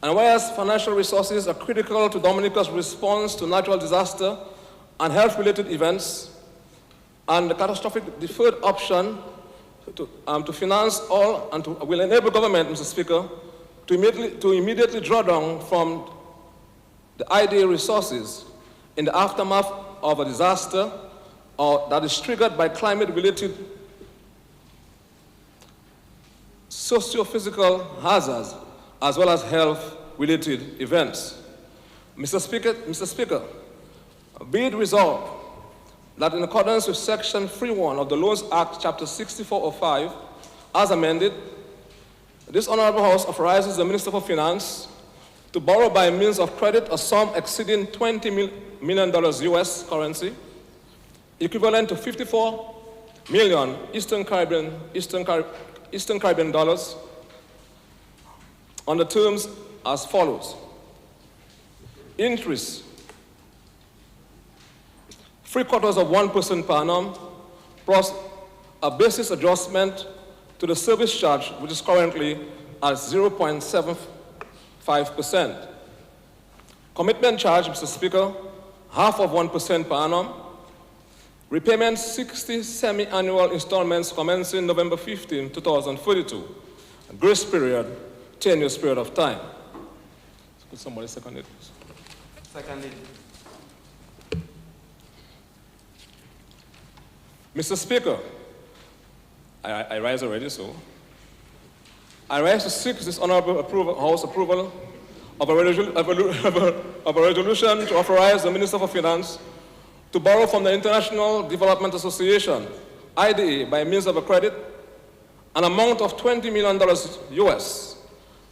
And whereas financial resources are critical to Dominica's response to natural disaster and health-related events, and the catastrophic deferred option to finance all and will enable government, Mr. Speaker, to immediately draw down from the IDA resources in the aftermath of a disaster or that is triggered by climate-related socio-physical hazards as well as health-related events. Mr. Speaker, be it resolved that in accordance with Section 3.1 of the Loans Act, Chapter 6405, as amended, this Honorable House authorizes the Minister for Finance to borrow by means of credit a sum exceeding $20 million US currency, equivalent to 54 million Eastern Caribbean dollars, on the terms as follows. Interest, 0.75% per annum, plus a basis adjustment to the service charge, which is currently at 0.75%. Commitment charge, Mr. Speaker, 0.5% per annum. Repayment 60 semi-annual installments commencing November 15, 2032. A grace period, 10 years period of time. Could somebody second it, please? Seconded. Mr. Speaker, I rise already, so. I rise to seek this honorable House approval of a resolution to authorize the Minister for Finance to borrow from the International Development Association, IDA, by means of a credit, an amount of $20 million US.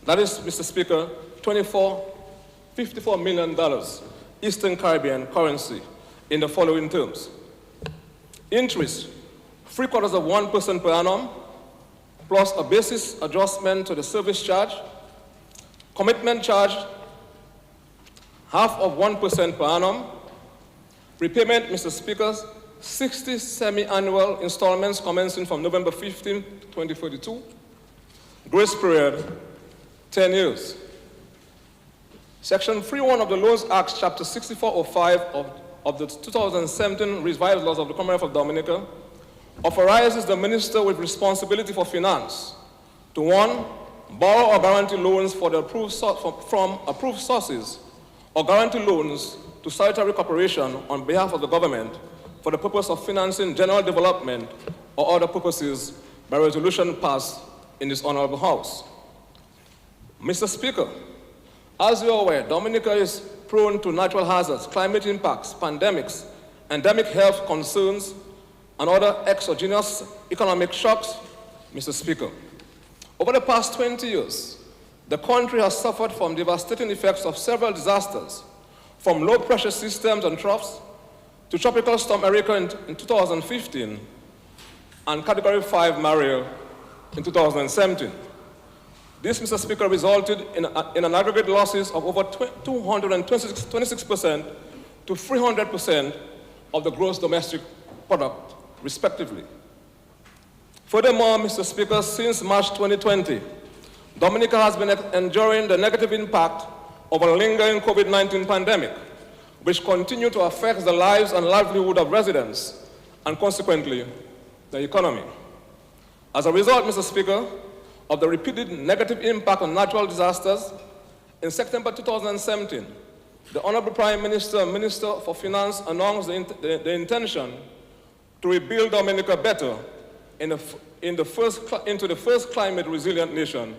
That is, Mr. Speaker, $54 million Eastern Caribbean currency in the following terms. Interest, 0.75% per annum, plus a basis adjustment to the service charge. Commitment charge, 0.5% per annum. Repayment, Mr. Speaker, 60 semi-annual installments commencing from November 15, 2042. Grace period, 10 years. Section 3.1 of the Loans Act, Chapter 6405 of the 2017 revised laws of the Commonwealth of Dominica authorizes the Minister with responsibility for finance to, 1, borrow or guarantee loans for the from approved sources or guarantee loans to solitary corporation on behalf of the government for the purpose of financing general development or other purposes by resolution passed in this honorable House. Mr. Speaker, as you are aware, Dominica is prone to natural hazards, climate impacts, pandemics, endemic health concerns, and other exogenous economic shocks, Mr. Speaker. Over the past 20 years, the country has suffered from devastating effects of several disasters, from low-pressure systems and troughs to Tropical Storm Erika in 2015 and Category 5 Maria in 2017. This, Mr. Speaker, resulted in an aggregate losses of over 226% to 300% of the gross domestic product, respectively. Furthermore, Mr. Speaker, since March 2020, Dominica has been enduring the negative impact of a lingering COVID-19 pandemic, which continue to affect the lives and livelihood of residents and consequently the economy. As a result, Mr. Speaker, of the repeated negative impact on natural disasters, in September 2017, the Honorable Prime Minister, Minister for Finance announced the intention to rebuild Dominica better into the first climate resilient nation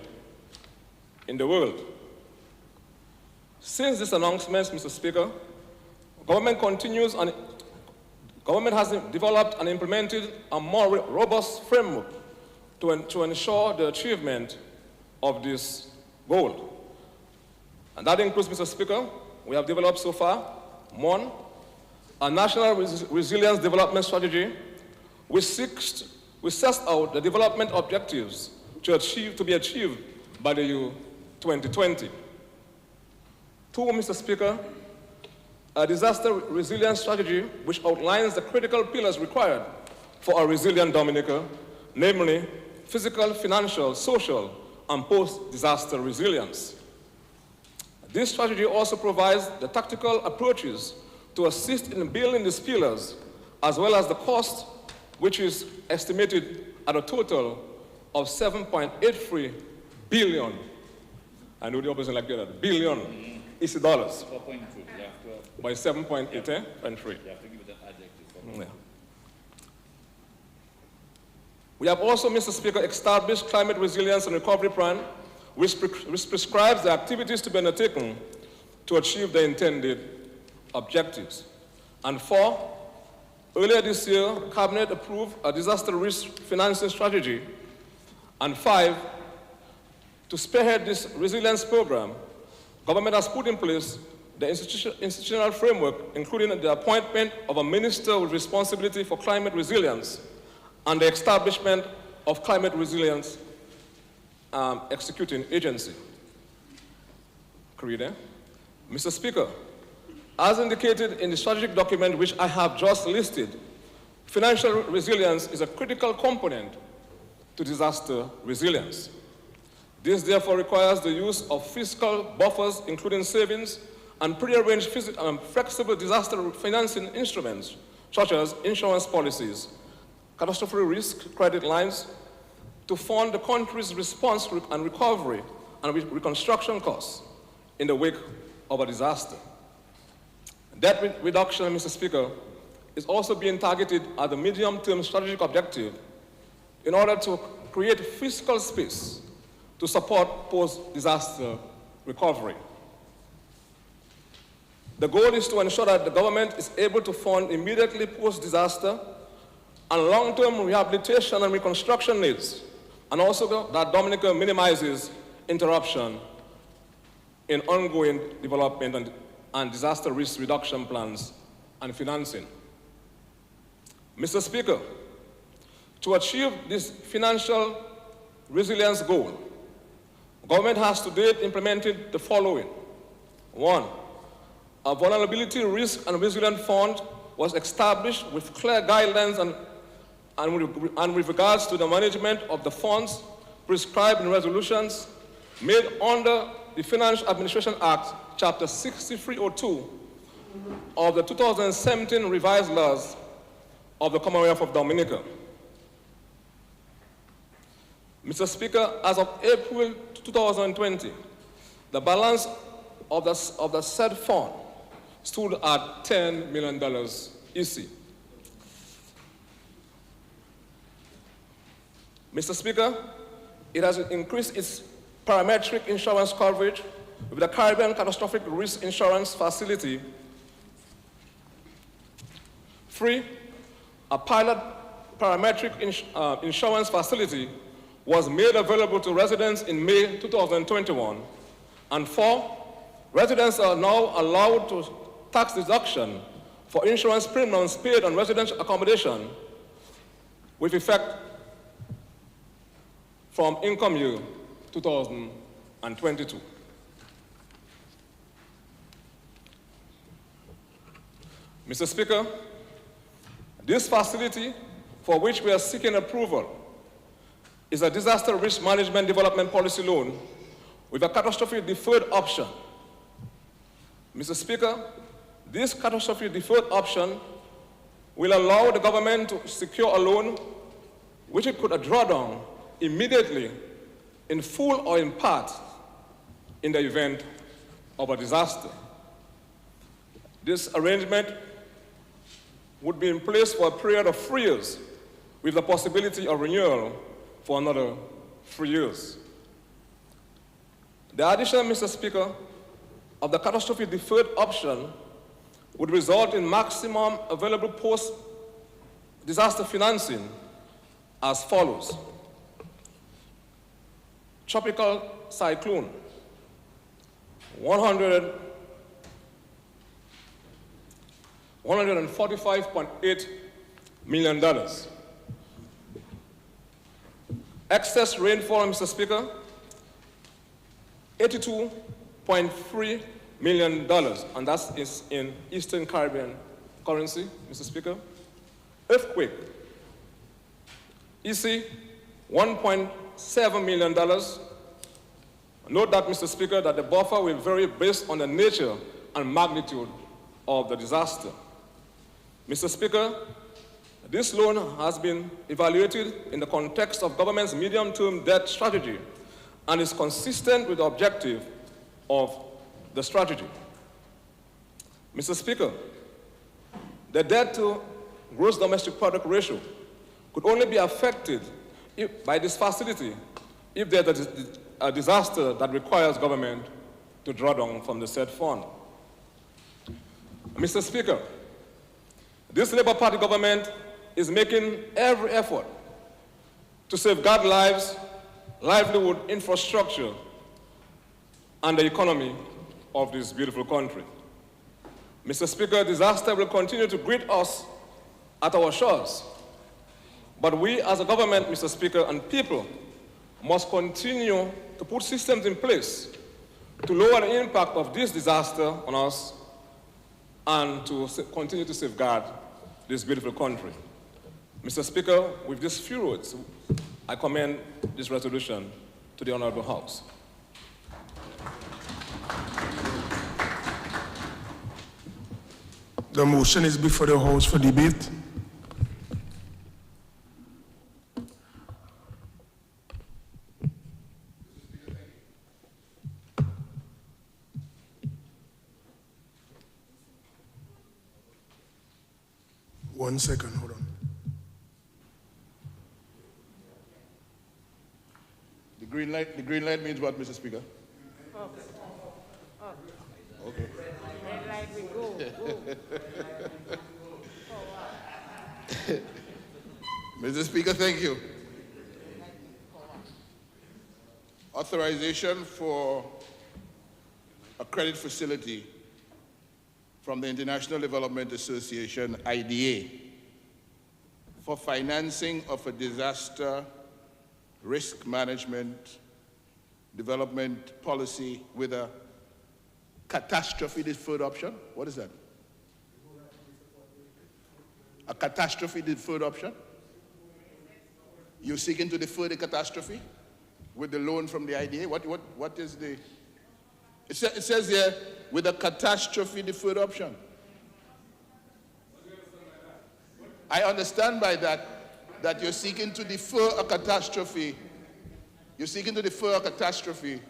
in the world. Since this announcement, Mr. Speaker, government has developed and implemented a more robust framework to ensure the achievement of this goal. And that includes, Mr. Speaker, we have developed so far, 1, a national resilience development strategy, which sets out the development objectives to be achieved by the year 2020. 2, Mr. Speaker, a disaster resilience strategy which outlines the critical pillars required for a resilient Dominica, namely physical, financial, social, and post-disaster resilience. This strategy also provides the tactical approaches to assist in building these pillars, as well as the cost, which is estimated at a total of 7.83 billion. I know the opposition like that, billion is dollars. 4.2, yeah. By 7.8, yeah. 3. You have to give it an adjective. Yeah. We have also, Mr. Speaker, established climate resilience and recovery plan, which prescribes the activities to be undertaken to achieve the intended objectives. And 4, earlier this year, Cabinet approved a disaster risk financing strategy. And 5, to spearhead this resilience program, government has put in place the institutional framework, including the appointment of a minister with responsibility for climate resilience and the establishment of climate resilience executing agency. Mr. Speaker, as indicated in the strategic document which I have just listed, financial resilience is a critical component to disaster resilience. This therefore requires the use of fiscal buffers, including savings, and prearranged flexible disaster financing instruments, such as insurance policies, catastrophic risk credit lines, to fund the country's response and recovery and reconstruction costs in the wake of a disaster. Debt reduction, Mr. Speaker, is also being targeted as a medium-term strategic objective in order to create fiscal space to support post-disaster recovery. The goal is to ensure that the government is able to fund immediately post-disaster and long-term rehabilitation and reconstruction needs, and also that Dominica minimizes interruption in ongoing development and disaster risk reduction plans and financing. Mr. Speaker, to achieve this financial resilience goal, government has to date implemented the following. 1, a vulnerability risk and resilience fund was established with clear guidelines and with regards to the management of the funds prescribed in resolutions made under the Financial Administration Act, Chapter 6302 of the 2017 revised laws of the Commonwealth of Dominica. Mr. Speaker, as of April 2020, the balance of the said fund stood at $10 million EC. Mr. Speaker, it has increased its parametric insurance coverage with the Caribbean Catastrophic Risk Insurance Facility. 3, a pilot parametric insurance facility was made available to residents in May 2021. And 4, residents are now allowed to tax deduction for insurance premiums paid on residential accommodation with effect from income year 2022. Mr. Speaker, this facility for which we are seeking approval is a disaster risk management development policy loan with a catastrophic deferred option. Mr. Speaker, this catastrophic deferred option will allow the government to secure a loan which it could draw down immediately in full or in part in the event of a disaster. This arrangement would be in place for a period of 3 years with the possibility of renewal for another 3 years. The addition, Mr. Speaker, of the catastrophic deferred option would result in maximum available post-disaster financing as follows. Tropical cyclone, $145.8 million. Excess rainfall, Mr. Speaker, $82.3 million, and that is in Eastern Caribbean currency, Mr. Speaker. Earthquake, EC, $1.7 million. Note that, Mr. Speaker, that the buffer will vary based on the nature and magnitude of the disaster. Mr. Speaker, this loan has been evaluated in the context of government's medium-term debt strategy and is consistent with the objective of the strategy. Mr. Speaker, the debt to gross domestic product ratio could only be affected by this facility if there is a disaster that requires government to draw down from the said fund. Mr. Speaker, this Labour Party government is making every effort to safeguard lives, livelihood, infrastructure, and the economy of this beautiful country. Mr. Speaker, disaster will continue to greet us at our shores, but we as a government, Mr. Speaker, and people must continue to put systems in place to lower the impact of this disaster on us and to continue to safeguard this beautiful country. Mr. Speaker, with these few words, I commend this resolution to the Honorable House. The motion is before the House for debate. One second, hold on. The green light means what, Mr. Speaker? Okay. Red light, we go. Mr. Speaker, thank you. Authorization for a credit facility from the International Development Association, IDA, for financing of a disaster risk management development policy with a catastrophe deferred option. What is that? A catastrophe deferred option? You're seeking to defer the catastrophe with the loan from the IDA? What is the... It says here, with a catastrophe deferred option. I understand by that you're seeking to defer a catastrophe. You're seeking to defer a catastrophe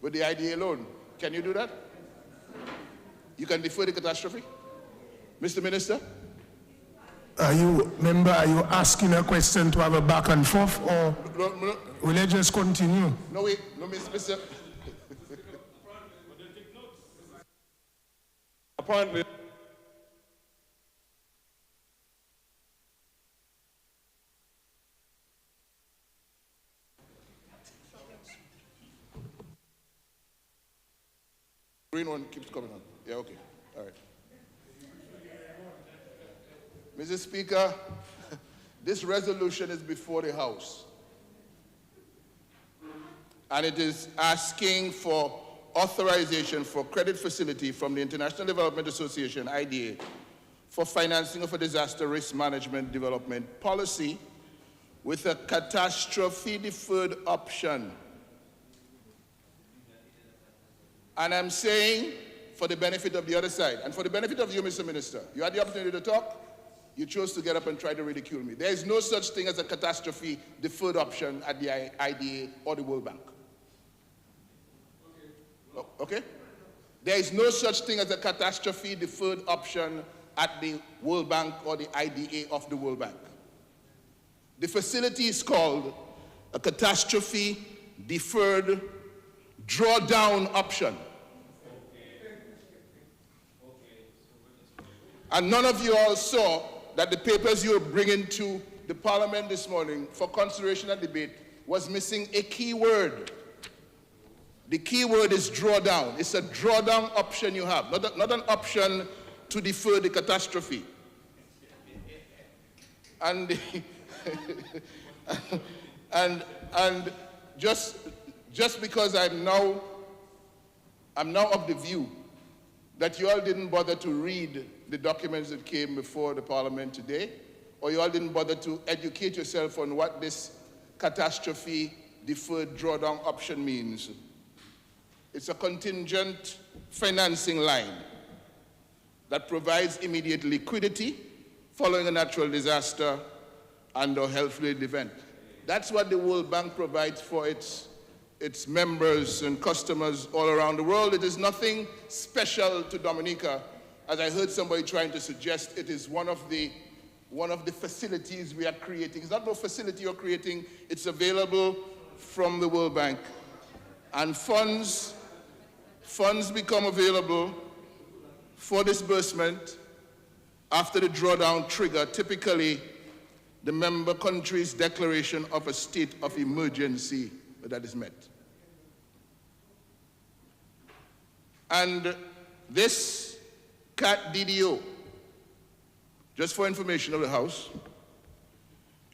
with the IDA loan. Can you do that? You can defer the catastrophe? Mr. Minister? Are you asking a question to have a back and forth, or No, will I just continue? no, wait, no, Mr. Apparently, Green one keeps coming on. Yeah, okay. All right. Mr. Speaker, this resolution is before the House. And it is asking for authorization for credit facility from the International Development Association, IDA, for financing of a disaster risk management development policy with a catastrophe deferred option. And I'm saying, for the benefit of the other side, and for the benefit of you, Mr. Minister, you had the opportunity to talk, you chose to get up and try to ridicule me. There is no such thing as a catastrophe deferred option at the IDA or the World Bank. Okay? There is no such thing as a catastrophe deferred option at the World Bank or the IDA of the World Bank. The facility is called a catastrophe deferred drawdown option. And none of you all saw that the papers you were bringing to the Parliament this morning for consideration and debate was missing a key word. The key word is drawdown. It's a drawdown option you have, not an option to defer the catastrophe. And and just because I'm now of the view that you all didn't bother to read the documents that came before the Parliament today, or you all didn't bother to educate yourself on what this catastrophe deferred drawdown option means, It's a contingent financing line that provides immediate liquidity following a natural disaster and or health-related event. That's what the World Bank provides for its members and customers all around the world. It is nothing special to Dominica. As I heard somebody trying to suggest, it is one of the facilities we are creating. It's not no facility you're creating, it's available from the World Bank. And funds become available for disbursement after the drawdown trigger, typically the member country's declaration of a state of emergency that is met. And this CAT DDO, just for information of the House,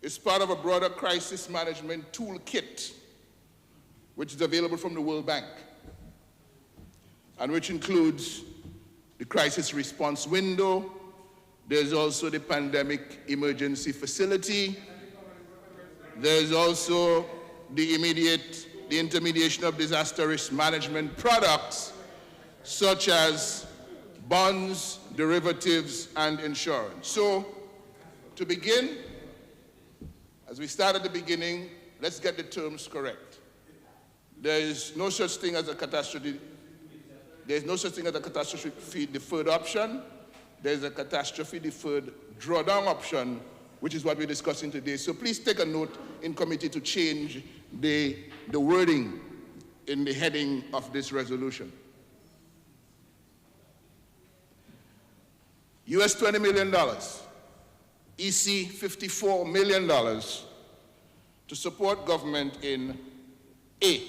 is part of a broader crisis management toolkit which is available from the World Bank and which includes the crisis response window. There's also the pandemic emergency facility. There's also the intermediation of disaster risk management products such as bonds, derivatives, and insurance. So, to begin, as we start at the beginning, let's get the terms correct. There is no such thing as a catastrophe. There's no such thing as a catastrophe deferred option. There's a catastrophe deferred drawdown option, which is what we're discussing today. So please take a note in committee to change the wording in the heading of this resolution. US $20 million, EC $54 million to support government in A,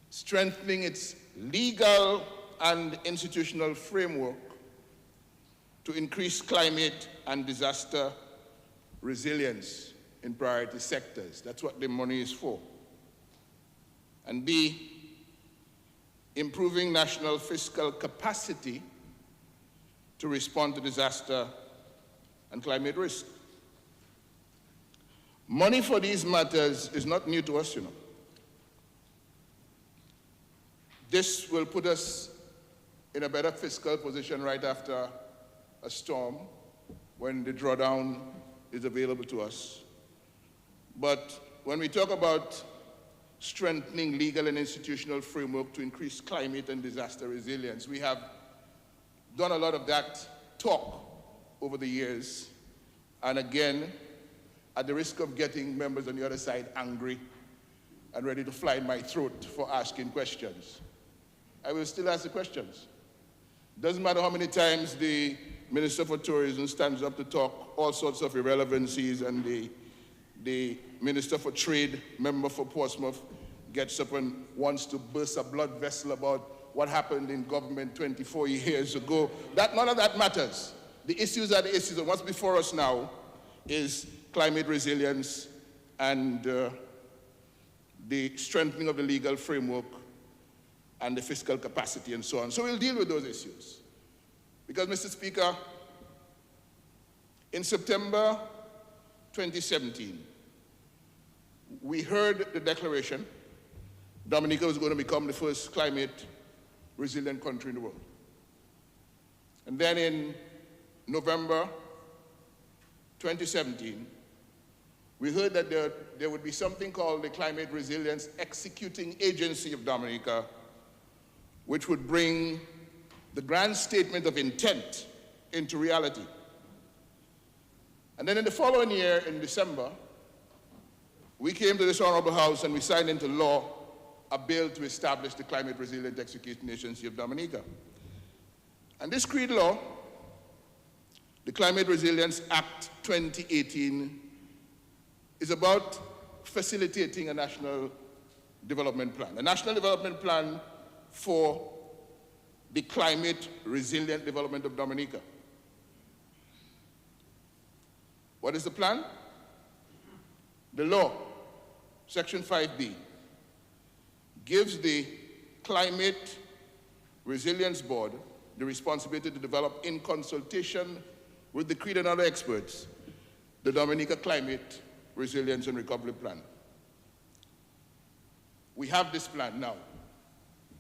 strengthening its legal and institutional framework to increase climate and disaster resilience in priority sectors. That's what the money is for. And B, improving national fiscal capacity to respond to disaster and climate risk. Money for these matters is not new to us, you know. This will put us in a better fiscal position right after a storm when the drawdown is available to us. But when we talk about strengthening legal and institutional framework to increase climate and disaster resilience, we have done a lot of that talk over the years. And again, at the risk of getting members on the other side angry and ready to fly in my throat for asking questions, I will still ask the questions. Doesn't matter how many times the Minister for Tourism stands up to talk all sorts of irrelevancies and the Minister for Trade, member for Portsmouth, gets up and wants to burst a blood vessel about what happened in government 24 years ago. None of that matters. The issues are the issues, and what's before us now is climate resilience and the strengthening of the legal framework and the fiscal capacity and so on. So we'll deal with those issues. Because, Mr. Speaker, in September 2017, we heard the declaration Dominica was going to become the first climate resilient country in the world. And then in November 2017, we heard that there would be something called the Climate Resilience Executing Agency of Dominica, which would bring the grand statement of intent into reality. And then in the following year, in December, we came to this Honorable House and we signed into law a bill to establish the Climate Resilient Executing Agency of Dominica. And this creed law, the Climate Resilience Act 2018, is about facilitating a national development plan. A national development plan for the climate resilient development of Dominica. What is the plan? The law, Section 5B, gives the Climate Resilience Board the responsibility to develop, in consultation with the CREED and other experts, the Dominica Climate Resilience and Recovery Plan. We have this plan now.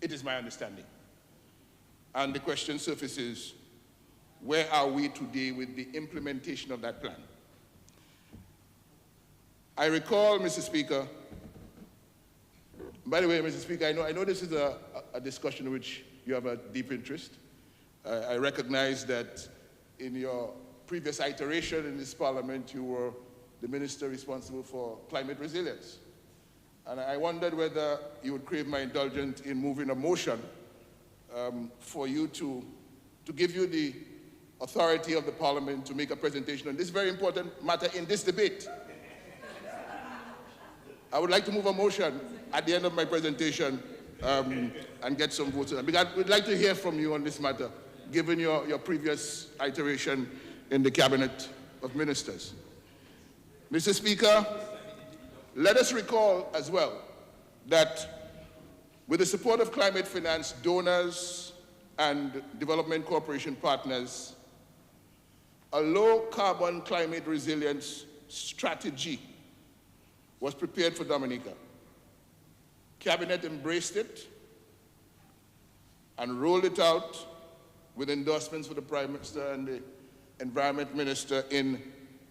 It is my understanding. And the question surfaces, where are we today with the implementation of that plan? I recall, Mr. Speaker, by the way, Mr. Speaker, I know this is a discussion in which you have a deep interest. I recognize that in your previous iteration in this parliament, you were the minister responsible for climate resilience. And I wondered whether you would crave my indulgence in moving a motion for you to give you the authority of the parliament to make a presentation on this very important matter in this debate. I would like to move a motion at the end of my presentation and get some votes on that. Because we'd like to hear from you on this matter, given your previous iteration in the Cabinet of Ministers. Mr. Speaker, let us recall as well that with the support of climate finance donors and development cooperation partners, a low-carbon climate resilience strategy was prepared for Dominica. Cabinet embraced it and rolled it out with endorsements for the Prime Minister and the Environment Minister in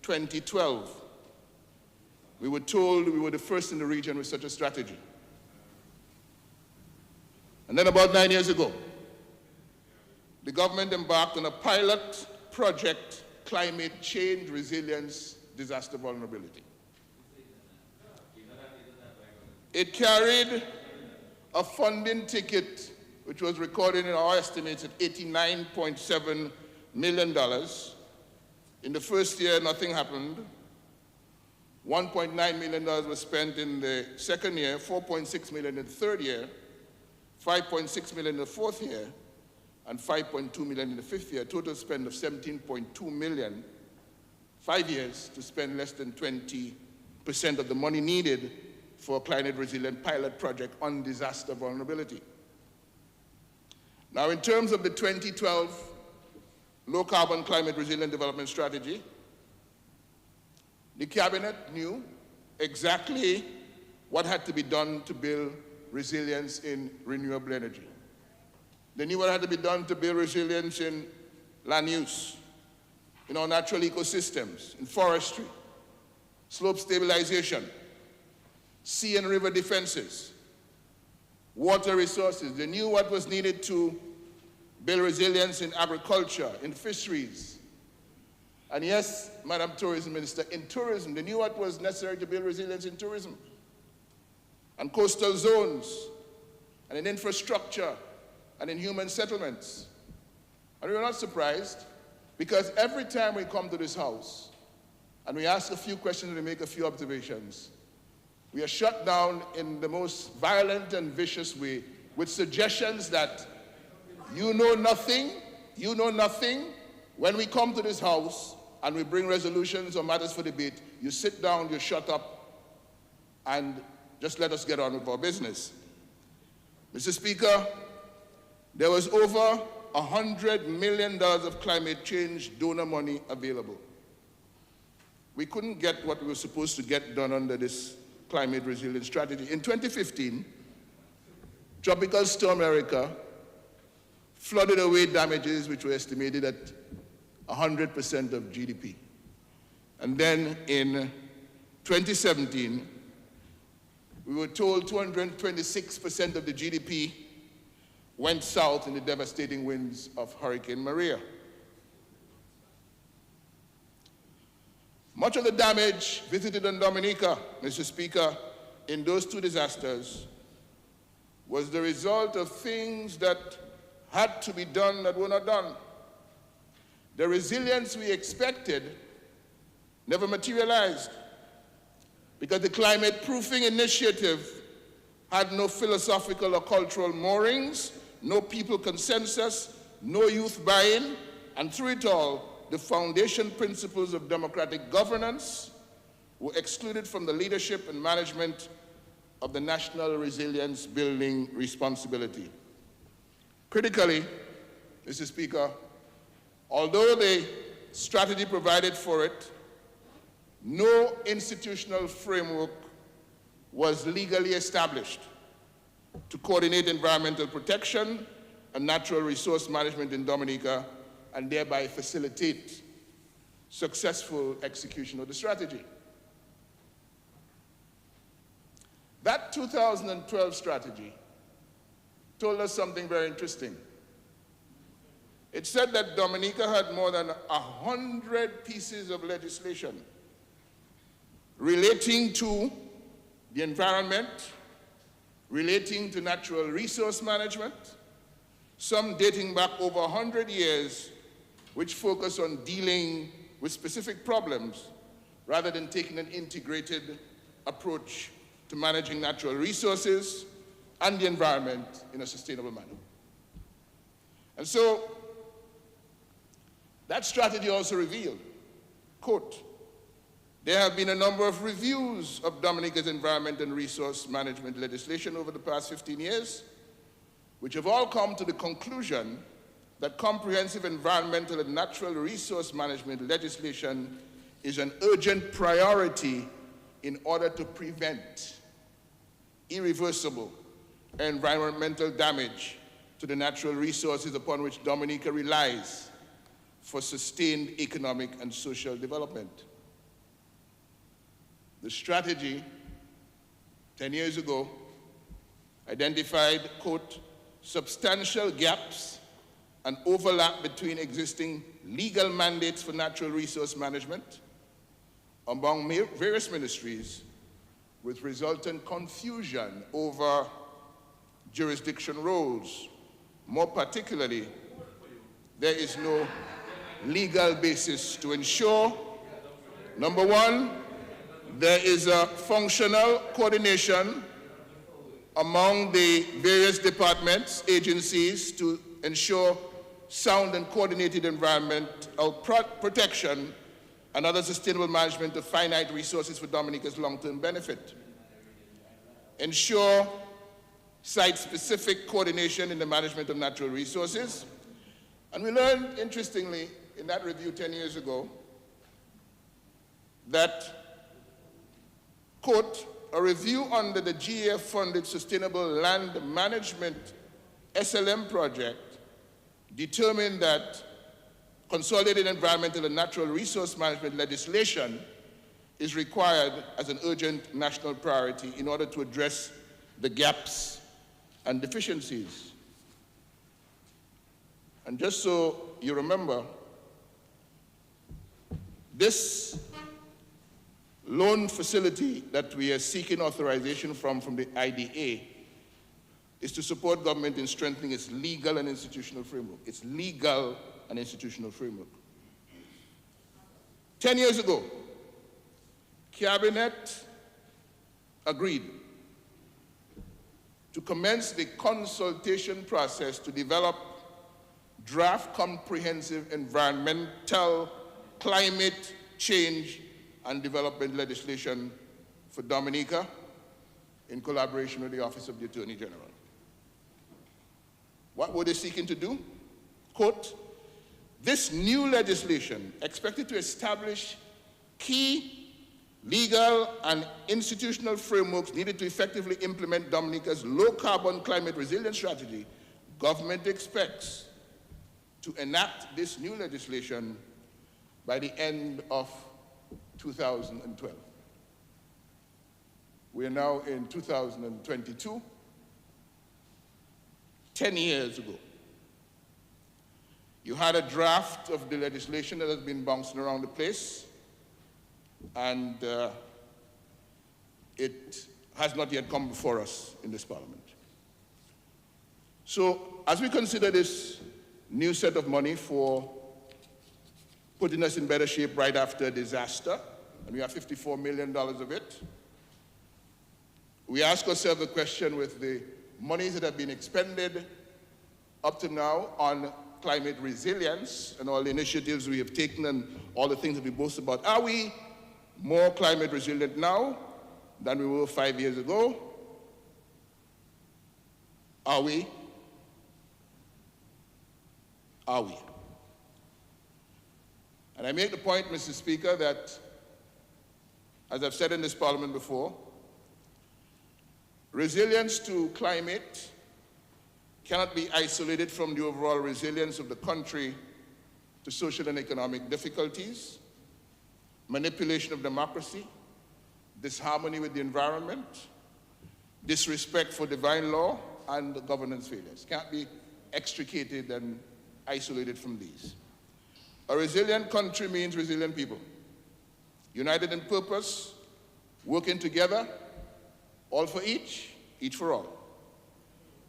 2012. We were told we were the first in the region with such a strategy. And then about 9 years ago, the government embarked on a pilot project, Climate Change Resilience Disaster Vulnerability. It carried a funding ticket which was recorded in our estimates at $89.7 million. In the first year, nothing happened. $1.9 million was spent in the second year, $4.6 million in the third year, $5.6 million in the fourth year, and $5.2 million in the fifth year. Total spend of $17.2 million, 5 years to spend less than 20% of the money needed for a climate resilient pilot project on disaster vulnerability. Now, in terms of the 2012 Low Carbon Climate Resilient Development Strategy, the Cabinet knew exactly what had to be done to build resilience in renewable energy. They knew what had to be done to build resilience in land use, in our natural ecosystems, in forestry, slope stabilization, sea and river defenses, water resources. They knew what was needed to build resilience in agriculture, in fisheries. And yes, Madam Tourism Minister, in tourism, they knew what was necessary to build resilience in tourism, and coastal zones, and in infrastructure, and in human settlements. And we were not surprised, because every time we come to this house, and we ask a few questions and we make a few observations, we are shut down in the most violent and vicious way with suggestions that you know nothing. When we come to this house and we bring resolutions or matters for debate, you sit down, you shut up, and just let us get on with our business. Mr. Speaker, there was over $100 million of climate change donor money available. We couldn't get what we were supposed to get done under this climate resilience strategy. In 2015, Tropical Storm Erika flooded away damages which were estimated at 100% of GDP. And then in 2017, we were told 226% of the GDP went south in the devastating winds of Hurricane Maria. Much of the damage visited on Dominica, Mr. Speaker, in those two disasters was the result of things that had to be done that were not done. The resilience we expected never materialized because the climate proofing initiative had no philosophical or cultural moorings, no people consensus, no youth buy-in, and through it all, the foundation principles of democratic governance were excluded from the leadership and management of the national resilience building responsibility. Critically, Mr. Speaker, although the strategy provided for it, no institutional framework was legally established. to coordinate environmental protection and natural resource management in Dominica and thereby facilitate successful execution of the strategy. That 2012 strategy told us something very interesting. It said that Dominica had more than 100 pieces of legislation relating to the environment, relating to natural resource management, some dating back over 100 years, which focus on dealing with specific problems rather than taking an integrated approach to managing natural resources and the environment in a sustainable manner. And so, that strategy also revealed, quote, there have been a number of reviews of Dominica's environment and resource management legislation over the past 15 years, which have all come to the conclusion that comprehensive environmental and natural resource management legislation is an urgent priority in order to prevent irreversible environmental damage to the natural resources upon which Dominica relies for sustained economic and social development. The strategy 10 years ago identified, quote, substantial gaps and overlap between existing legal mandates for natural resource management among various ministries, with resultant confusion over jurisdiction roles. More particularly, there is no legal basis to ensure, number one, there is a functional coordination among the various departments, agencies to ensure sound and coordinated environmental protection and other sustainable management of finite resources for Dominica's long-term benefit. Ensure site-specific coordination in the management of natural resources. And we learned, interestingly, in that review 10 years ago, that, quote, a review under the GEF-funded Sustainable Land Management SLM project determined that consolidated environmental and natural resource management legislation is required as an urgent national priority in order to address the gaps and deficiencies. And just so you remember, this loan facility that we are seeking authorization from the IDA is to support government in strengthening its legal and institutional framework. Its legal and institutional framework. 10 years ago, Cabinet agreed to commence the consultation process to develop draft comprehensive environmental, climate change, and development legislation for Dominica in collaboration with the Office of the Attorney General. What were they seeking to do? Quote, this new legislation expected to establish key legal and institutional frameworks needed to effectively implement Dominica's low-carbon climate resilience strategy. Government expects to enact this new legislation by the end of 2012. We are now in 2022, 10 years ago. You had a draft of the legislation that has been bouncing around the place, and it has not yet come before us in this Parliament. So, as we consider this new set of money for putting us in better shape right after a disaster, and we have $54 million of it, we ask ourselves the question, with the monies that have been expended up to now on climate resilience and all the initiatives we have taken and all the things that we boast about, are we more climate resilient now than we were 5 years ago? Are we? Are we? And I make the point, Mr. Speaker, that, as I've said in this Parliament before, Resilience to climate cannot be isolated from the overall resilience of the country to social and economic difficulties, manipulation of democracy, disharmony with the environment, disrespect for divine law, and governance failures. Can't be extricated and isolated from these. A resilient country means resilient people, united in purpose, working together, all for each for all,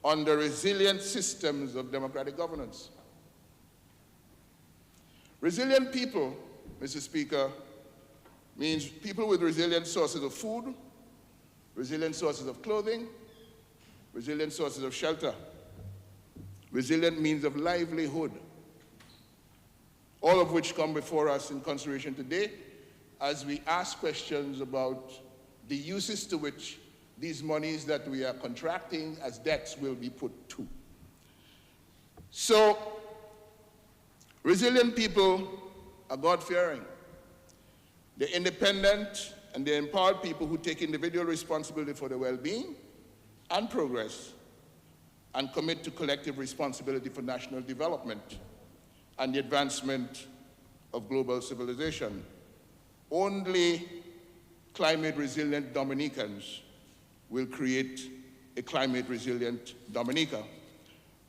under resilient systems of democratic governance. Resilient people, Mr. Speaker, means people with resilient sources of food, resilient sources of clothing, resilient sources of shelter, resilient means of livelihood, all of which come before us in consideration today as we ask questions about the uses to which these monies that we are contracting as debts will be put to. So, resilient people are God-fearing. They're independent and they're empowered people who take individual responsibility for their well-being and progress and commit to collective responsibility for national development and the advancement of global civilization. Only climate-resilient Dominicans will create a climate-resilient Dominica.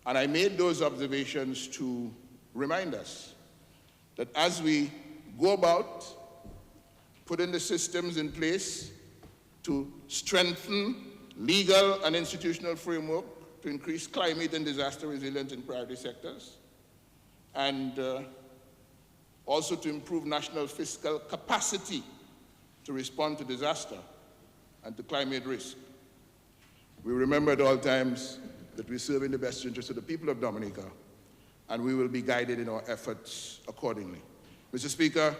And I made those observations to remind us that as we go about putting the systems in place to strengthen legal and institutional framework to increase climate and disaster resilience in priority sectors, and also to improve national fiscal capacity to respond to disaster and to climate risk. We remember at all times that we serve in the best interest of the people of Dominica, and we will be guided in our efforts accordingly. Mr. Speaker,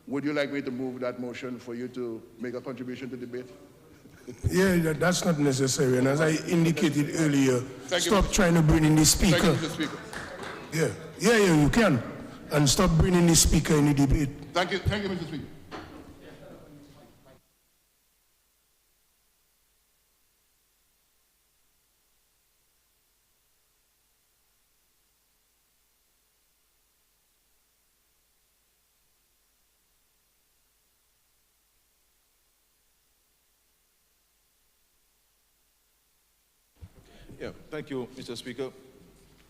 would you like me to move that motion for you to make a contribution to debate? Yeah, that's not necessary. And as I indicated earlier, Thank you, stop trying to bring in the speaker. Thank you, Mr. Speaker. Yeah, you can. And stop bringing the speaker in the debate. Thank you, Mr. Speaker. Yeah, thank you, Mr. Speaker.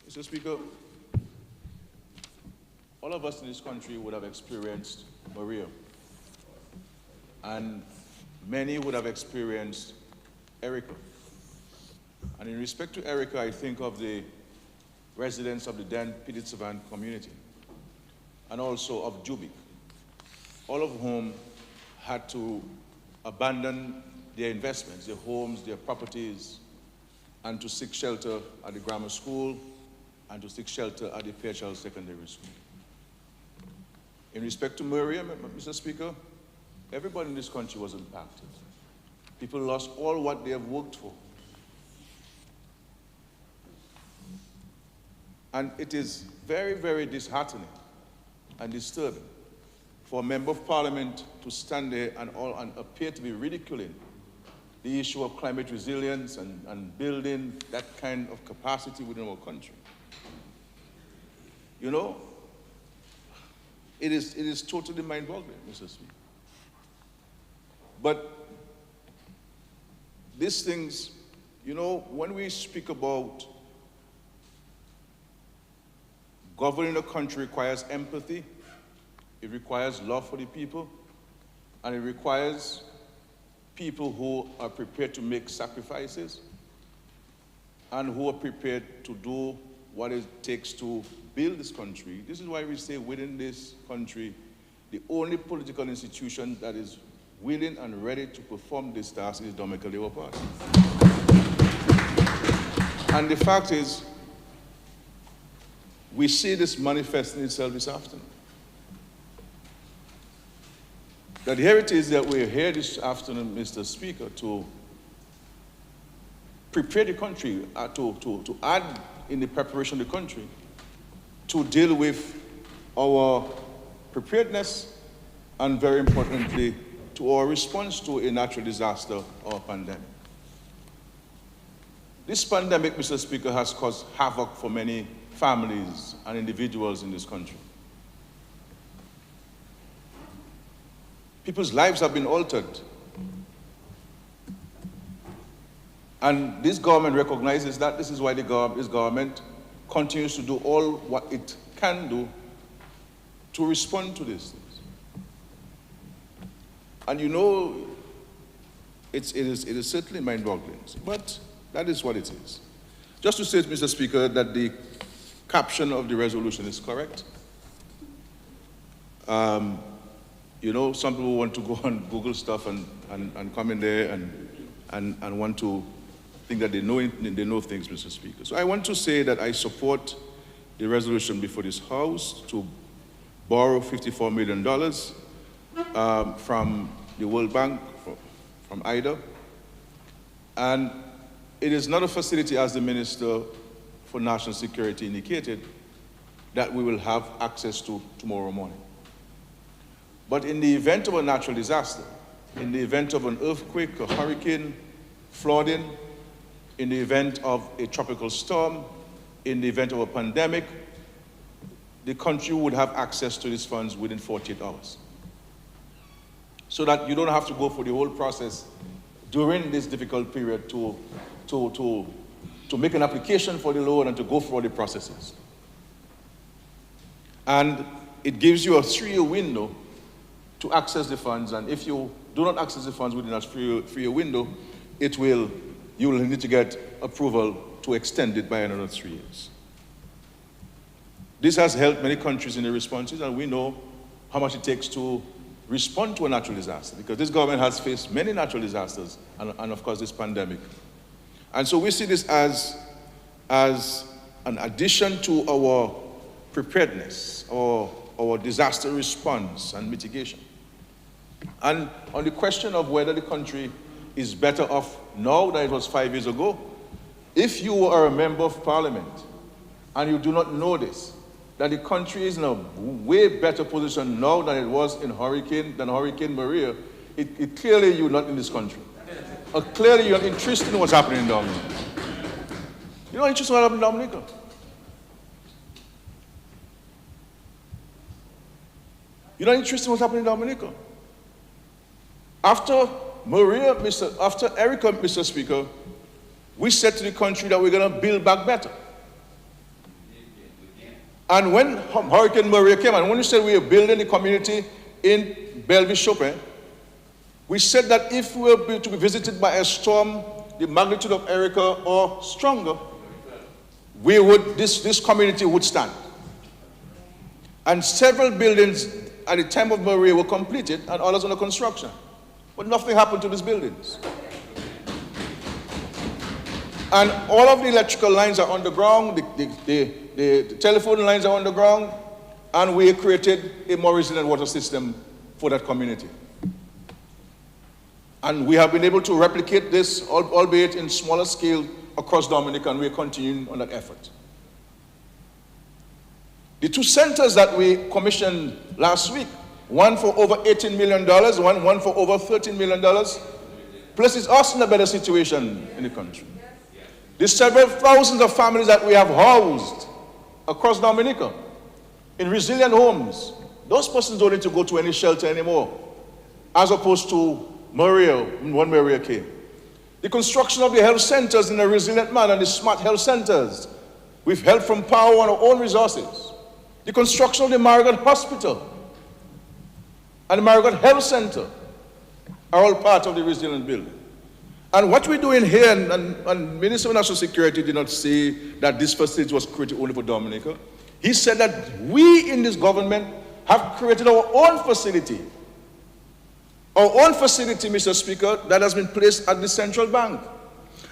Mr. Speaker, all of us in this country would have experienced Maria, and many would have experienced Erica. And in respect to Erica, I think of the residents of the Dan Piditzavant community, and also of Jubic, all of whom had to abandon their investments, their homes, their properties, and to seek shelter at the grammar school, and to seek shelter at the Fairchild Secondary School. In respect to Maria, Mr. Speaker, everybody in this country was impacted. People lost all what they have worked for. And it is very, very disheartening and disturbing for a member of parliament to stand there and appear to be ridiculing the issue of climate resilience and building that kind of capacity within our country. You know, it is totally mind-boggling, Mr. Speaker. But these things, you know, when we speak about governing a country requires empathy, it requires love for the people, and it requires people who are prepared to make sacrifices and who are prepared to do what it takes to build this country. This is why we say within this country, the only political institution that is willing and ready to perform this task is Dominica Labour Party. And the fact is, we see this manifesting itself this afternoon. That here it is that we're here this afternoon, Mr. Speaker, to prepare the country, to add in the preparation of the country, to deal with our preparedness and, very importantly, to our response to a natural disaster or a pandemic. This pandemic, Mr. Speaker, has caused havoc for many families and individuals in this country. People's lives have been altered. And this government recognizes that. This is why this government continues to do all what it can do to respond to these things. And you know, it is certainly mind-boggling, but that is what it is. Just to say, Mr. Speaker, that the caption of the resolution is correct. You know, some people want to go and Google stuff and come in there and want to think that they know things, Mr. Speaker. So I want to say that I support the resolution before this House to borrow $54 million from the World Bank, from IDA. And it is not a facility, as the Minister for National Security indicated, that we will have access to tomorrow morning. But in the event of a natural disaster, in the event of an earthquake, a hurricane, flooding, in the event of a tropical storm, in the event of a pandemic, the country would have access to these funds within 48 hours. So that you don't have to go through the whole process during this difficult period to make an application for the loan and to go through all the processes. And it gives you a 3-year window to access the funds, and if you do not access the funds within that 3-year window, you will need to get approval to extend it by another 3 years. This has helped many countries in the responses, and we know how much it takes to respond to a natural disaster, because this government has faced many natural disasters, and of course this pandemic. And so we see this as an addition to our preparedness, our disaster response and mitigation. And on the question of whether the country is better off now than it was 5 years ago, if you are a member of parliament and you do not know this, that the country is in a way better position now than it was in Hurricane Maria, it clearly you're not in this country. Clearly you're not interested in what's happening in Dominica. You're not interested in what happened in Dominica. You're not interested in what's happening in Dominica. After Erica, Mr. Speaker, we said to the country that we're going to build back better. And when Hurricane Maria came, and when we said we were building the community in Bellevue-Chopin, we said that if we were to be visited by a storm, the magnitude of Erica or stronger, this community would stand. And several buildings at the time of Maria were completed and others under construction. But nothing happened to these buildings. And all of the electrical lines are underground, the telephone lines are underground, and we created a more resilient water system for that community. And we have been able to replicate this, albeit in smaller scale, across Dominica, and we're continuing on that effort. The 2 centers that we commissioned last week, one for over $18 million, one for over $13 million, places us in a better situation in the country. The several thousands of families that we have housed across Dominica in resilient homes, those persons don't need to go to any shelter anymore, as opposed to when Maria came. The construction of the health centers in a resilient manner, the smart health centers, with help from power on our own resources. The construction of the Marigot Hospital and the Marigot Health Center are all part of the resilient building. And what we're doing here, and Minister of National Security did not say that this facility was created only for Dominica. He said that we in this government have created our own facility. Our own facility, Mr. Speaker, that has been placed at the central bank.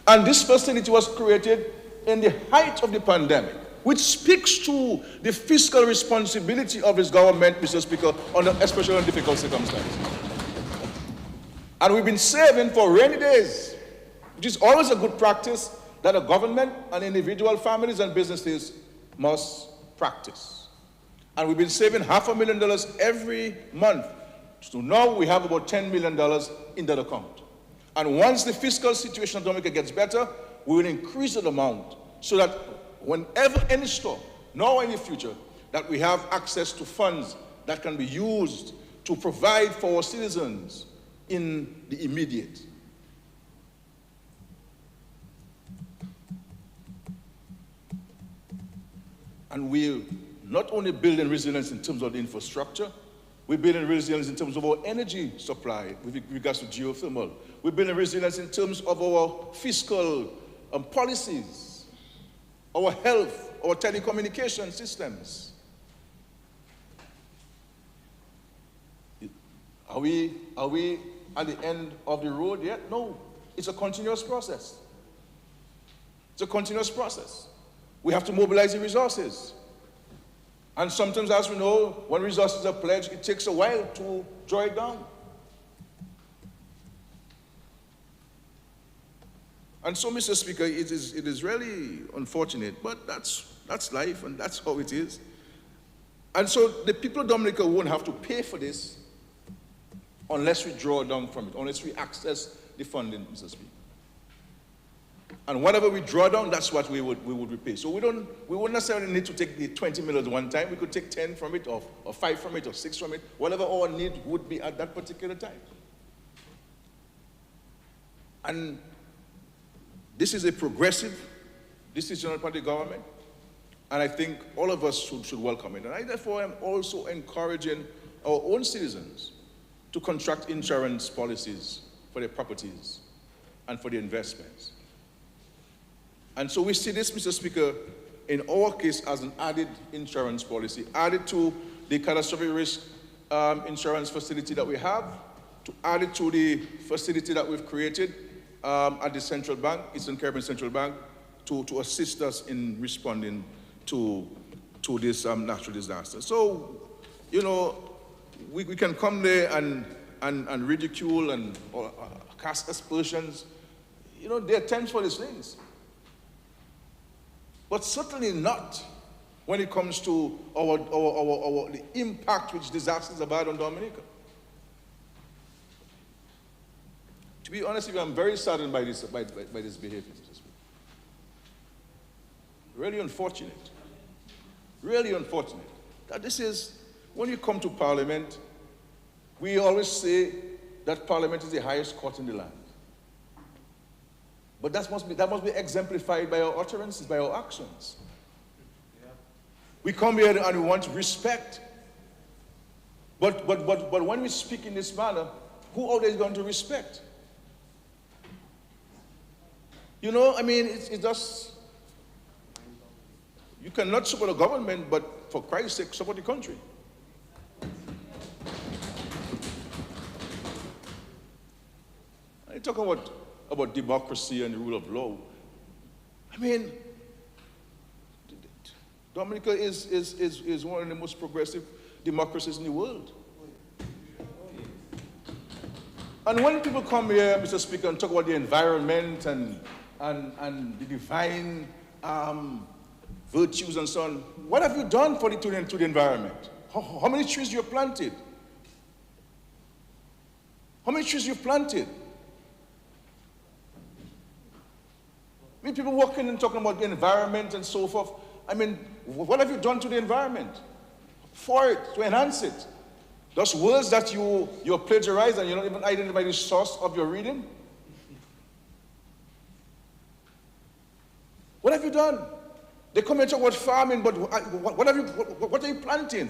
And this facility was created in the height of the pandemic, which speaks to the fiscal responsibility of his government, Mr. Speaker, especially under difficult circumstances. And we've been saving for rainy days, which is always a good practice that a government and individual families and businesses must practice. And we've been saving $500,000 every month. So now we have about $10 million in that account. And once the fiscal situation of Dominica gets better, we will increase the amount so that whenever any store, now or in the future, that we have access to funds that can be used to provide for our citizens in the immediate. And we're not only building resilience in terms of the infrastructure, we're building resilience in terms of our energy supply with regards to geothermal. We're building resilience in terms of our fiscal policies, our health, our telecommunication systems. Are we at the end of the road yet? No. It's a continuous process. It's a continuous process. We have to mobilize the resources. And sometimes, as we know, when resources are pledged, it takes a while to draw it down. And so, Mr. Speaker, it is really unfortunate, but that's life, and that's how it is. And so the people of Dominica won't have to pay for this unless we draw down from it, unless we access the funding, Mr. Speaker. And whatever we draw down, that's what we would repay. So we wouldn't necessarily need to take the 20 million one time. We could take 10 from it, or 5 from it, or 6 from it, whatever our need would be at that particular time. And this is a progressive decision by the government, and I think all of us should welcome it. And I therefore am also encouraging our own citizens to contract insurance policies for their properties and for their investments. And so we see this, Mr. Speaker, in our case as an added insurance policy, added to the catastrophic risk insurance facility that we have, to add it to the facility that we've created at the Central Bank, Eastern Caribbean Central Bank, to assist us in responding to this natural disaster. So, you know, we can come there and ridicule and cast aspersions. You know, there are times for these things. But certainly not when it comes to the impact which disasters have had on Dominica. To be honest with you, I'm very saddened by this behavior. Really unfortunate. Really unfortunate. That this is, when you come to Parliament, we always say that Parliament is the highest court in the land. But that must be exemplified by our utterances, by our actions. Yeah. We come here and we want respect. But when we speak in this manner, who out there is going to respect? You know, I mean, it's just, you cannot support a government, but for Christ's sake, support the country. I talk about democracy and the rule of law. I mean, Dominica is one of the most progressive democracies in the world. And when people come here, Mr. Speaker, and talk about the environment and the divine virtues and so on, what have you done to the environment? How many trees you have planted? How many trees you've planted? I mean, people walking and talking about the environment and so forth. I mean, what have you done to the environment? For it, to enhance it. Those words that you plagiarize and you don't even identify the source of your reading. What have you done? They come and talk about farming, but what are you planting?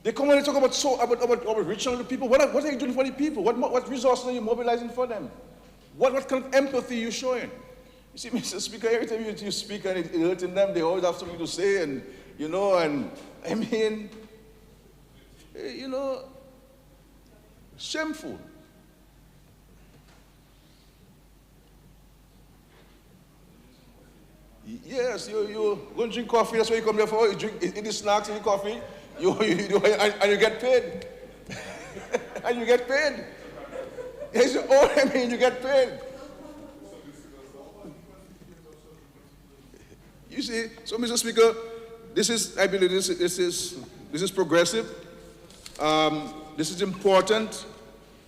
They come and talk about regional people. What are you doing for the people? What resources are you mobilizing for them? What kind of empathy are you showing? You see, Mr. Speaker, every time you speak and it's hurting them, they always have something to say, and, you know, and I mean, you know, shameful. Yes, you go and drink coffee, that's what you come here for. You eat the snacks and the coffee, and you get paid. And you get paid. Yes, I mean, you get paid. You see, so Mr. Speaker, I believe this is progressive. This is important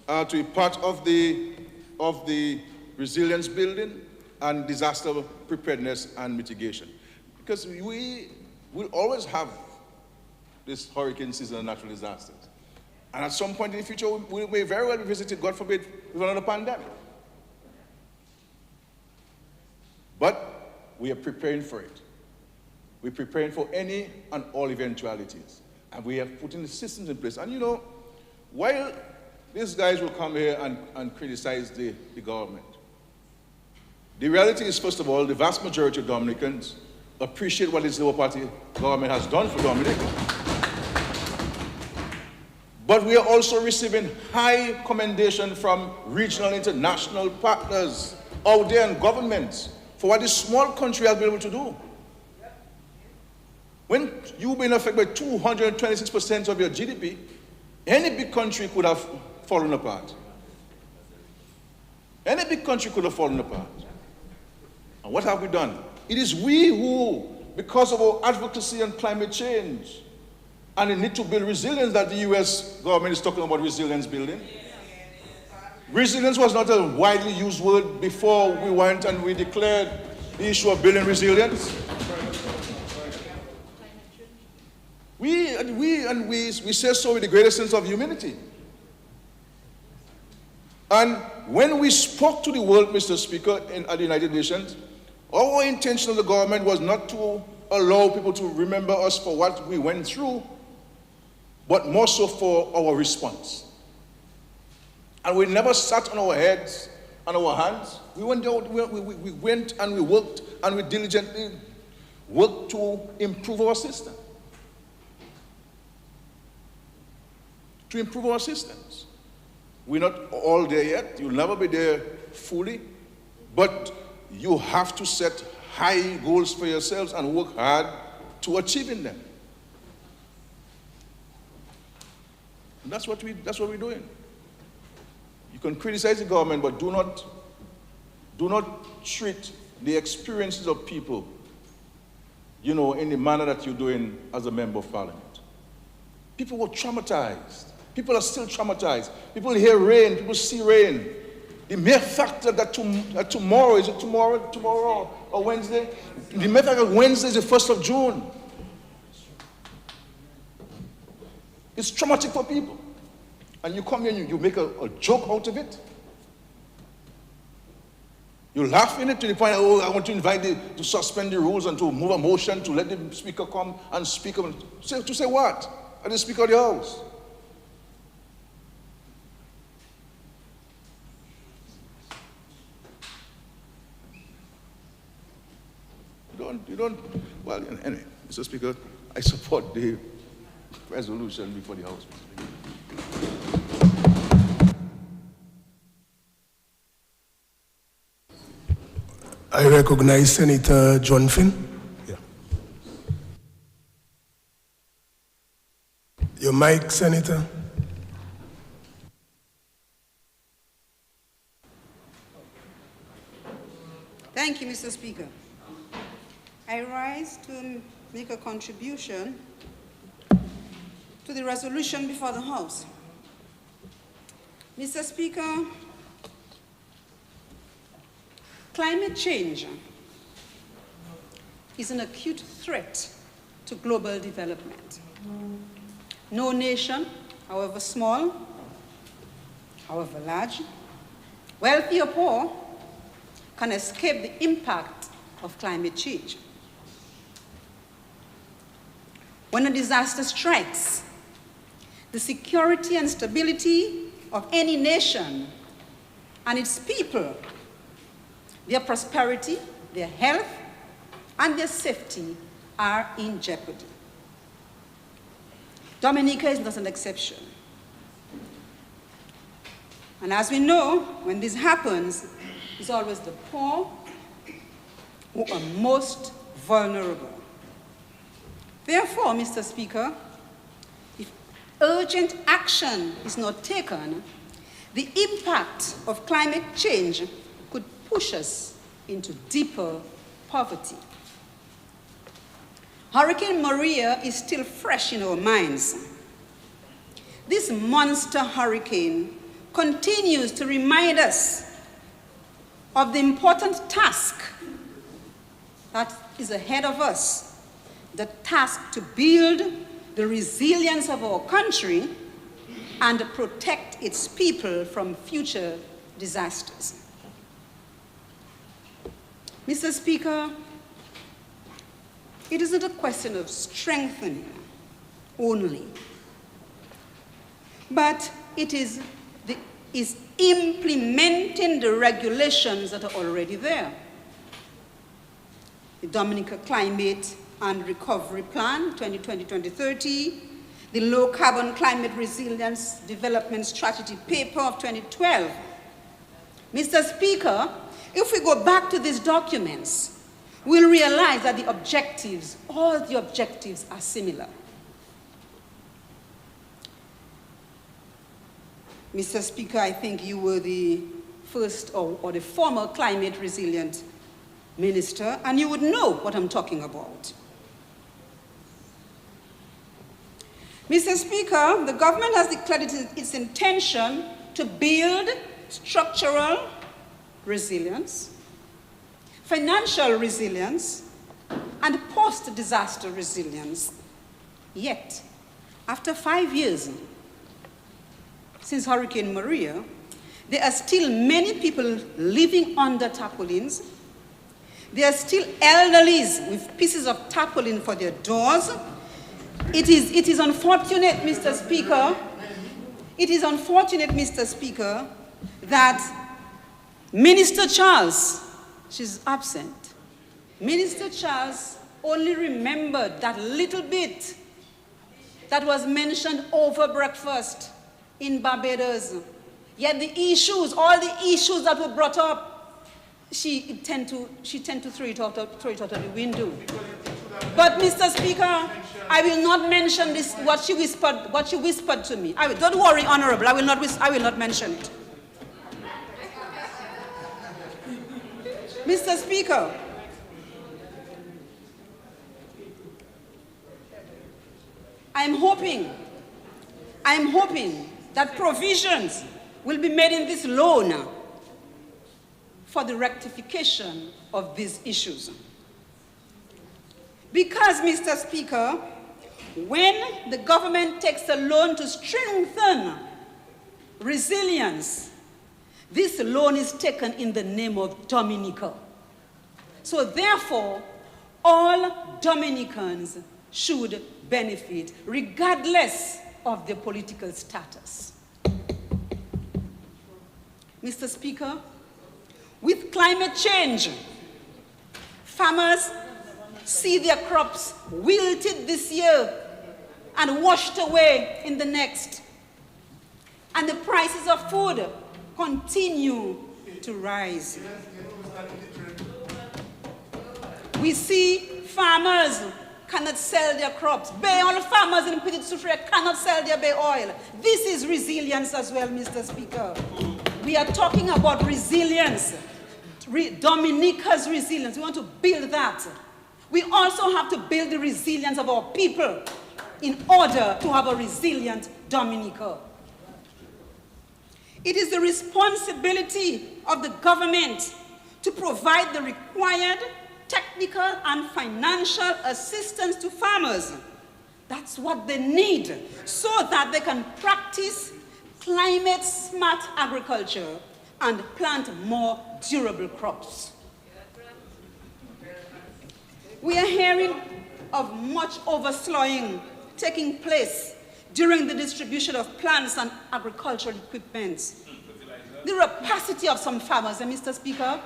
to be part of of the resilience building and disaster preparedness and mitigation. Because we will always have this hurricane season and natural disasters. And at some point in the future, we may very well be visited, God forbid, with another pandemic. But we are preparing for it. We're preparing for any and all eventualities. And we have put in the systems in place. And you know, while these guys will come here and criticize the government, the reality is, first of all, the vast majority of Dominicans appreciate what this Labour Party government has done for Dominica. But we are also receiving high commendation from regional and international partners out there and governments for what this small country has been able to do. When you've been affected by 226% of your GDP, any big country could have fallen apart. Any big country could have fallen apart. And what have we done? It is we who, because of our advocacy on climate change and the need to build resilience, that the US government is talking about resilience building. Resilience was not a widely used word before we went and we declared the issue of building resilience. We say so with the greatest sense of humility. And when we spoke to the world, Mr. Speaker, at the United Nations, our intention of the government was not to allow people to remember us for what we went through, but more so for our response. And we never sat on our heads and our hands. We went and we worked and we diligently worked to improve our system. To improve our systems. We're not all there yet. You'll never be there fully. But you have to set high goals for yourselves and work hard to achieving them. And that's what we're doing. You can criticize the government, but do not treat the experiences of people, you know, in the manner that you're doing as a member of parliament. People were traumatized. People are still traumatized. People hear rain, people see rain. The mere fact that tomorrow, is it tomorrow or Wednesday? The mere fact that Wednesday is the 1st of June. It's traumatic for people. And you come here and you make a joke out of it. You laugh in it to the point, oh, I want to invite to suspend the rules and to move a motion to let the speaker come and speak. To say what? At the Speaker of the House. Well, anyway, Mr. Speaker, I support the resolution before the House. I recognize Senator John Finn. Yeah. Your mic, Senator. Thank you, Mr. Speaker. I rise to make a contribution to the resolution before the House. Mr. Speaker, climate change is an acute threat to global development. No nation, however small, however large, wealthy or poor, can escape the impact of climate change. When a disaster strikes, the security and stability of any nation and its people, their prosperity, their health, and their safety are in jeopardy. Dominica is not an exception. And as we know, when this happens, it's always the poor who are most vulnerable. Therefore, Mr. Speaker, if urgent action is not taken, the impact of climate change could push us into deeper poverty. Hurricane Maria is still fresh in our minds. This monster hurricane continues to remind us of the important task that is ahead of us, the task to build the resilience of our country and protect its people from future disasters. Mr. Speaker, it isn't a question of strengthening only, but it is implementing the regulations that are already there. The Dominica Climate and Recovery Plan, 2020-2030, the Low Carbon Climate Resilience Development Strategy Paper of 2012. Mr. Speaker, if we go back to these documents, we'll realize that the objectives, all the objectives are similar. Mr. Speaker, I think you were the first or the former climate resilient minister, and you would know what I'm talking about. Mr. Speaker, the government has declared its intention to build structural resilience, financial resilience, and post-disaster resilience. Yet, after 5 years since Hurricane Maria, there are still many people living under tarpaulins. There are still elderlies with pieces of tarpaulin for their doors. It is unfortunate, Mr. Speaker. It is unfortunate, Mr. Speaker, that Minister Charles, she's absent. Minister Charles only remembered that little bit that was mentioned over breakfast in Barbados. Yet the issues, all the issues that were brought up, she tend to throw it out of the window. But Mr. Speaker, I will not mention this, what she whispered to me. Don't worry, Honorable, I will not mention it. Mr. Speaker, I'm hoping that provisions will be made in this loan for the rectification of these issues. Because, Mr. Speaker, when the government takes a loan to strengthen resilience, this loan is taken in the name of Dominica. So therefore, all Dominicans should benefit, regardless of their political status. Mr. Speaker, with climate change, farmers see their crops wilted this year and washed away in the next. And the prices of food continue to rise. We see farmers cannot sell their crops. Bay oil farmers in Petit Soufrière cannot sell their bay oil. This is resilience as well, Mr. Speaker. We are talking about resilience, Dominica's resilience. We want to build that. We also have to build the resilience of our people in order to have a resilient Dominica. It is the responsibility of the government to provide the required technical and financial assistance to farmers. That's what they need so that they can practice climate-smart agriculture and plant more durable crops. We are hearing of much overslaughing taking place during the distribution of plants and agricultural equipment. The rapacity of some farmers, Mr. Speaker,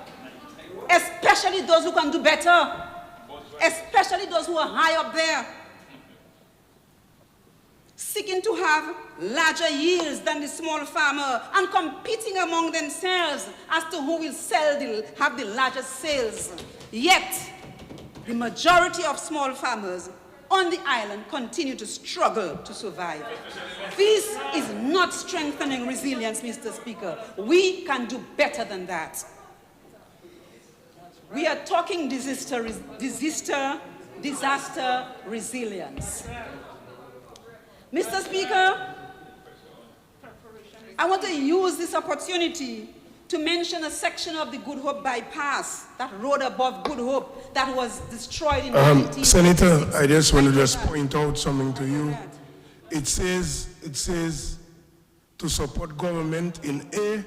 especially those who can do better, especially those who are high up there, seeking to have larger yields than the small farmer and competing among themselves as to who will have the largest sales. Yet, the majority of small farmers on the island continue to struggle to survive. This is not strengthening resilience, Mr. Speaker. We can do better than that. We are talking disaster resilience. Mr. Speaker, I want to use this opportunity to mention a section of the Good Hope bypass, that road above Good Hope, that was destroyed in 1986. Senator, I just want to just point out something to you. It says to support government in A,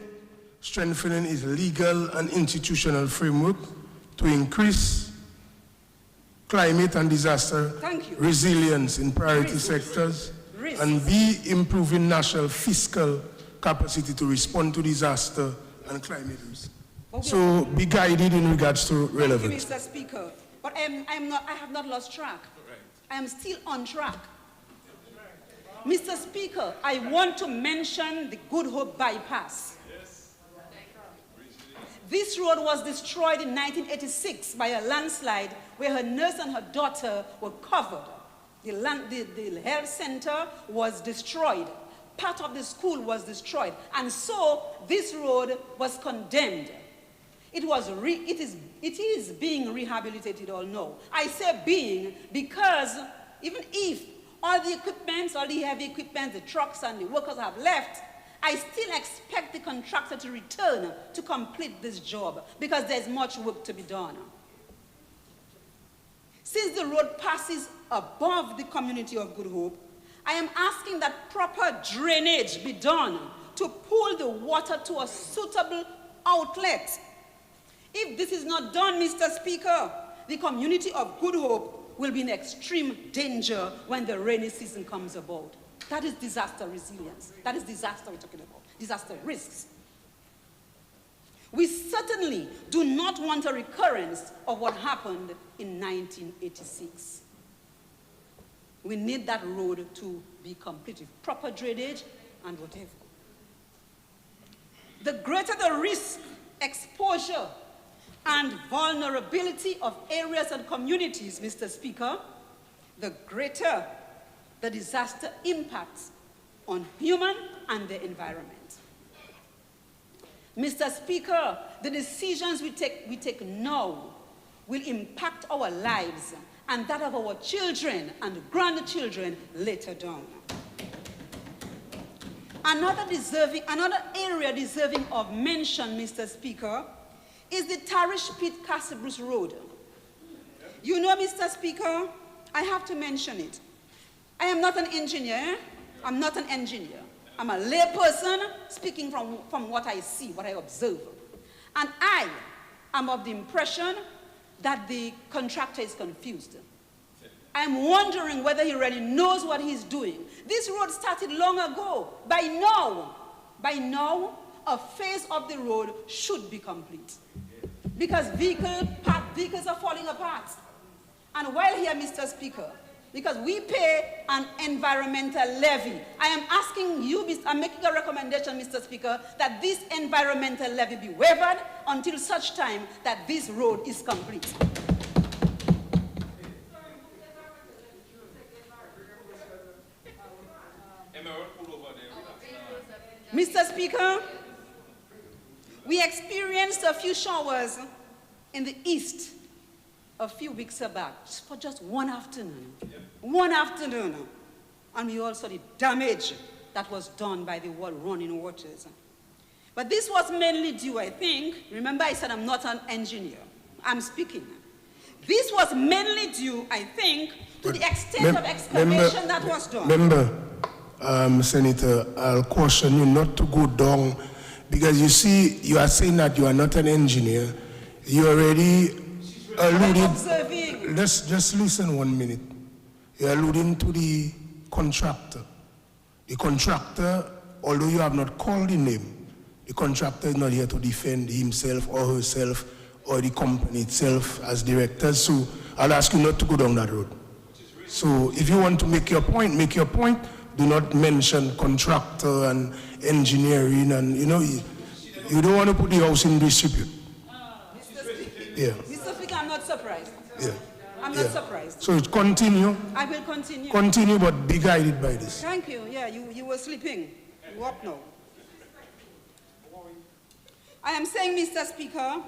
strengthening its legal and institutional framework to increase climate and disaster resilience in priority sectors, and B, improving national fiscal capacity to respond to disaster and climate risk. So be guided in regards to relevance. Thank you, Mr. Speaker. But I have not lost track. I am still on track. Mr. Speaker, I want to mention the Good Hope bypass. This road was destroyed in 1986 by a landslide where her nurse and her daughter were covered. The health center was destroyed. Part of the school was destroyed. And so this road was condemned. It is being rehabilitated or no. I say being because even if all the equipment, all the heavy equipment, the trucks and the workers have left, I still expect the contractor to return to complete this job because there's much work to be done. Since the road passes above the community of Good Hope, I am asking that proper drainage be done to pull the water to a suitable outlet. If this is not done, Mr. Speaker, the community of Good Hope will be in extreme danger when the rainy season comes about. That is disaster resilience. That is disaster we're talking about, disaster risks. We certainly do not want a recurrence of what happened in 1986. We need that road to be complete with proper drainage and whatever. The greater the risk, exposure, and vulnerability of areas and communities, Mr. Speaker, the greater the disaster impacts on human and the environment. Mr. Speaker, the decisions we take now will impact our lives and that of our children and grandchildren later down. Another area deserving of mention, Mr. Speaker, is the Tarish Pit Castle Bruce Road. You know, Mr. Speaker, I have to mention it. I am not an engineer. I'm not an engineer. I'm a layperson speaking from what I see, what I observe. And I am of the impression that the contractor is confused. I'm wondering whether he really knows what he's doing. This road started long ago. By now, a phase of the road should be complete. Because vehicles are falling apart. And while here, Mr. Speaker, because we pay an environmental levy, I am asking you, I'm making a recommendation, Mr. Speaker, that this environmental levy be waived until such time that this road is complete. Mr. Speaker, we experienced a few showers in the east a few weeks back, for just one afternoon. One afternoon. And we also the damage that was done by the running waters. But this was mainly due, I think, remember I said I'm not an engineer, I'm speaking. This was mainly due, I think, to the extent of excavation that was done. Senator, I'll caution you not to go down, because you see, you are saying that you are not an engineer. You already alluded, let's just listen 1 minute. You're alluding to the contractor. The contractor, although you have not called the name, the contractor is not here to defend himself or herself or the company itself as directors. So I'll ask you not to go down that road. So if you want to make your point, make your point. Do not mention contractor and engineering, and you don't want to put the house in dispute. Mr. Speaker, I'm not surprised. I'm not surprised. So continue. I will continue. Continue, but be guided by this. Thank you. Yeah, you were sleeping. You up now. I am saying, Mr. Speaker,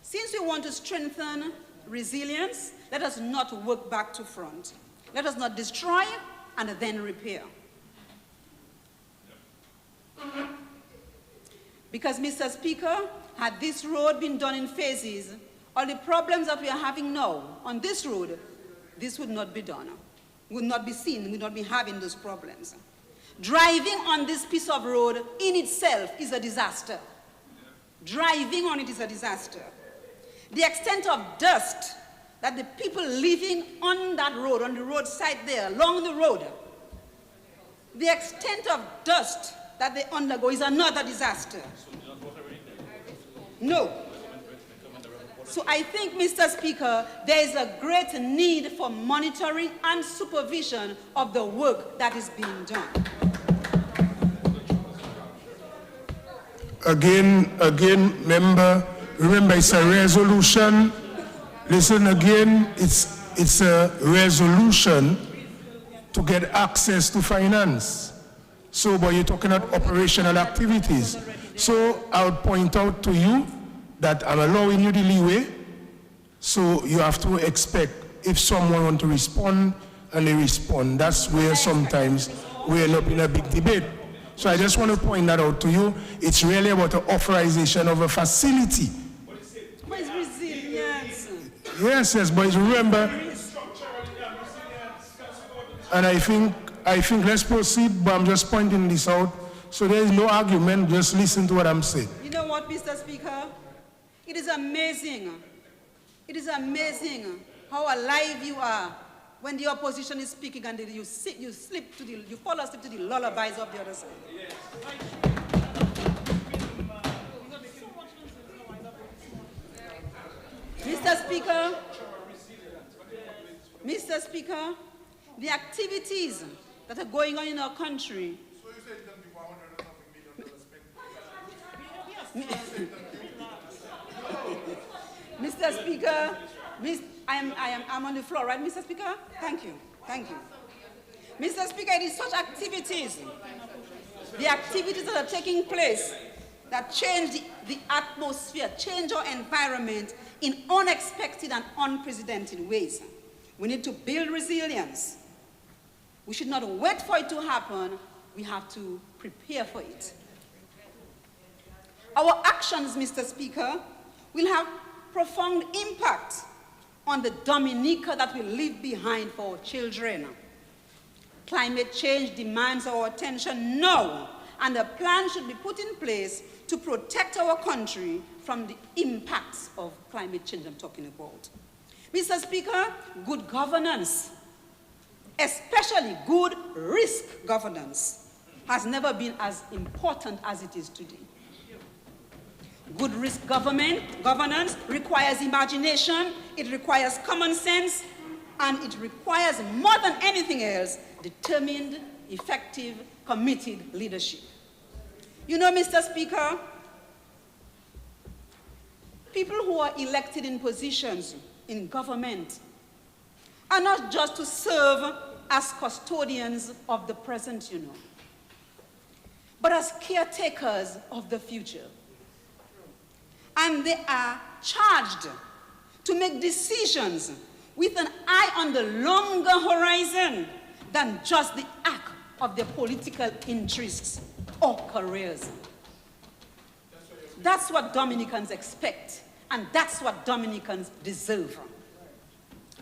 since we want to strengthen resilience, let us not work back to front. Let us not destroy and then repair. Because, Mr. Speaker, had this road been done in phases, all the problems that we are having now on this road, this would not be done, would not be seen, would not be having those problems. Driving on this piece of road in itself is a disaster. Driving on it is a disaster. The extent of dust that the people living on that road, on the roadside there, along the road, the extent of dust that they undergo is another disaster. No. So I think, Mr. Speaker, there is a great need for monitoring and supervision of the work that is being done. Again, member, remember it's a resolution. Listen again, it's a resolution to get access to finance. So, but you're talking about operational activities. So I would point out to you that I'm allowing you the leeway. So you have to expect if someone wants to respond and they respond. That's where sometimes we end up in a big debate. So I just want to point that out to you. It's really about the authorization of a facility. What is resilience? Yes, but remember, and I think let's proceed, but I'm just pointing this out. So there is no argument, just listen to what I'm saying. You know what, Mr. Speaker? It is amazing. It is amazing how alive you are when the opposition is speaking and you fall asleep to the lullabies of the other side. Mr. Speaker, the activities that are going on in our country. So you said it $100 Mr. Speaker, I'm on the floor, right, Mr. Speaker? Thank you. Mr. Speaker, it is such activities, the activities that are taking place that change the atmosphere, change our environment in unexpected and unprecedented ways. We need to build resilience. We should not wait for it to happen. We have to prepare for it. Our actions, Mr. Speaker, will have profound impact on the Dominica that we leave behind for our children. Climate change demands our attention now, and a plan should be put in place to protect our country from the impacts of climate change I'm talking about. Mr. Speaker, good governance, especially good risk governance, has never been as important as it is today. Good risk governance requires imagination, it requires common sense, and it requires, more than anything else, determined, effective, committed leadership. You know, Mr. Speaker, people who are elected in positions in government are not just to serve as custodians of the present, you know, but as caretakers of the future. And they are charged to make decisions with an eye on the longer horizon than just the arc of their political interests or careers. That's what Dominicans expect, and that's what Dominicans deserve.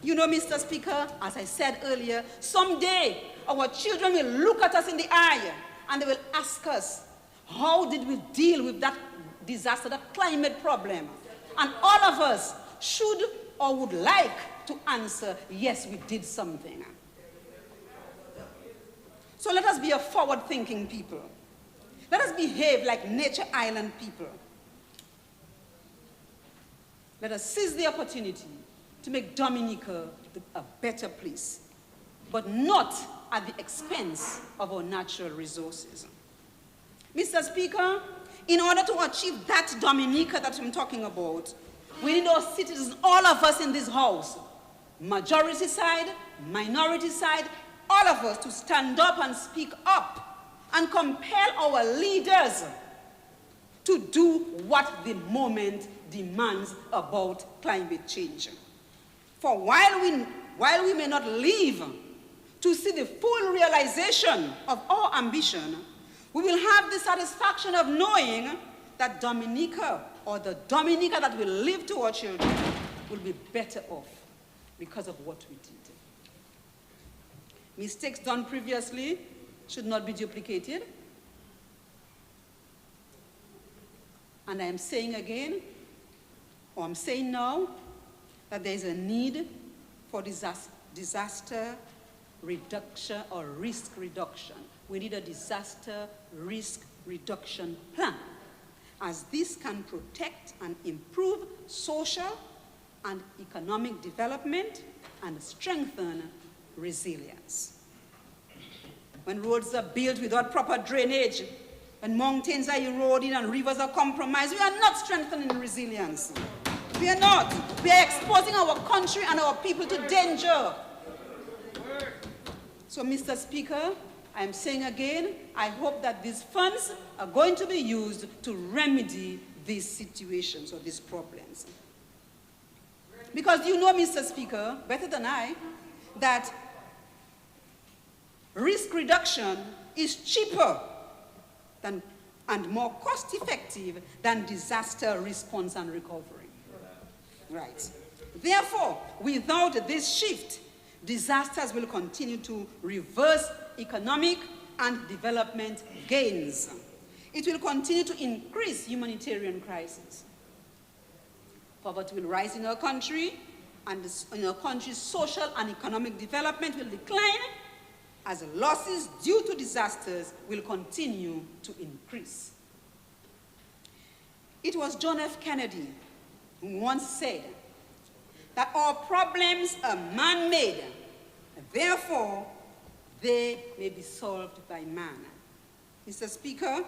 You know, Mr. Speaker, as I said earlier, someday our children will look at us in the eye and they will ask us, how did we deal with that disaster, that climate problem? And all of us should or would like to answer, yes, we did something. So let us be a forward-thinking people. Let us behave like Nature Island people. Let us seize the opportunity to make Dominica a better place, but not at the expense of our natural resources. Mr. Speaker, in order to achieve that Dominica that I'm talking about, we need our citizens, all of us in this house, majority side, minority side, all of us to stand up and speak up and compel our leaders to do what the moment demands about climate change. For while we may not live to see the full realization of our ambition, we will have the satisfaction of knowing that Dominica, or the Dominica that will live to our children, will be better off because of what we did. Mistakes done previously should not be duplicated. And I am saying again, or I'm saying now, that there is a need for disaster reduction or risk reduction. We need a disaster risk reduction plan, as this can protect and improve social and economic development and strengthen resilience. When roads are built without proper drainage, when mountains are eroding and rivers are compromised, we are not strengthening resilience. We are not. We are exposing our country and our people to danger. So, Mr. Speaker, I am saying again, I hope that these funds are going to be used to remedy these situations or these problems. Because you know, Mr. Speaker, better than I, that risk reduction is cheaper than, and more cost-effective than disaster response and recovery. Right. Therefore, without this shift, disasters will continue to reverse economic and development gains. It will continue to increase humanitarian crises. Poverty will rise in our country, and in our country's social and economic development will decline, as losses due to disasters will continue to increase. It was John F. Kennedy who once said that our problems are man-made, therefore they may be solved by man. Mr. Speaker,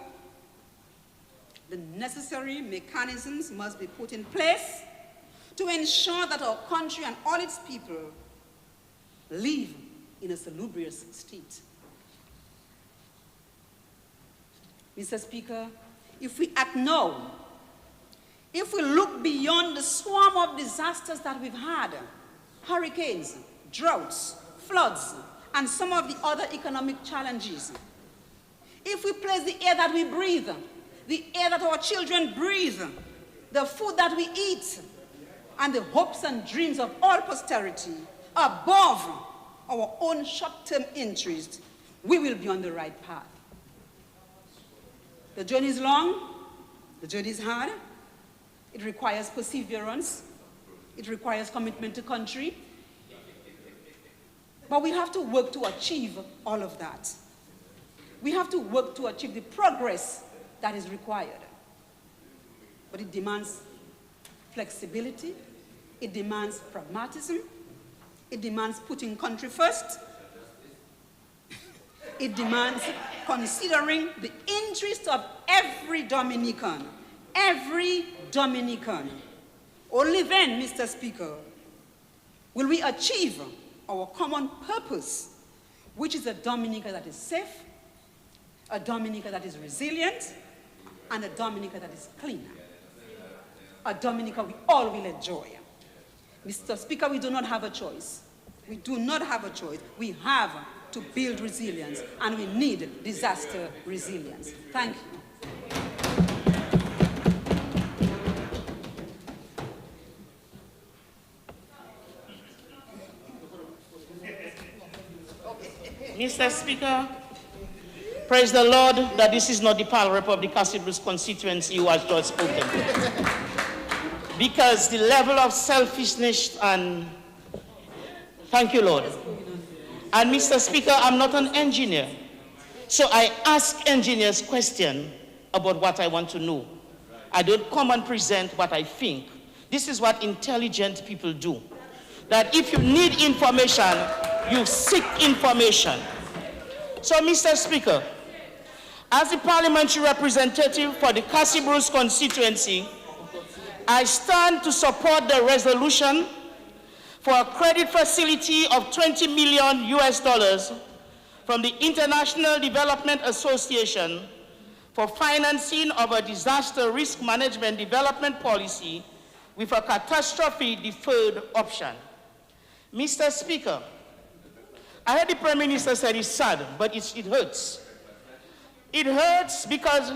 the necessary mechanisms must be put in place to ensure that our country and all its people live in a salubrious state. Mr. Speaker, if we act now, if we look beyond the swarm of disasters that we've had, hurricanes, droughts, floods, and some of the other economic challenges, if we place the air that we breathe, the air that our children breathe, the food that we eat, and the hopes and dreams of all posterity above our own short-term interests, we will be on the right path. The journey is long, the journey is hard, it requires perseverance, it requires commitment to country, but we have to work to achieve all of that. We have to work to achieve the progress that is required. But it demands flexibility, it demands pragmatism, it demands putting country first, it demands considering the interest of every Dominican. Every Dominican. Only then, Mr. Speaker, will we achieve our common purpose, which is a Dominica that is safe, a Dominica that is resilient, and a Dominica that is clean. A Dominica we all will enjoy. Mr. Speaker, we do not have a choice. We do not have a choice. We have to build resilience, and we need disaster resilience. Thank you. Mr. Speaker, praise the Lord that this is not the power rep of the Catastrophic constituency who has just spoken. Because the level of selfishness and thank you, Lord. And Mr. Speaker, I'm not an engineer. So I ask engineers questions about what I want to know. I don't come and present what I think. This is what intelligent people do. That if you need information, you seek information. So, Mr. Speaker, as the parliamentary representative for the Catastrophic constituency, I stand to support the resolution for a credit facility of $20 million from the International Development Association for financing of a disaster risk management development policy with a catastrophe deferred option. Mr. Speaker, I heard the Prime Minister said it's sad, but it hurts. It hurts because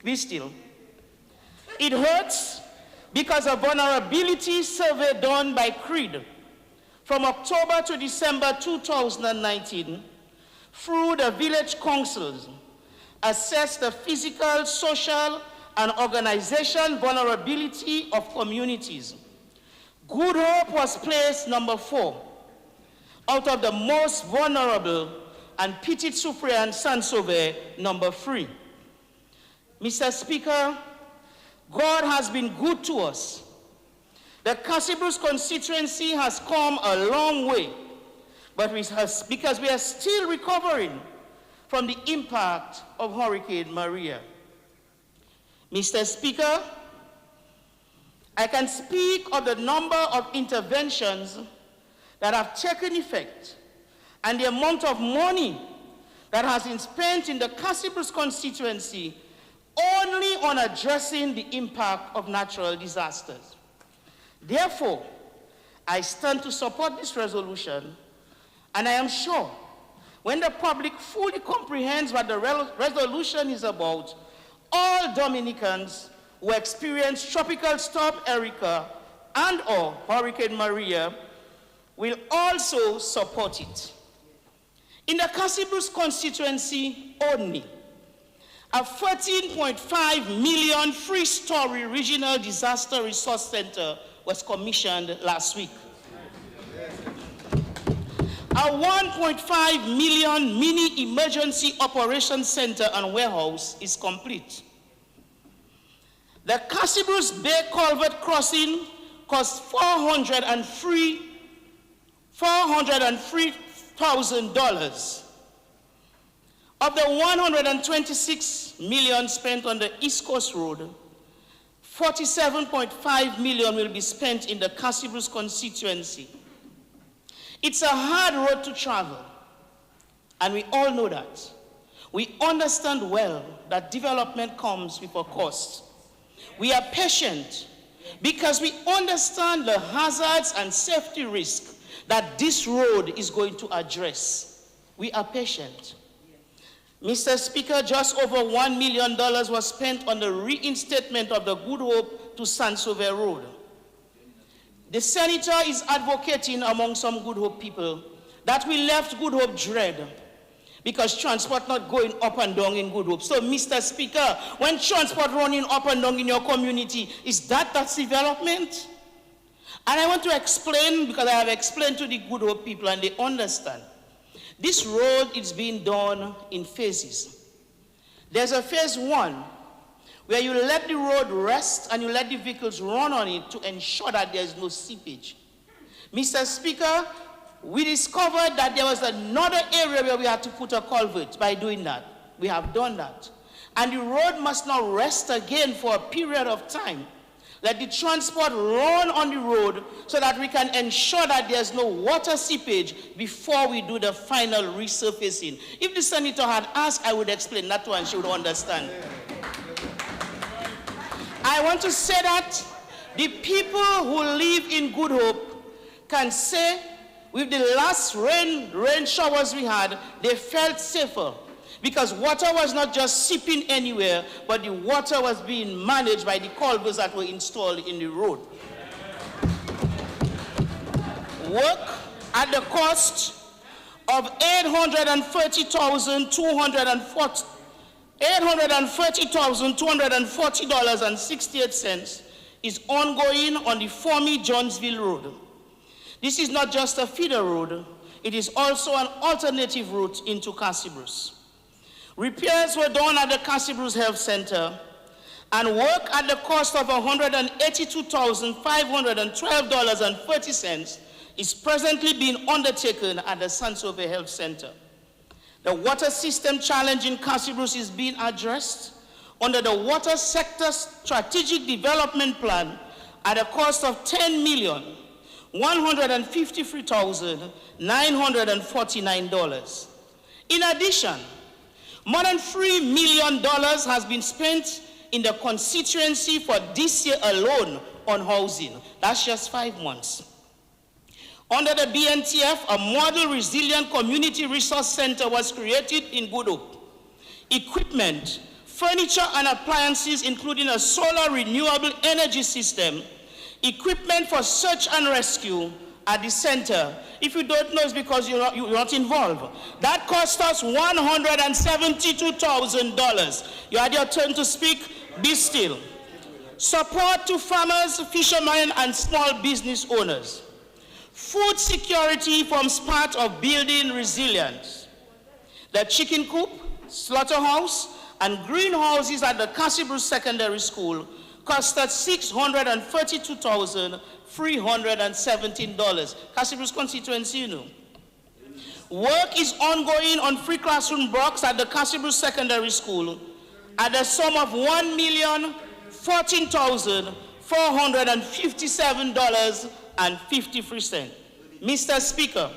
Be still. It hurts because a vulnerability survey done by CREED from October to December 2019 through the village councils assessed the physical, social, and organizational vulnerability of communities. Good Hope was placed number 4 out of the most vulnerable, and Petit Soufrière and Saint-Sauveur number 3. Mr. Speaker, God has been good to us. The Cassibrus constituency has come a long way, but because we are still recovering from the impact of Hurricane Maria. Mr. Speaker, I can speak of the number of interventions that have taken effect and the amount of money that has been spent in the Cassibrus constituency only on addressing the impact of natural disasters. Therefore, I stand to support this resolution, and I am sure when the public fully comprehends what the resolution is about, all Dominicans who experience Tropical Storm Erica and/or Hurricane Maria will also support it. In the Cassibrus constituency only, a $13.5 million three-story regional disaster resource center was commissioned last week. A $1.5 million mini emergency operations center and warehouse is complete. The Cassibrus Bay Culvert crossing cost $403,000. Of the $126 million spent on the East Coast Road, $47.5 million will be spent in the Cassibrus constituency. It's a hard road to travel, and we all know that. We understand well that development comes with a cost. We are patient because we understand the hazards and safety risks that this road is going to address. We are patient. Mr. Speaker, just over $1 million was spent on the reinstatement of the Good Hope to Saint-Sauveur Road. The senator is advocating among some Good Hope people that we left Good Hope dread because transport not going up and down in Good Hope. So, Mr. Speaker, when transport running up and down in your community, is that's development? And I want to explain, because I have explained to the Good Hope people and they understand. This road is being done in phases. There's a phase 1, where you let the road rest and you let the vehicles run on it to ensure that there's no seepage. Mr. Speaker, we discovered that there was another area where we had to put a culvert by doing that. We have done that. And the road must not rest again for a period of time. Let the transport run on the road so that we can ensure that there's no water seepage before we do the final resurfacing. If the senator had asked, I would explain that to her and she would understand. I want to say that the people who live in Good Hope can say with the last rain showers we had, they felt safer because water was not just seeping anywhere, but the water was being managed by the culverts that were installed in the road. Work at the cost of $830,240.68 is ongoing on the Formy Johnsville Road. This is not just a feeder road, it is also an alternative route into Cassibrus. Repairs were done at the Cassibrus Health Center, and work at the cost of $182,512.30 is presently being undertaken at the Saint-Sauveur Health Center. The water system challenge in Cassibrus is being addressed under the Water Sector Strategic Development Plan at a cost of $10,153,949. In addition, more than $3 million has been spent in the constituency for this year alone on housing. That's just 5 months. Under the BNTF, a model resilient community resource center was created in Good Hope. Equipment furniture and appliances, including a solar renewable energy system, equipment for search and rescue at the center. If you don't know, it's because you're not involved. That cost us $172,000. You had your turn to speak, be still. Support to farmers, fishermen, and small business owners. Food security forms part of building resilience. The chicken coop, slaughterhouse, and greenhouses at the Cassibru Secondary School costed $632,317. Cassibru's constituency, you know. Work is ongoing on free classroom blocks at the Cassibru Secondary School at the sum of $1,014,457.53. Mr. Speaker,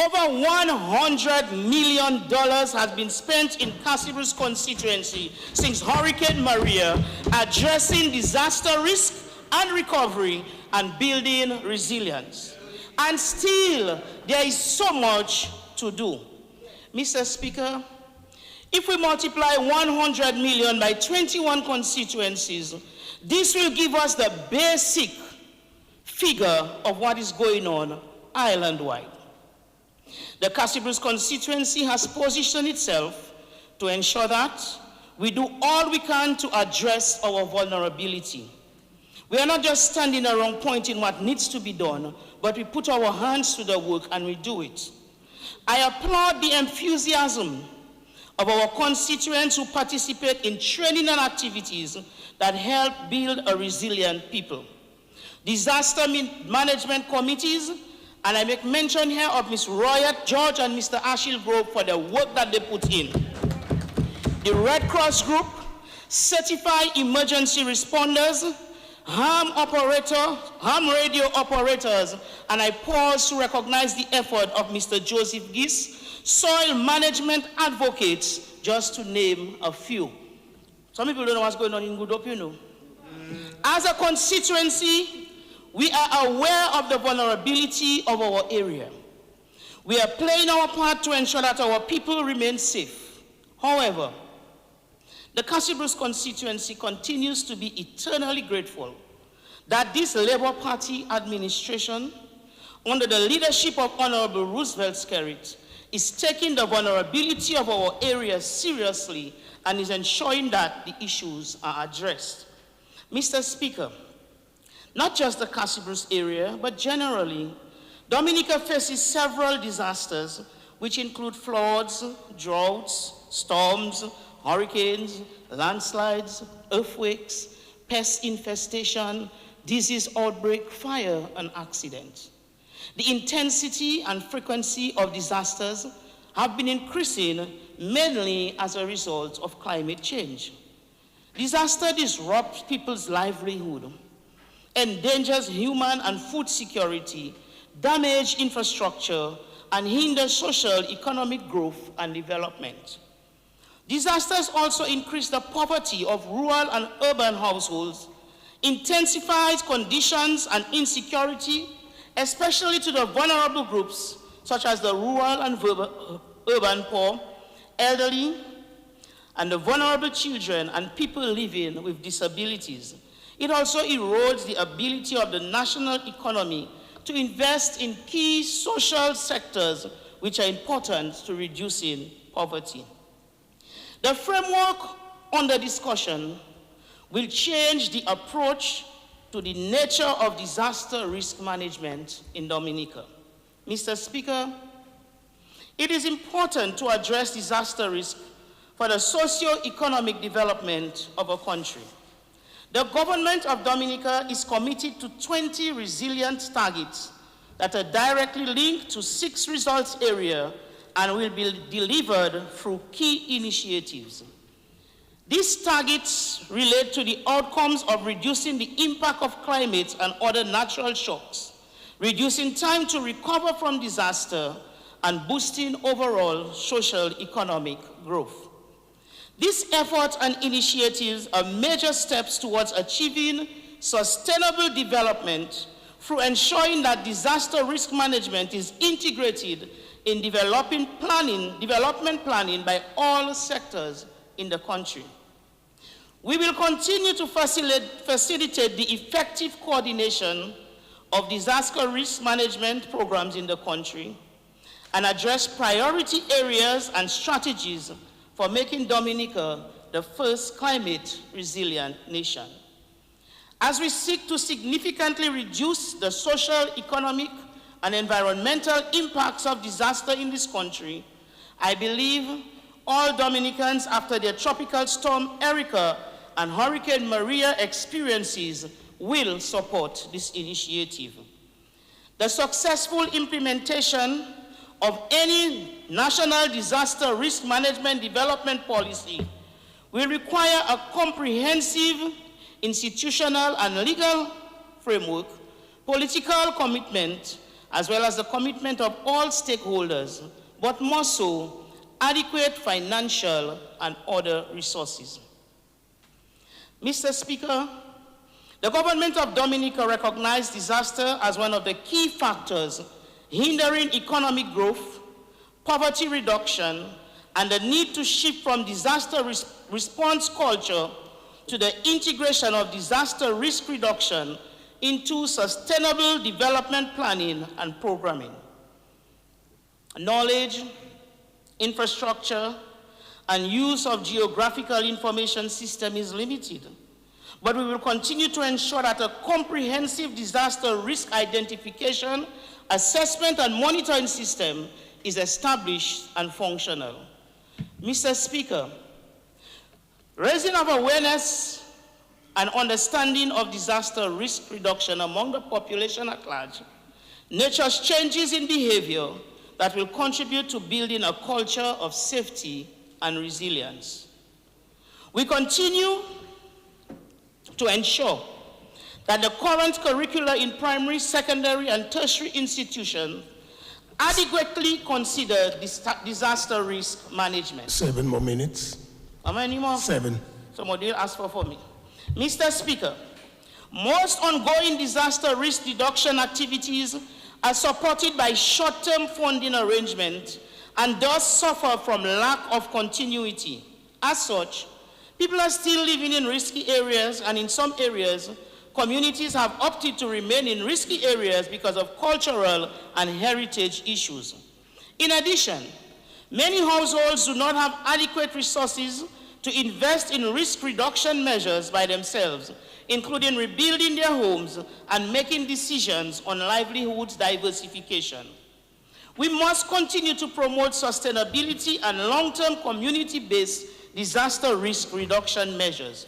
over $100 million has been spent in Cassibru's constituency since Hurricane Maria, addressing disaster risk and recovery and building resilience. And still, there is so much to do. Mr. Speaker, if we multiply 100 million by 21 constituencies, this will give us the basic figure of what is going on island-wide. The Cassibru's constituency has positioned itself to ensure that we do all we can to address our vulnerability. We are not just standing around pointing what needs to be done, but we put our hands to the work and we do it. I applaud the enthusiasm of our constituents who participate in training and activities that help build a resilient people. Disaster management committees, and I make mention here of Ms. Royat George and Mr. Ashil Grove for the work that they put in. The Red Cross Group, certified emergency responders, ham radio operators, and I pause to recognize the effort of Mr. Joseph Gis, soil management advocates, just to name a few. Some people don't know what's going on in Good Hope, you know. As a constituency, we are aware of the vulnerability of our area. We are playing our part to ensure that our people remain safe. However, the Cassibru's constituency continues to be eternally grateful that this Labour Party administration, under the leadership of Honorable Roosevelt Skerrit, is taking the vulnerability of our area seriously and is ensuring that the issues are addressed. Mr. Speaker, not just the Cassibru's area, but generally, Dominica faces several disasters, which include floods, droughts, storms, hurricanes, landslides, earthquakes, pest infestation, disease outbreak, fire, and accidents. The intensity and frequency of disasters have been increasing mainly as a result of climate change. Disaster disrupts people's livelihood, endangers human and food security, damages infrastructure, and hinders social economic growth and development. Disasters also increase the poverty of rural and urban households, intensifies conditions and insecurity, especially to the vulnerable groups such as the rural and urban poor, elderly, and the vulnerable children and people living with disabilities. It also erodes the ability of the national economy to invest in key social sectors which are important to reducing poverty. The framework under discussion will change the approach to the nature of disaster risk management in Dominica. Mr. Speaker, it is important to address disaster risk for the socio-economic development of a country. The government of Dominica is committed to 20 resilient targets that are directly linked to 6 results areas and will be delivered through key initiatives. These targets relate to the outcomes of reducing the impact of climate and other natural shocks, reducing time to recover from disaster, and boosting overall social economic growth. These efforts and initiatives are major steps towards achieving sustainable development through ensuring that disaster risk management is integrated in development planning by all sectors in the country. We will continue to facilitate the effective coordination of disaster risk management programs in the country and address priority areas and strategies for making Dominica the first climate resilient nation. As we seek to significantly reduce the social, economic, and environmental impacts of disaster in this country, I believe all Dominicans, after their tropical storm Erica and Hurricane Maria experiences, will support this initiative. The successful implementation of any national disaster risk management development policy will require a comprehensive institutional and legal framework, political commitment, as well as the commitment of all stakeholders, but more so, adequate financial and other resources. Mr. Speaker, the government of Dominica recognized disaster as one of the key factors hindering economic growth, poverty reduction, and the need to shift from disaster response culture to the integration of disaster risk reduction into sustainable development planning and programming. Knowledge, infrastructure, and use of geographical information system is limited, but we will continue to ensure that a comprehensive disaster risk identification, assessment, and monitoring system is established and functional. Mr. Speaker, raising of awareness and understanding of disaster risk reduction among the population at large nurtures changes in behavior that will contribute to building a culture of safety and resilience. We continue to ensure that the current curricula in primary, secondary, and tertiary institutions adequately consider disaster risk management. 7 more minutes. How many more? 7. Somebody asked for me. Mr. Speaker, most ongoing disaster risk reduction activities are supported by short-term funding arrangements and thus suffer from lack of continuity. As such, people are still living in risky areas, and in some areas, communities have opted to remain in risky areas because of cultural and heritage issues. In addition, many households do not have adequate resources to invest in risk reduction measures by themselves, including rebuilding their homes and making decisions on livelihood diversification. We must continue to promote sustainability and long-term community-based disaster risk reduction measures.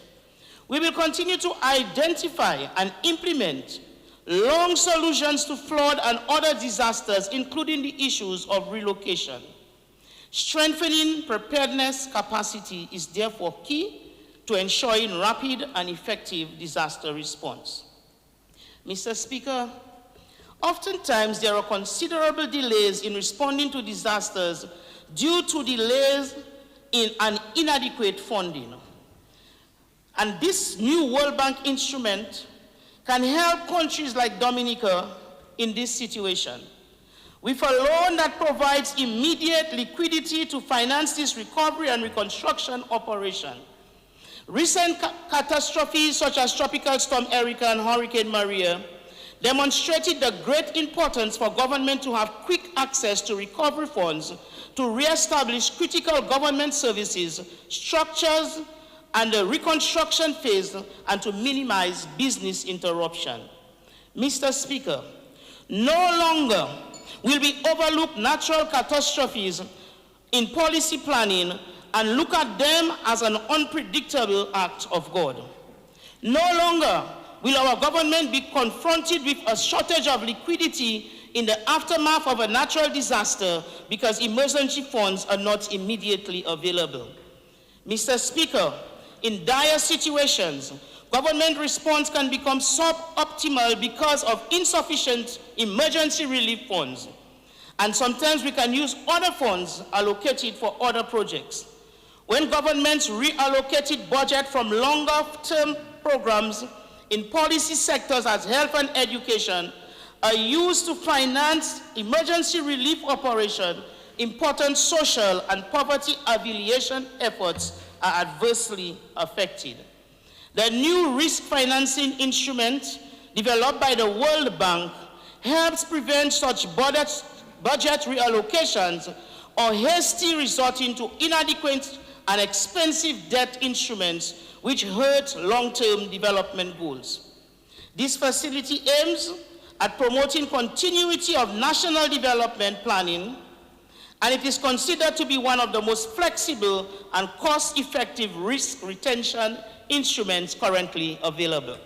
We will continue to identify and implement long solutions to flood and other disasters, including the issues of relocation. Strengthening preparedness capacity is therefore key to ensuring rapid and effective disaster response. Mr. Speaker, oftentimes there are considerable delays in responding to disasters due to delays in an inadequate funding. And this new World Bank instrument can help countries like Dominica in this situation. With a loan that provides immediate liquidity to finance this recovery and reconstruction operation. Recent catastrophes such as Tropical Storm Erica and Hurricane Maria demonstrated the great importance for government to have quick access to recovery funds to reestablish critical government services, structures, and the reconstruction phase, and to minimize business interruption. Mr. Speaker, no longer will we overlook natural catastrophes in policy planning and look at them as an unpredictable act of God. No longer will our government be confronted with a shortage of liquidity in the aftermath of a natural disaster because emergency funds are not immediately available. Mr. Speaker, in dire situations, government response can become suboptimal because of insufficient emergency relief funds. And sometimes we can use other funds allocated for other projects. When governments reallocated budget from longer-term programs in policy sectors as health and education are used to finance emergency relief operations, important social and poverty alleviation efforts are adversely affected. The new risk financing instrument developed by the World Bank helps prevent such budget reallocations or hasty resorting to inadequate and expensive debt instruments which hurt long-term development goals. This facility aims at promoting continuity of national development planning, and it is considered to be one of the most flexible and cost-effective risk retention instruments currently available.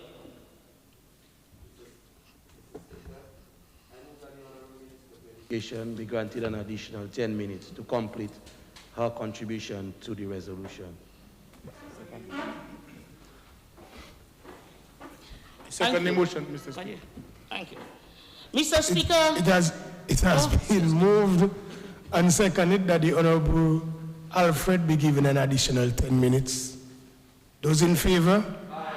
Be granted an additional 10 minutes to complete her contribution to the resolution. Second motion, Mr. Speaker. Thank you. Mr. Speaker. It has been moved and seconded that the Honorable Alfred be given an additional 10 minutes. Those in favor? Aye.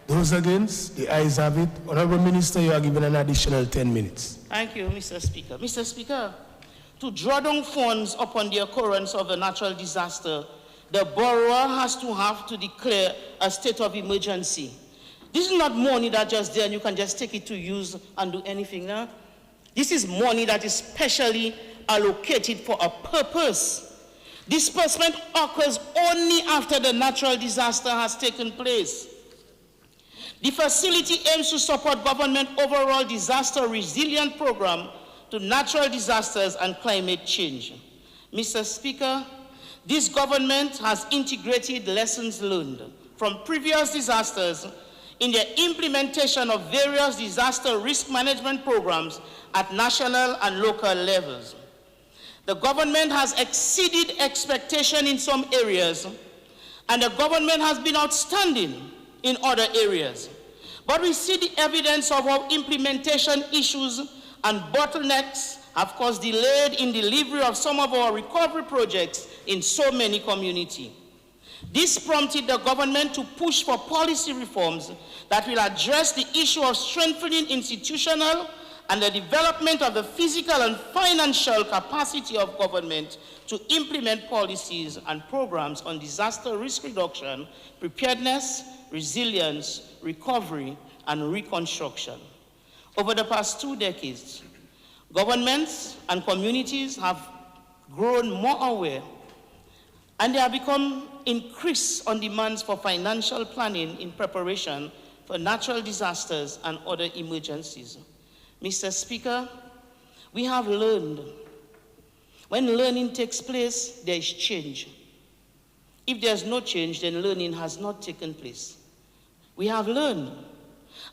Those against? The ayes have it. Honorable Minister, you are given an additional 10 minutes. Thank you, Mr. Speaker. Mr. Speaker, to draw down funds upon the occurrence of a natural disaster, the borrower has to declare a state of emergency. This is not money that just there and you can just take it to use and do anything now. This is money that is specially allocated for a purpose. Disbursement occurs only after the natural disaster has taken place. The facility aims to support government overall disaster resilient program to natural disasters and climate change. Mr. Speaker, this government has integrated lessons learned from previous disasters in the implementation of various disaster risk management programs at national and local levels. The government has exceeded expectation in some areas, and the government has been outstanding in other areas. But we see the evidence of how implementation issues and bottlenecks have caused delay in delivery of some of our recovery projects in so many communities. This prompted the government to push for policy reforms that will address the issue of strengthening institutional and the development of the physical and financial capacity of government to implement policies and programs on disaster risk reduction, preparedness, resilience, recovery, and reconstruction. Over the past 2 decades, governments and communities have grown more aware, and they have become increased on demands for financial planning in preparation for natural disasters and other emergencies. Mr. Speaker, we have learned. When learning takes place, there is change. If there's no change, then learning has not taken place. We have learned,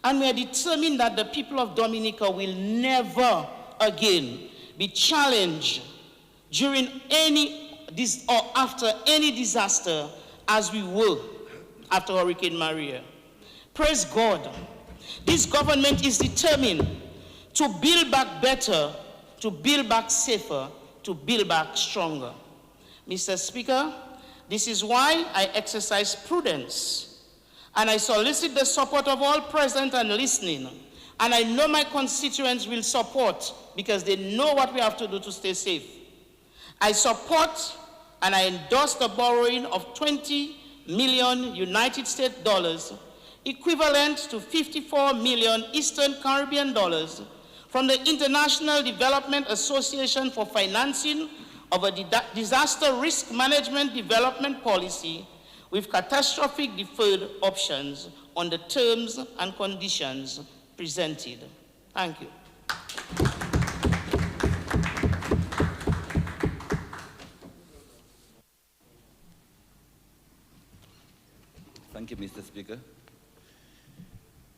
and we are determined that the people of Dominica will never again be challenged during or after any disaster as we were after Hurricane Maria. Praise God. This government is determined to build back better, to build back safer, to build back stronger. Mr. Speaker, this is why I exercise prudence, and I solicit the support of all present and listening, and I know my constituents will support because they know what we have to do to stay safe. I support and I endorse the borrowing of 20 million United States dollars, equivalent to 54 million Eastern Caribbean dollars, from the International Development Association for financing of a disaster risk management development policy with catastrophic deferred options on the terms and conditions presented. Thank you. Thank you, Mr. Speaker.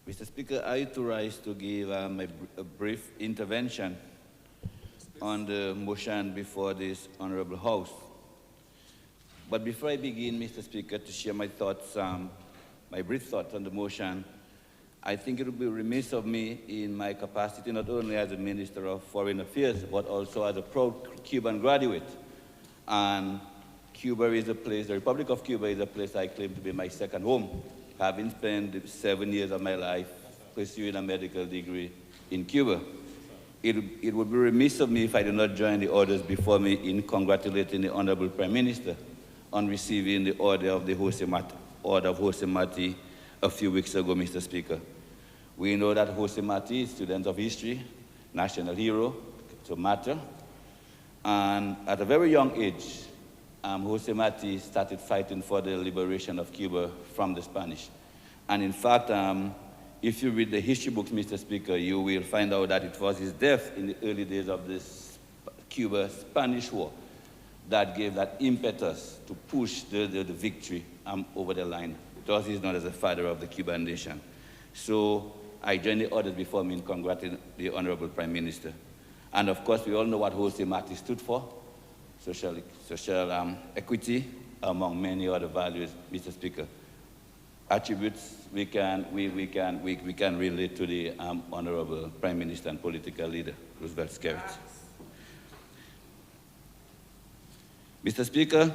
Mr. Speaker, I authorize to give a brief intervention on the motion before this Honorable House. But before I begin, Mr. Speaker, to share my thoughts, my brief thoughts on the motion, I think it would be remiss of me in my capacity not only as a Minister of Foreign Affairs, but also as a proud Cuban graduate. And Cuba is a place, the Republic of Cuba is a place I claim to be my second home, having spent 7 years of my life pursuing a medical degree in Cuba. It would be remiss of me if I did not join the others before me in congratulating the Honorable Prime Minister on receiving the order of Jose Mati a few weeks ago, Mr. Speaker. We know that Jose Mati is a student of history, national hero, to matter. And at a very young age, Jose Mati started fighting for the liberation of Cuba from the Spanish. And in fact, if you read the history books, Mr. Speaker, you will find out that it was his death in the early days of this Cuba-Spanish War that gave that impetus to push the victory over the line. Thus, he's known as the father of the Cuban nation. So I join the others before me in congratulating the Honorable Prime Minister. And of course, we all know what Jose Mati stood for, social equity, among many other values, Mr. Speaker. Attributes we can relate to the Honorable Prime Minister and political leader, Roosevelt Skerrit. Mr. Speaker,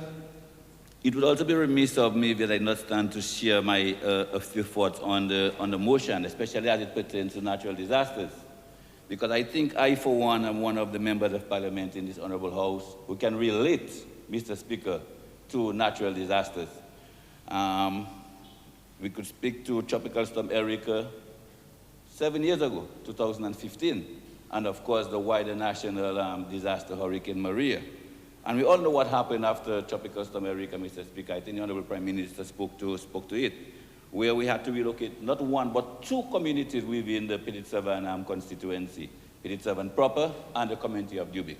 it would also be remiss of me if I not stand to share my a few thoughts on the motion, especially as it pertains to natural disasters. Because I think I, for one, am one of the members of Parliament in this Honorable House who can relate, Mr. Speaker, to natural disasters. We could speak to Tropical Storm Erica 7 years ago, 2015, and of course the wider national disaster, Hurricane Maria. And we all know what happened after Tropical Storm Erica, Mr. Speaker. I think the Honorable Prime Minister spoke to it, where we had to relocate not one, but two communities within the Pilit-7 constituency, Pilit-7 proper and the community of Dubic.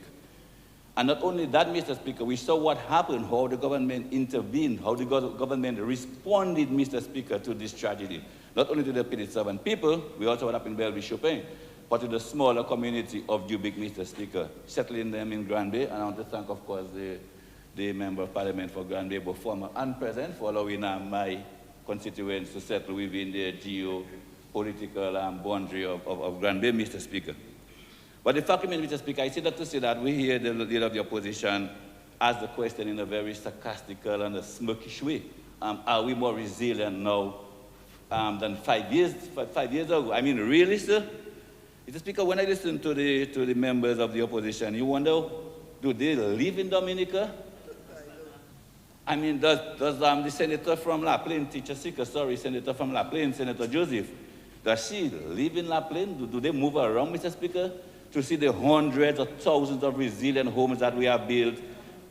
And not only that, Mr. Speaker, we saw what happened, how the government intervened, how the government responded, Mr. Speaker, to this tragedy. Not only to the Pilit-7 people, we also what happened in Belleville-Chopin, but to the smaller community of Dubic, Mr. Speaker, settling them in Grand Bay. And I want to thank, of course, the Member of Parliament for Grand Bay, both former and present, for allowing my constituents to settle within the geo-political boundary of Grand Bay, Mr. Speaker. But the fact remains, Mr. Speaker, I say that to say that we hear the leader of the opposition ask the question in a very sarcastical and a smirkish way. Are we more resilient now than 5 years ago? I mean, really, sir? Mr. Speaker, when I listen to the members of the opposition, you wonder, do they live in Dominica? I mean, does the senator from La Plaine, Teacher Seeker, sorry, senator from La Plaine, Senator Joseph, does she live in La Plaine? Do they move around, Mr. Speaker, to see the hundreds or thousands of resilient homes that we have built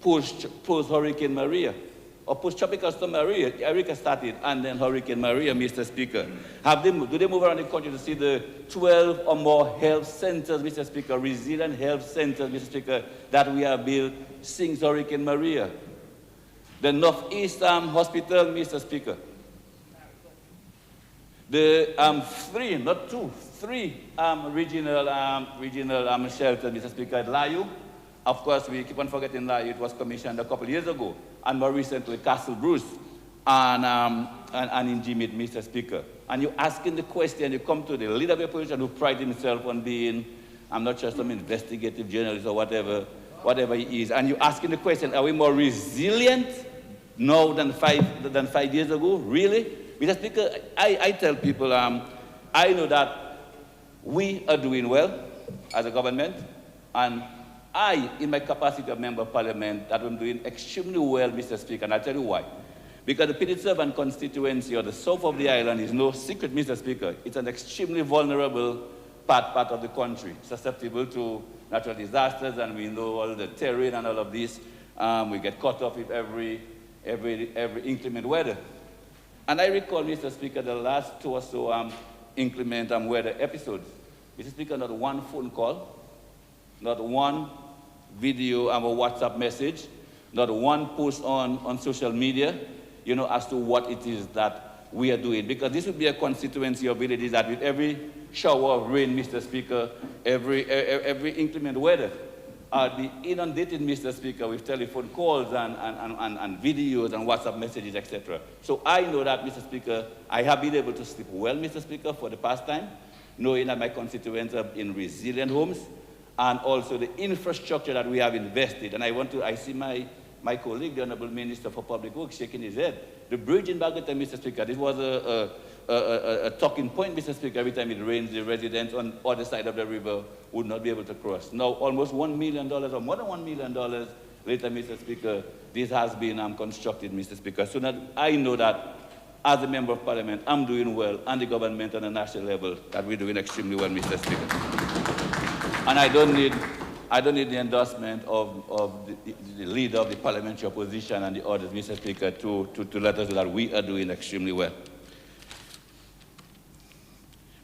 post-Hurricane Maria? Or post-Tropical Storm Maria, Erica started, and then Hurricane Maria, Mr. Speaker. Do they move around the country to see the 12 or more health centers, Mr. Speaker, resilient health centers, Mr. Speaker, that we have built since Hurricane Maria? The Northeast Hospital, Mr. Speaker. The three, not two, three regional shelters, Mr. Speaker, at Layu. Of course, we keep on forgetting Layu. It was commissioned a couple of years ago. And more recently, Castle Bruce and in Jimmy, Mr. Speaker. And you're asking the question, you come to the leader of the opposition who prides himself on being, I'm not just some investigative journalist or whatever he is, and you're asking the question, are we more resilient now than 5 years ago? Really? Mr. Speaker, I tell people, I know that we are doing well as a government, and I, in my capacity of member of parliament, that I'm doing extremely well, Mr. Speaker, and I'll tell you why. Because the Pilit-7 constituency, or the south of the island, is no secret, Mr. Speaker. It's an extremely vulnerable part of the country, susceptible to natural disasters, and we know all the terrain and all of this. We get caught up with every inclement weather. And I recall, Mr. Speaker, the last 2 or so inclement weather episodes. Mr. Speaker, not one phone call, not one video or WhatsApp message, not one post on social media, you know, as to what it is that we are doing. Because this would be a constituency of villages that with every shower of rain, Mr. Speaker, every inclement weather, are be inundated, Mr. Speaker, with telephone calls and videos and WhatsApp messages, etc. So I know that, Mr. Speaker, I have been able to sleep well, Mr. Speaker, for the past time, knowing that my constituents are in resilient homes, and also the infrastructure that we have invested. And I see my colleague, the Honorable Minister for Public Works, shaking his head. The bridge in Bagota, Mr. Speaker, this was a talking point, Mr. Speaker. Every time it rains, the residents on the other side of the river would not be able to cross. Now, almost $1 million or more than $1 million later, Mr. Speaker, this has been constructed, Mr. Speaker. So that I know that as a member of parliament, I'm doing well, and the government on a national level, that we're doing extremely well, Mr. Speaker. And I don't need the endorsement of the leader of the parliamentary opposition and the others, Mr. Speaker, to let us know that we are doing extremely well.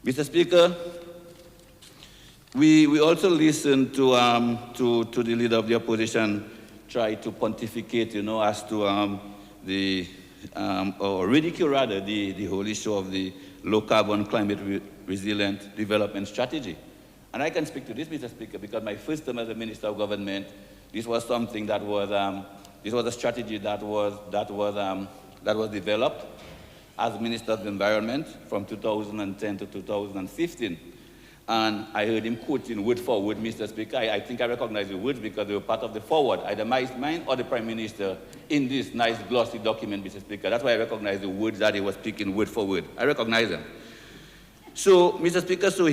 Mr. Speaker, we also listened to the leader of the opposition try to pontificate, as to or ridicule rather, the whole issue of the low carbon climate resilient development strategy. And I can speak to this, Mr. Speaker, because my first term as a Minister of Government, this was something that was, this was a strategy that was developed as Minister of the Environment from 2010 to 2015. And I heard him quoting word for word, Mr. Speaker. I think I recognize the words because they were part of the forward, either mine or the Prime Minister, in this nice glossy document, Mr. Speaker. That's why I recognize the words that he was speaking word for word. I recognize them. So, Mr. Speaker, so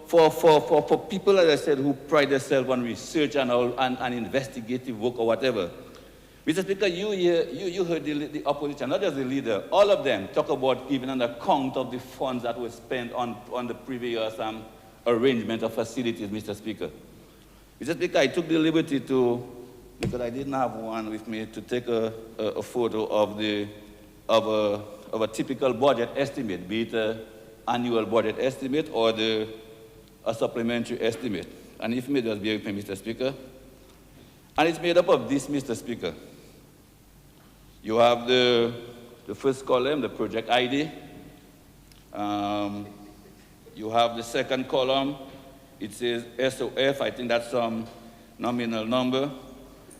for people, as I said, who pride themselves on research and investigative work or whatever, Mr. Speaker, you heard the opposition, not just the leader, all of them talk about giving an account of the funds that were spent on the previous arrangement of facilities, Mr. Speaker. Mr. Speaker, I took the liberty to, because I didn't have one with me, to take a photo of a typical budget estimate, be it an annual budget estimate or a supplementary estimate. And if you may just bear with me, Mr. Speaker. And it's made up of this, Mr. Speaker. You have the first column, the project ID. You have the second column. It says SOF, I think that's some nominal number.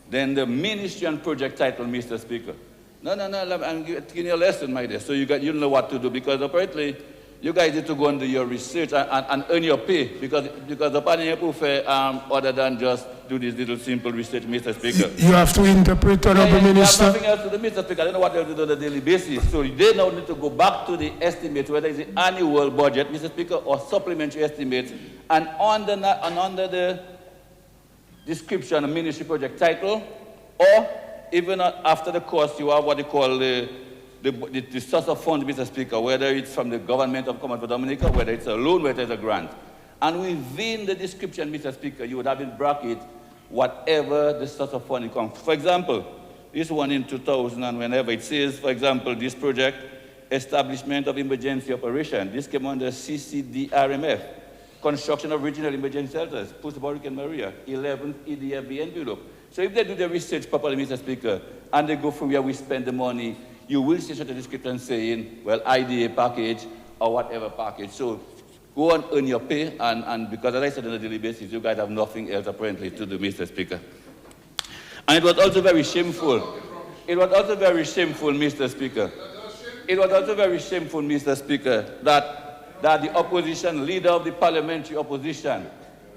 Then the ministry and project title, Mr. Speaker. No, I'm giving you a lesson, my dear. So you know what to do, because apparently you guys need to go and do your research and earn your pay, because the panel fair other than just do this little simple research, Mr. Speaker. You have to interpret, Honorable Minister. You have nothing else to do, Mr. Speaker. I don't know what else to do on a daily basis. So they now need to go back to the estimate, whether it's the annual budget, Mr. Speaker, or supplementary estimates, and under the description, a ministry project title, or even after the cost, you have what they call the source of funds, Mr. Speaker, whether it's from the government of Commonwealth of Dominica, whether it's a loan, whether it's a grant. And within the description, Mr. Speaker, you would have in bracket whatever the source of funding comes. For example, this one in 2000 and whenever it says, for example, this project, establishment of emergency operation. This came under CCDRMF, construction of regional emergency shelters, post-Hurricane Maria, 11th EDFB envelope. So if they do the research properly, Mr. Speaker, and they go through where we spend the money, you will see such a description saying, well, IDA package or whatever package. So go and earn your pay, and because as I said on a daily basis, you guys have nothing else apparently to do, Mr. Speaker. And it was also very shameful. It was also very shameful, Mr. Speaker. It was also very shameful, Mr. Speaker, that the opposition, leader of the parliamentary opposition,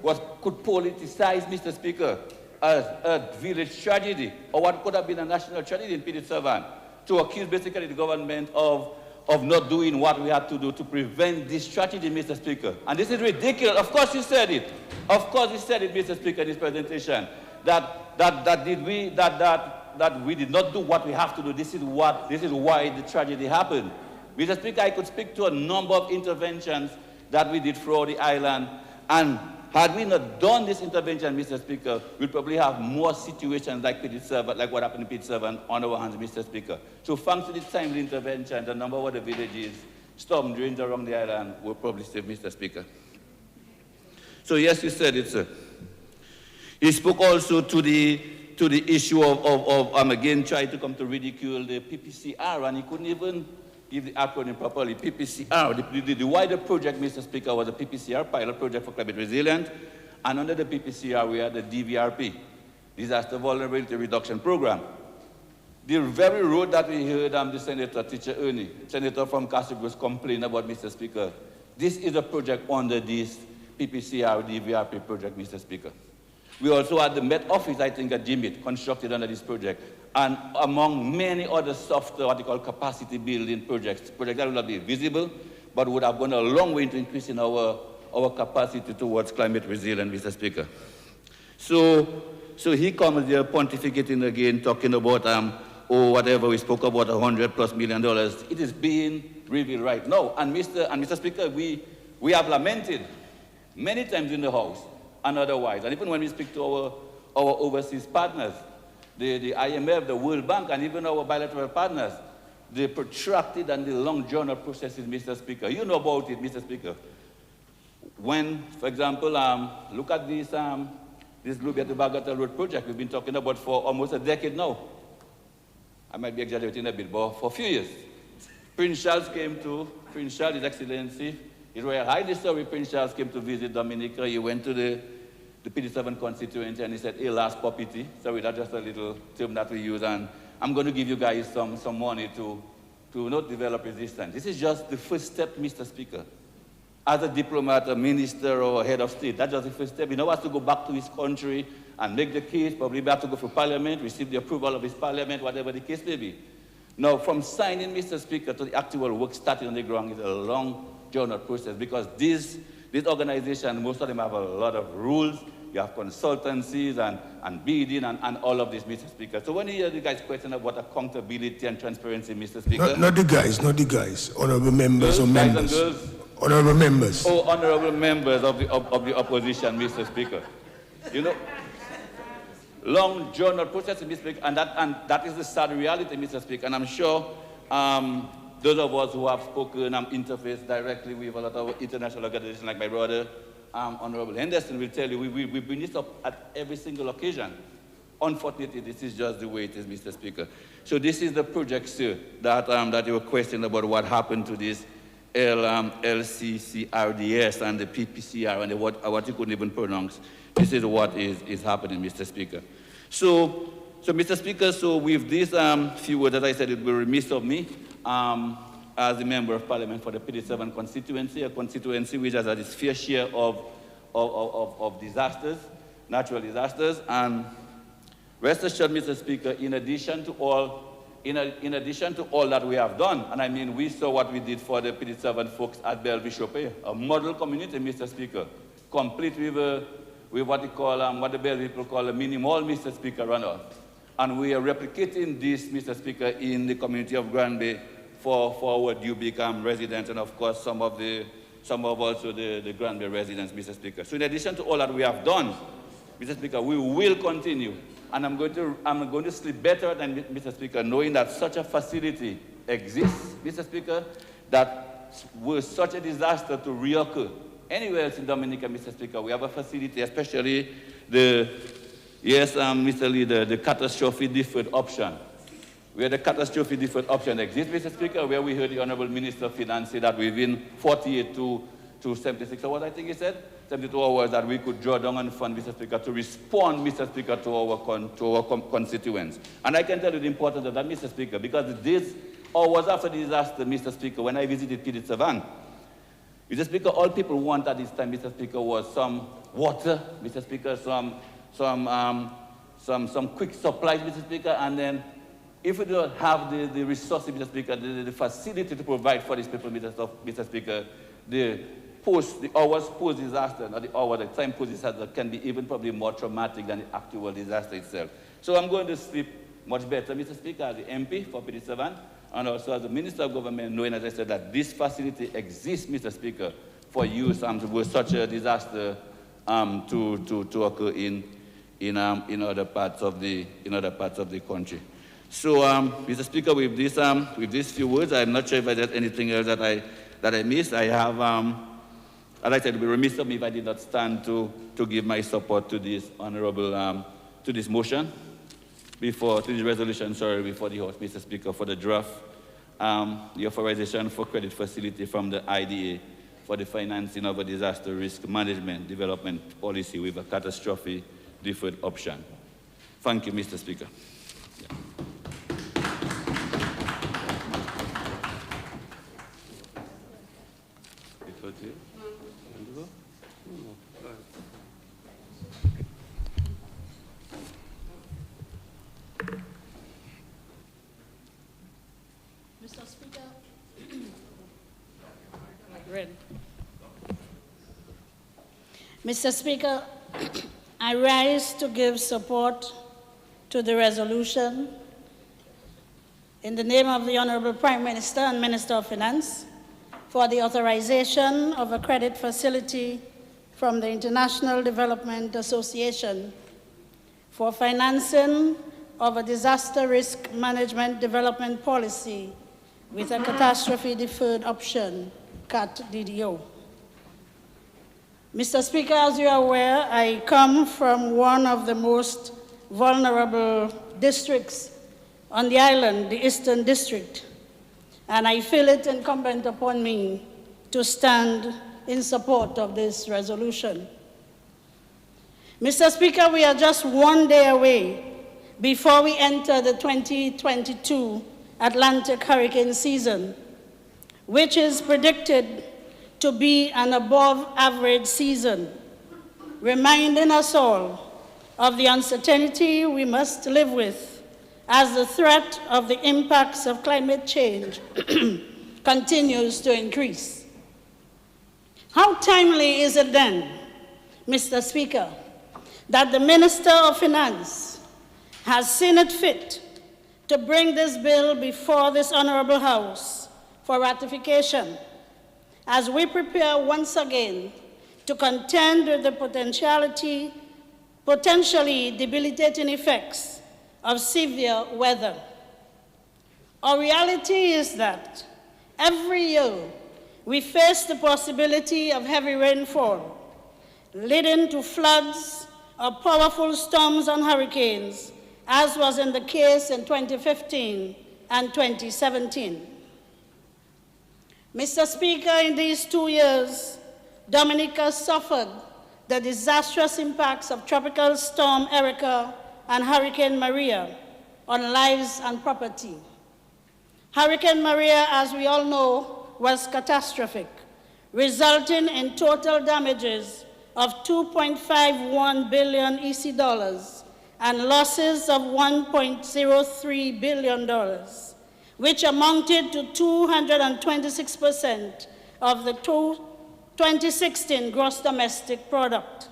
could politicize, Mr. Speaker, as a village tragedy, or what could have been a national tragedy in P7, to accuse basically the government of not doing what we had to do to prevent this tragedy, Mr. Speaker. And this is ridiculous. Of course you said it. Of course you said it, Mr. Speaker, in this presentation, that we did not do what we have to do. This is why the tragedy happened. Mr. Speaker, I could speak to a number of interventions that we did throughout the island, and had we not done this intervention, Mr. Speaker, we'll probably have more situations like P7, like what happened in P7 on our hands, Mr. Speaker. So thanks to this timely intervention, the number of the villages, storm drains around the island were probably saved, Mr. Speaker. So yes, you said it, sir. He spoke also to the issue of again, trying to come to ridicule the PPCR, and he couldn't even give the acronym properly. PPCR, the wider project, Mr. Speaker, was a PPCR, Pilot Project for Climate Resilience, and under the PPCR, we had the DVRP, Disaster Vulnerability Reduction Program. The very road that we heard the Senator, Teacher Ernie, Senator from Catastrophic, was complaining about, Mr. Speaker. This is a project under this PPCR, DVRP project, Mr. Speaker. We also had the Met Office, I think, at GMIT, constructed under this project. And among many other software, what they call capacity building projects that will not be visible, but would have gone a long way into increasing our capacity towards climate resilience, Mr. Speaker. So So he comes there pontificating again, talking about, whatever we spoke about, $100+ million. It is being revealed right now. And Mr. Speaker, we have lamented many times in the House and otherwise, and even when we speak to our overseas partners, the IMF, the World Bank, and even our bilateral partners, the protracted and the long journal processes, Mr. Speaker. You know about it, Mr. Speaker. When, for example, look at this Lubia to Bagatelle Road project we've been talking about for almost a decade now. I might be exaggerating a bit, but for a few years. Prince Charles, His Excellency, His Royal Highness, Prince Charles came to visit Dominica. He went to the PD7 constituency and he said, hey, last property. Sorry, that's just a little term that we use. And I'm going to give you guys some money to not develop resistance. This is just the first step, Mr. Speaker. As a diplomat, a minister, or a head of state, that's just the first step. He now has to go back to his country and make the case, probably have to go through Parliament, receive the approval of his Parliament, whatever the case may be. Now, from signing, Mr. Speaker, to the actual work starting on the ground is a long journal process because this organization, most of them have a lot of rules. You have consultancies and bidding and all of this, Mr. Speaker. So when you hear the guys question about accountability and transparency, Mr. Speaker. Not the guys. Honorable members or members. Guys and girls. Honorable members. Oh, honorable members of the opposition, Mr. Speaker. You know, long journal process, Mr. Speaker, and that is the sad reality, Mr. Speaker. And I'm sure those of us who have spoken and interfaced directly with a lot of international organizations like my brother, Honorable Henderson, will tell you, we bring this up at every single occasion. Unfortunately, this is just the way it is, Mr. Speaker. So this is the project, sir, that you were questioning about what happened to this LCCRDS and the PPCR and what you couldn't even pronounce. This is what is happening, Mr. Speaker. So Mr. Speaker, so with these few words, as I said, it would be remiss of me as a member of Parliament for the PD7 constituency, a constituency which has had its fair share of disasters, natural disasters, and rest assured, Mr. Speaker, in addition to all that we have done, and I mean, we saw what we did for the PD7 folks at Bellevue-Chopé, a model community, Mr. Speaker, complete with what they call, what the Bellevue people call a mini mall, Mr. Speaker, runoff. And we are replicating this, Mr. Speaker, in the community of Grand Bay for our Dubic residents, and of course, some of also the Grand Bay residents, Mr. Speaker. So in addition to all that we have done, Mr. Speaker, we will continue. And I'm going to sleep better than Mr. Speaker, knowing that such a facility exists, Mr. Speaker, that was such a disaster to reoccur anywhere else in Dominica, Mr. Speaker. We have a facility, especially Mr. Leader, the catastrophic deferred option. Where the catastrophic deferred option exists, Mr. Speaker, where we heard the Honorable Minister of Finance say that within 48 to 76 hours, I think he said, 72 hours that we could draw down on fund, Mr. Speaker, to respond, Mr. Speaker, to our constituents. And I can tell you the importance of that, Mr. Speaker, because this hours after the disaster, Mr. Speaker, when I visited PD7, Mr. Speaker, all people want at this time, Mr. Speaker, was some water, Mr. Speaker, some quick supplies, Mr. Speaker, and then if we don't have the resources, Mr. Speaker, the facility to provide for these people, Mr. Speaker, the hours post-disaster, not the time post-disaster, can be even probably more traumatic than the actual disaster itself. So I'm going to sleep much better, Mr. Speaker, as the MP for PD7, and also as the Minister of Government, knowing, as I said, that this facility exists, Mr. Speaker, for use with such a disaster to occur in other parts of the country. So, Mr. Speaker, with these few words, I'm not sure if there's anything else that I missed. I have, as I said, it would be remiss of me if I did not stand to give my support to this honorable, to this motion, to this resolution, before the House, Mr. Speaker, for the draft, the authorization for credit facility from the IDA for the financing of a disaster risk management development policy with a catastrophic deferred option. Thank you, Mr. Speaker. Yeah. Mr. Speaker, Mr. Speaker, I rise to give support to the resolution in the name of the Honorable Prime Minister and Minister of Finance for the authorization of a credit facility from the International Development Association for financing of a disaster risk management development policy with a catastrophe deferred option, CAT-DDO. Mr. Speaker, as you are aware, I come from one of the most vulnerable districts on the island, the Eastern District, and I feel it incumbent upon me to stand in support of this resolution. Mr. Speaker, we are just one day away before we enter the 2022 Atlantic hurricane season, which is predicted to be an above-average season, reminding us all of the uncertainty we must live with as the threat of the impacts of climate change continues to increase. How timely is it then, Mr. Speaker, that the Minister of Finance has seen it fit to bring this bill before this Honorable House for ratification, as we prepare once again to contend with the potentially debilitating effects of severe weather. Our reality is that every year we face the possibility of heavy rainfall, leading to floods or powerful storms and hurricanes, as was in the case in 2015 and 2017. Mr. Speaker, in these 2 years, Dominica suffered the disastrous impacts of Tropical Storm Erica and Hurricane Maria on lives and property. Hurricane Maria, as we all know, was catastrophic, resulting in total damages of $2.51 billion EC dollars and losses of $1.03 billion, which amounted to 226% of the 2016 gross domestic product.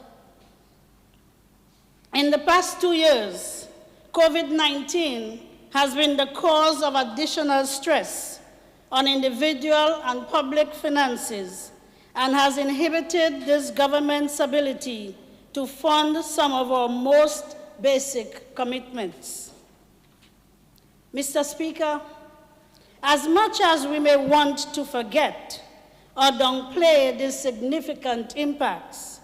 In the past 2 years, COVID-19 has been the cause of additional stress on individual and public finances and has inhibited this government's ability to fund some of our most basic commitments. Mr. Speaker, as much as we may want to forget or downplay these significant impacts,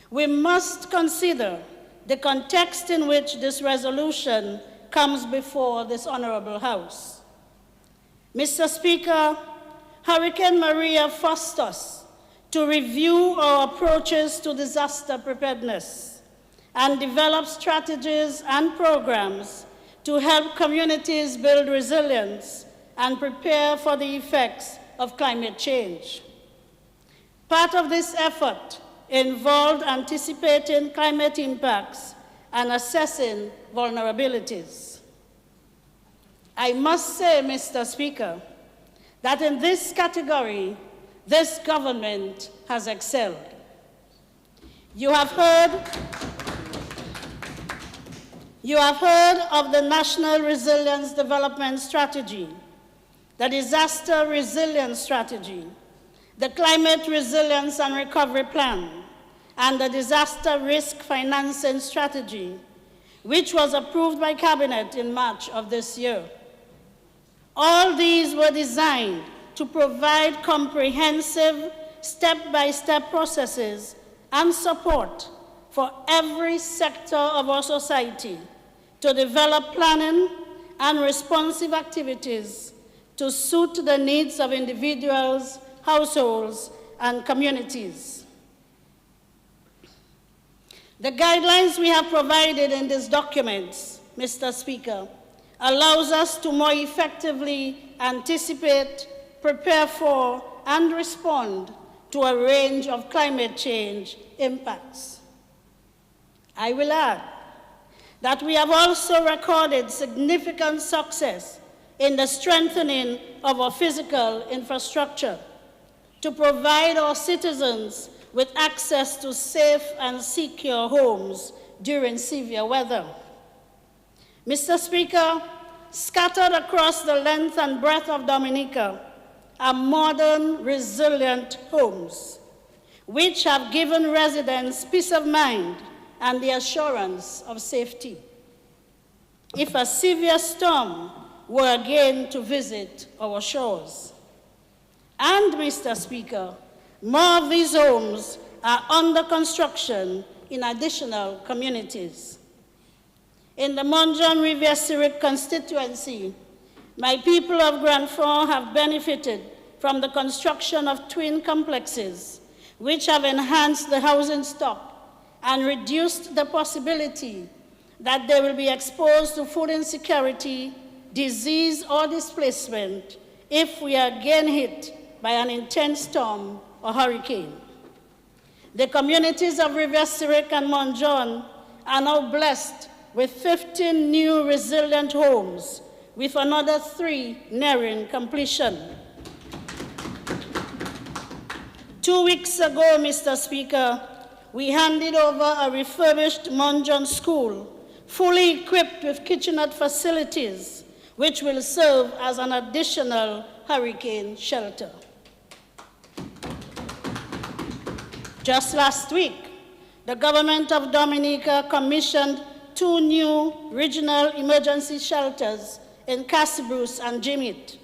we must consider the context in which this resolution comes before this Honorable House. Mr. Speaker, Hurricane Maria forced us to review our approaches to disaster preparedness and develop strategies and programs to help communities build resilience and prepare for the effects of climate change. Part of this effort involved anticipating climate impacts and assessing vulnerabilities. I must say, Mr. Speaker, that in this category, this government has excelled. You have heard of the National Resilience Development Strategy, the Disaster Resilience Strategy, the Climate Resilience and Recovery Plan, and the Disaster Risk Financing Strategy, which was approved by Cabinet in March of this year. All these were designed to provide comprehensive step-by-step processes and support for every sector of our society to develop planning and responsive activities to suit the needs of individuals, households, and communities. The guidelines we have provided in these documents, Mr. Speaker, allows us to more effectively anticipate, prepare for, and respond to a range of climate change impacts. I will add that we have also recorded significant success in the strengthening of our physical infrastructure to provide our citizens with access to safe and secure homes during severe weather. Mr. Speaker, scattered across the length and breadth of Dominica are modern, resilient homes, which have given residents peace of mind and the assurance of safety. If a severe storm were again to visit our shores. And, Mr. Speaker, more of these homes are under construction in additional communities. In the Mont John Riviere-Syriac constituency, my people of Grand Fort have benefited from the construction of twin complexes, which have enhanced the housing stock and reduced the possibility that they will be exposed to food insecurity, disease, or displacement if we are again hit by an intense storm or hurricane. The communities of Riviere-Syriac and Mont John are now blessed with 15 new resilient homes, with another 3 nearing completion. 2 weeks ago, Mr. Speaker, we handed over a refurbished Mont John school, fully equipped with kitchenette facilities, which will serve as an additional hurricane shelter. Just last week, the government of Dominica commissioned 2 new regional emergency shelters in Cassibruce and Jimit.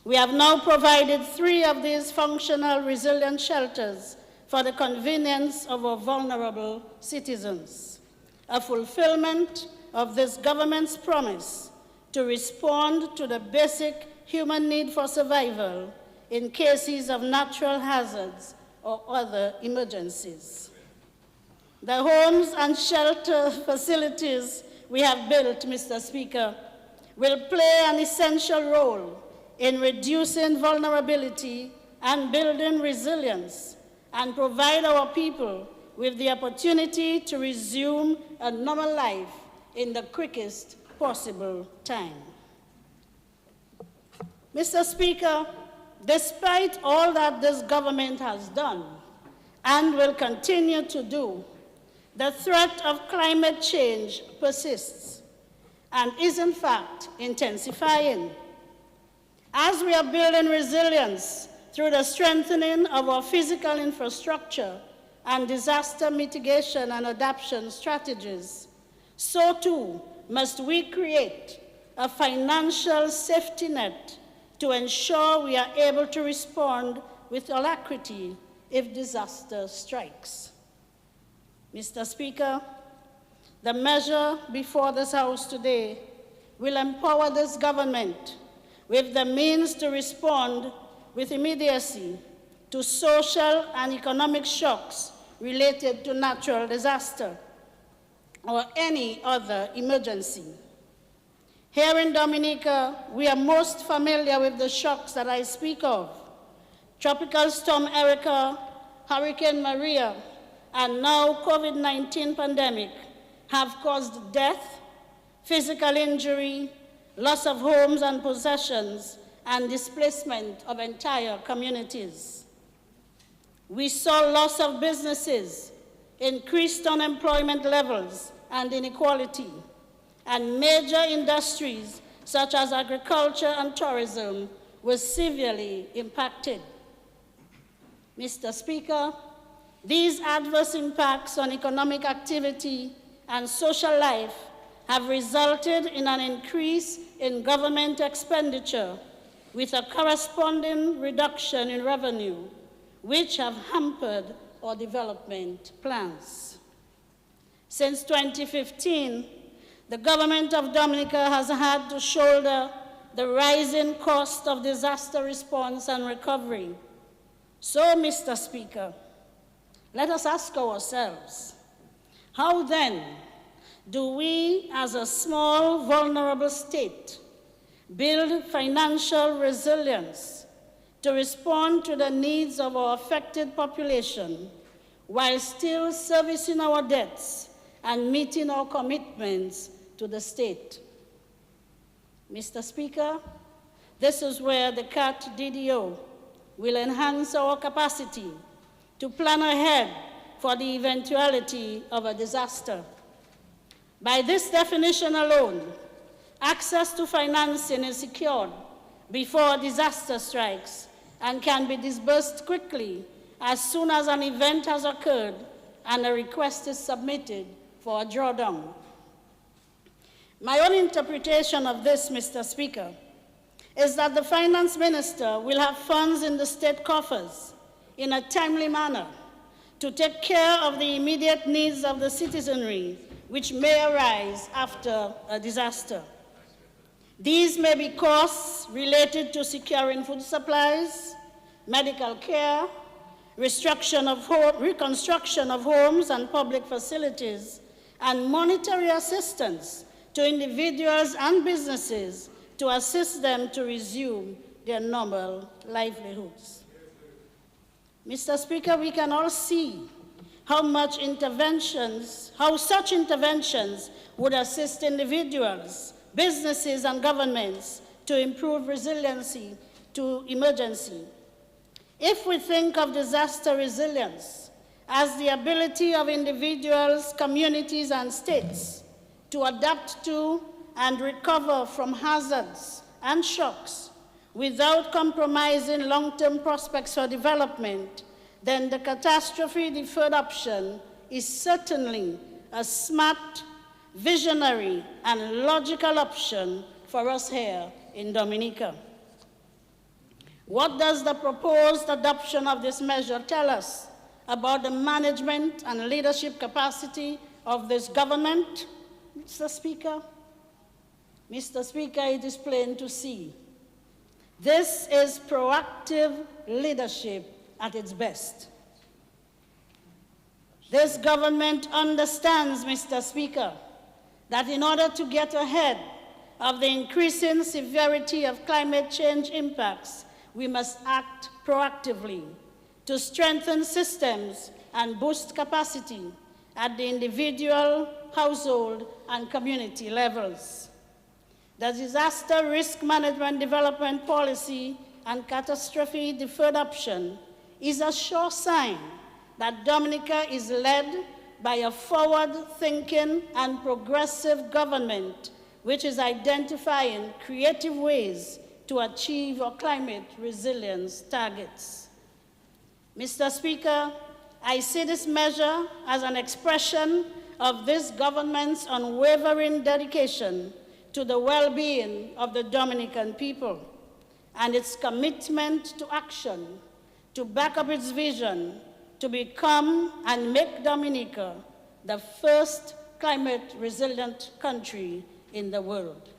We have now provided 3 of these functional resilient shelters for the convenience of our vulnerable citizens, a fulfillment of this government's promise to respond to the basic human need for survival in cases of natural hazards or other emergencies. The homes and shelter facilities we have built, Mr. Speaker, will play an essential role in reducing vulnerability and building resilience, and provide our people with the opportunity to resume a normal life in the quickest possible time. Mr. Speaker, despite all that this government has done and will continue to do, the threat of climate change persists and is in fact intensifying. As we are building resilience through the strengthening of our physical infrastructure and disaster mitigation and adaptation strategies, so too must we create a financial safety net to ensure we are able to respond with alacrity if disaster strikes. Mr. Speaker, the measure before this House today will empower this government with the means to respond with immediacy to social and economic shocks related to natural disaster or any other emergency. Here in Dominica, we are most familiar with the shocks that I speak of. Tropical Storm Erica, Hurricane Maria, and now COVID-19 pandemic have caused death, physical injury, loss of homes and possessions, and displacement of entire communities. We saw loss of businesses, increased unemployment levels and inequality, and major industries such as agriculture and tourism were severely impacted. Mr. Speaker, these adverse impacts on economic activity and social life have resulted in an increase in government expenditure with a corresponding reduction in revenue, which have hampered our development plans. Since 2015, the government of Dominica has had to shoulder the rising cost of disaster response and recovery. So, Mr. Speaker, let us ask ourselves, how then do we, as a small, vulnerable state, build financial resilience to respond to the needs of our affected population while still servicing our debts and meeting our commitments to the state? Mr. Speaker, this is where the CAT DDO will enhance our capacity to plan ahead for the eventuality of a disaster. By this definition alone, access to financing is secured before disaster strikes and can be disbursed quickly as soon as an event has occurred and a request is submitted for a drawdown. My own interpretation of this, Mr. Speaker, is that the Finance Minister will have funds in the state coffers in a timely manner to take care of the immediate needs of the citizenry which may arise after a disaster. These may be costs related to securing food supplies, medical care, reconstruction of homes and public facilities, and monetary assistance to individuals and businesses to assist them to resume their normal livelihoods. Mr. Speaker, we can all see how such interventions would assist individuals, businesses, and governments to improve resiliency to emergency. If we think of disaster resilience as the ability of individuals, communities, and states to adapt to and recover from hazards and shocks without compromising long-term prospects for development, then the catastrophe deferred option is certainly a smart, visionary, and logical option for us here in Dominica. What does the proposed adoption of this measure tell us about the management and leadership capacity of this government, Mr. Speaker? Mr. Speaker, it is plain to see. This is proactive leadership at its best. This government understands, Mr. Speaker, that in order to get ahead of the increasing severity of climate change impacts, we must act proactively to strengthen systems and boost capacity at the individual, household, and community levels. The Disaster Risk Management Development Policy and Catastrophe Deferred Option is a sure sign that Dominica is led by a forward-thinking and progressive government which is identifying creative ways to achieve our climate resilience targets. Mr. Speaker, I see this measure as an expression of this government's unwavering dedication to the well-being of the Dominican people and its commitment to action to back up its vision to become and make Dominica the first climate-resilient country in the world.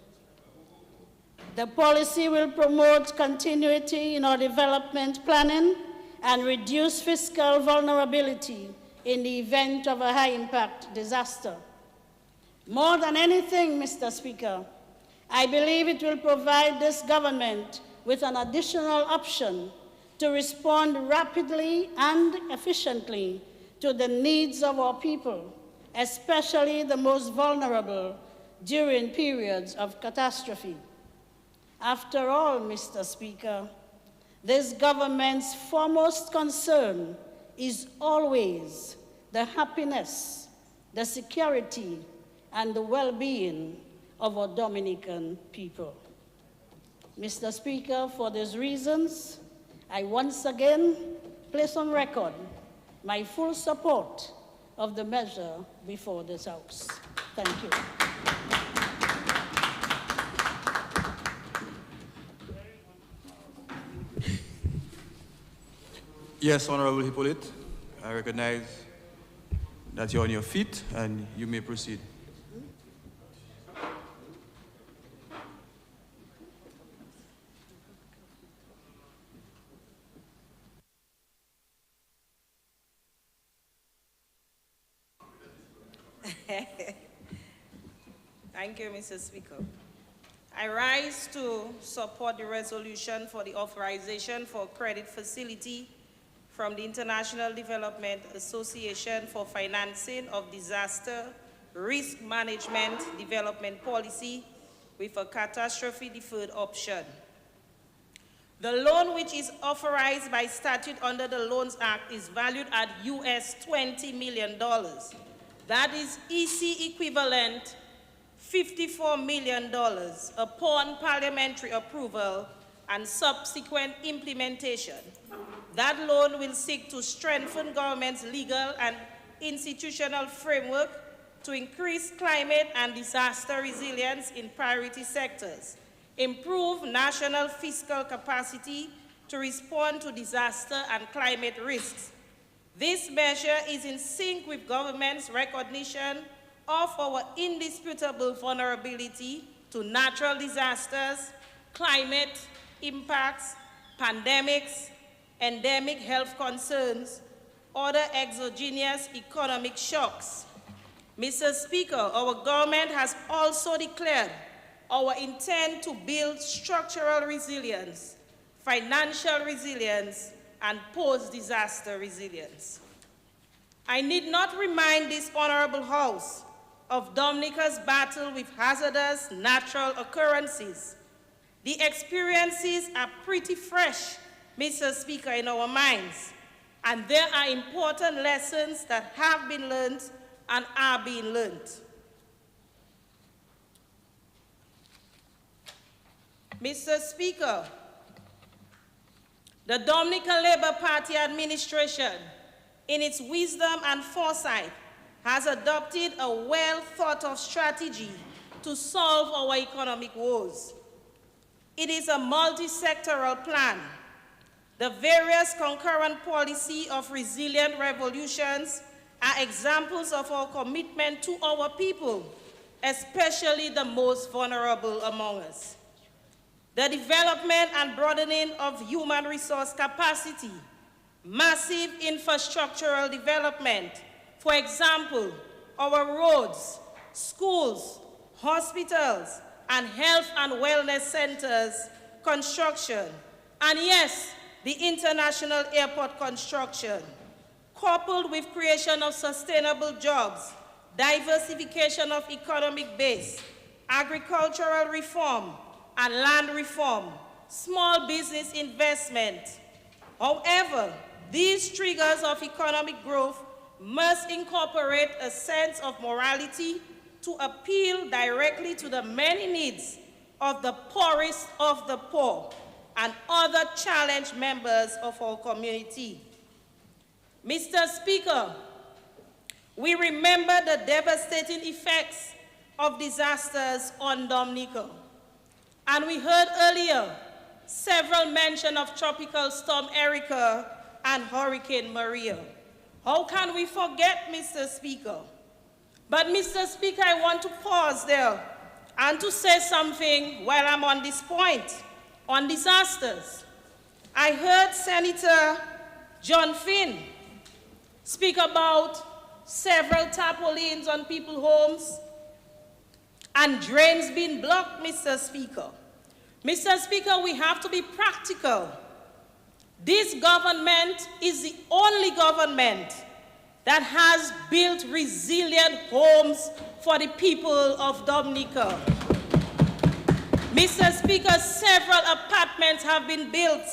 The policy will promote continuity in our development planning and reduce fiscal vulnerability in the event of a high-impact disaster. More than anything, Mr. Speaker, I believe it will provide this government with an additional option to respond rapidly and efficiently to the needs of our people, especially the most vulnerable during periods of catastrophe. After all, Mr. Speaker, this government's foremost concern is always the happiness, the security, and the well-being of our Dominican people. Mr. Speaker, for these reasons, I once again place on record my full support of the measure before this House. Thank you. Yes, Honorable Hippolyte, I recognize that you're on your feet and you may proceed. Thank you, Mr. Speaker. I rise to support the resolution for the authorization for credit facility from the International Development Association for financing of disaster risk management development policy with a catastrophe deferred option. The loan, which is authorized by statute under the Loans Act, is valued at US $20 million that is EC equivalent $54 million upon parliamentary approval and subsequent implementation. That loan will seek to strengthen government's legal and institutional framework to increase climate and disaster resilience in priority sectors, improve national fiscal capacity to respond to disaster and climate risks. This measure is in sync with government's recognition of our indisputable vulnerability to natural disasters, climate impacts, pandemics, endemic health concerns, other exogenous economic shocks. Mr. Speaker, our government has also declared our intent to build structural resilience, financial resilience, and post-disaster resilience. I need not remind this honorable House of Dominica's battle with hazardous natural occurrences. The experiences are pretty fresh, Mr. Speaker, in our minds, and there are important lessons that have been learned and are being learned. Mr. Speaker, the Dominican Labour Party administration, in its wisdom and foresight, has adopted a well-thought-of strategy to solve our economic woes. It is a multi-sectoral plan. The various concurrent policy of resilient revolutions are examples of our commitment to our people, especially the most vulnerable among us. The development and broadening of human resource capacity, massive infrastructural development, for example, our roads, schools, hospitals, and health and wellness centers construction, and yes, the international airport construction, coupled with creation of sustainable jobs, diversification of economic base, agricultural reform, and land reform, small business investment. However, these triggers of economic growth must incorporate a sense of morality to appeal directly to the many needs of the poorest of the poor and other challenged members of our community. Mr. Speaker, we remember the devastating effects of disasters on Dominica. And we heard earlier several mention of Tropical Storm Erica and Hurricane Maria. How can we forget, Mr. Speaker? But Mr. Speaker, I want to pause there and to say something while I'm on this point, on disasters. I heard Senator John Finn speak about several tarpaulins on people's homes and drains being blocked, Mr. Speaker. Mr. Speaker, we have to be practical. This government is the only government that has built resilient homes for the people of Dominica. Mr. Speaker, several apartments have been built.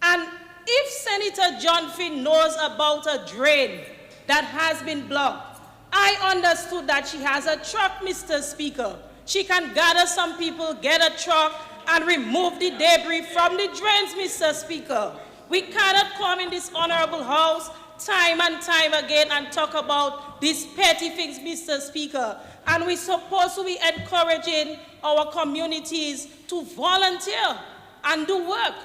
And if Senator John Finn knows about a drain that has been blocked, I understood that she has a truck, Mr. Speaker. She can gather some people, get a truck, and remove the debris from the drains, Mr. Speaker. We cannot come in this honorable house time and time again and talk about these petty things, Mr. Speaker. And we're supposed to be encouraging our communities to volunteer and do work.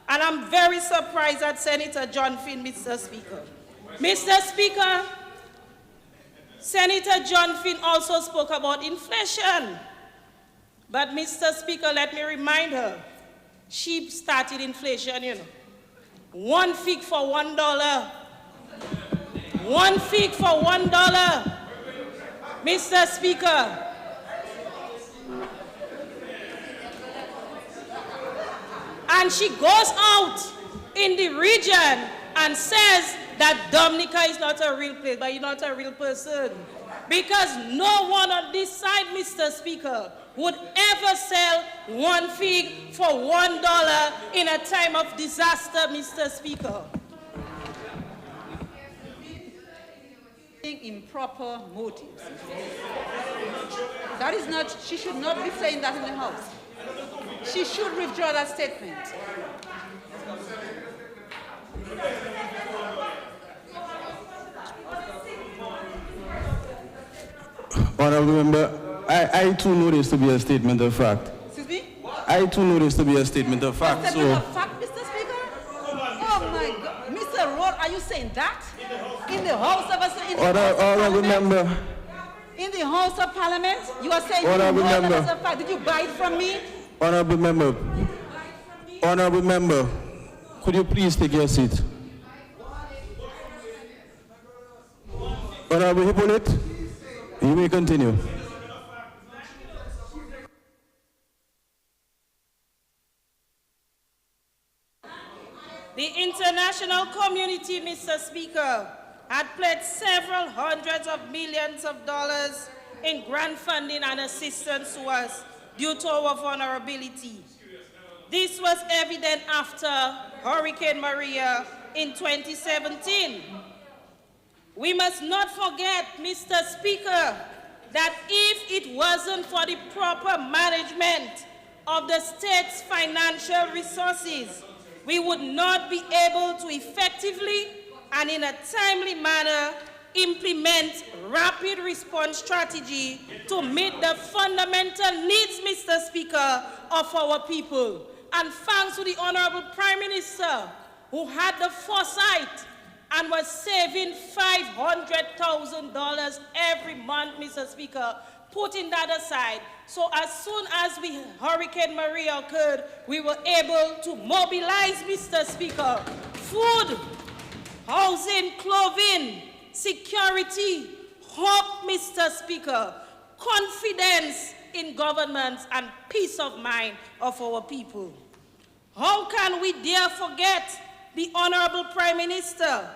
And I'm very surprised at Senator John Finn, Mr. Speaker. Mr. Speaker, Senator John Finn also spoke about inflation. But Mr. Speaker, let me remind her, she started inflation, you know. 1 fig for $1. 1 fig for $1. Mr. Speaker. And she goes out in the region and says that Dominica is not a real place, but you're not a real person. Because no one on this side, Mr. Speaker, would ever sell 1 fig for $1 in a time of disaster, Mr. Speaker. improper motives. That is not, she should not be saying that in the House. She should withdraw that statement. Honorable Member, I too know this to be a statement of fact. Excuse me? I too know this to be a statement of fact. Statement of fact, Mr. Speaker? Oh my God. Mr. Roth, are you saying that? In the House of Honorable Member. In the House of Parliament? You are saying you Honorable know that Member. as a fact. Did you buy it from me? Honorable Member. Honorable Member, could you please take your seat? Honorable Hippolyte, you may continue. The international community, Mr. Speaker, had pledged several hundreds of millions of dollars in grant funding and assistance to us due to our vulnerability. This was evident after Hurricane Maria in 2017. We must not forget, Mr. Speaker, that if it wasn't for the proper management of the state's financial resources, we would not be able to effectively and in a timely manner implement rapid response strategy to meet the fundamental needs, Mr. Speaker, of our people. And thanks to the Honorable Prime Minister, who had the foresight and was saving $500,000 every month, Mr. Speaker, putting that aside. So as soon as Hurricane Maria occurred, we were able to mobilize, Mr. Speaker, food, housing, clothing, security, hope, Mr. Speaker, confidence in governments and peace of mind of our people. How can we dare forget the Honorable Prime Minister,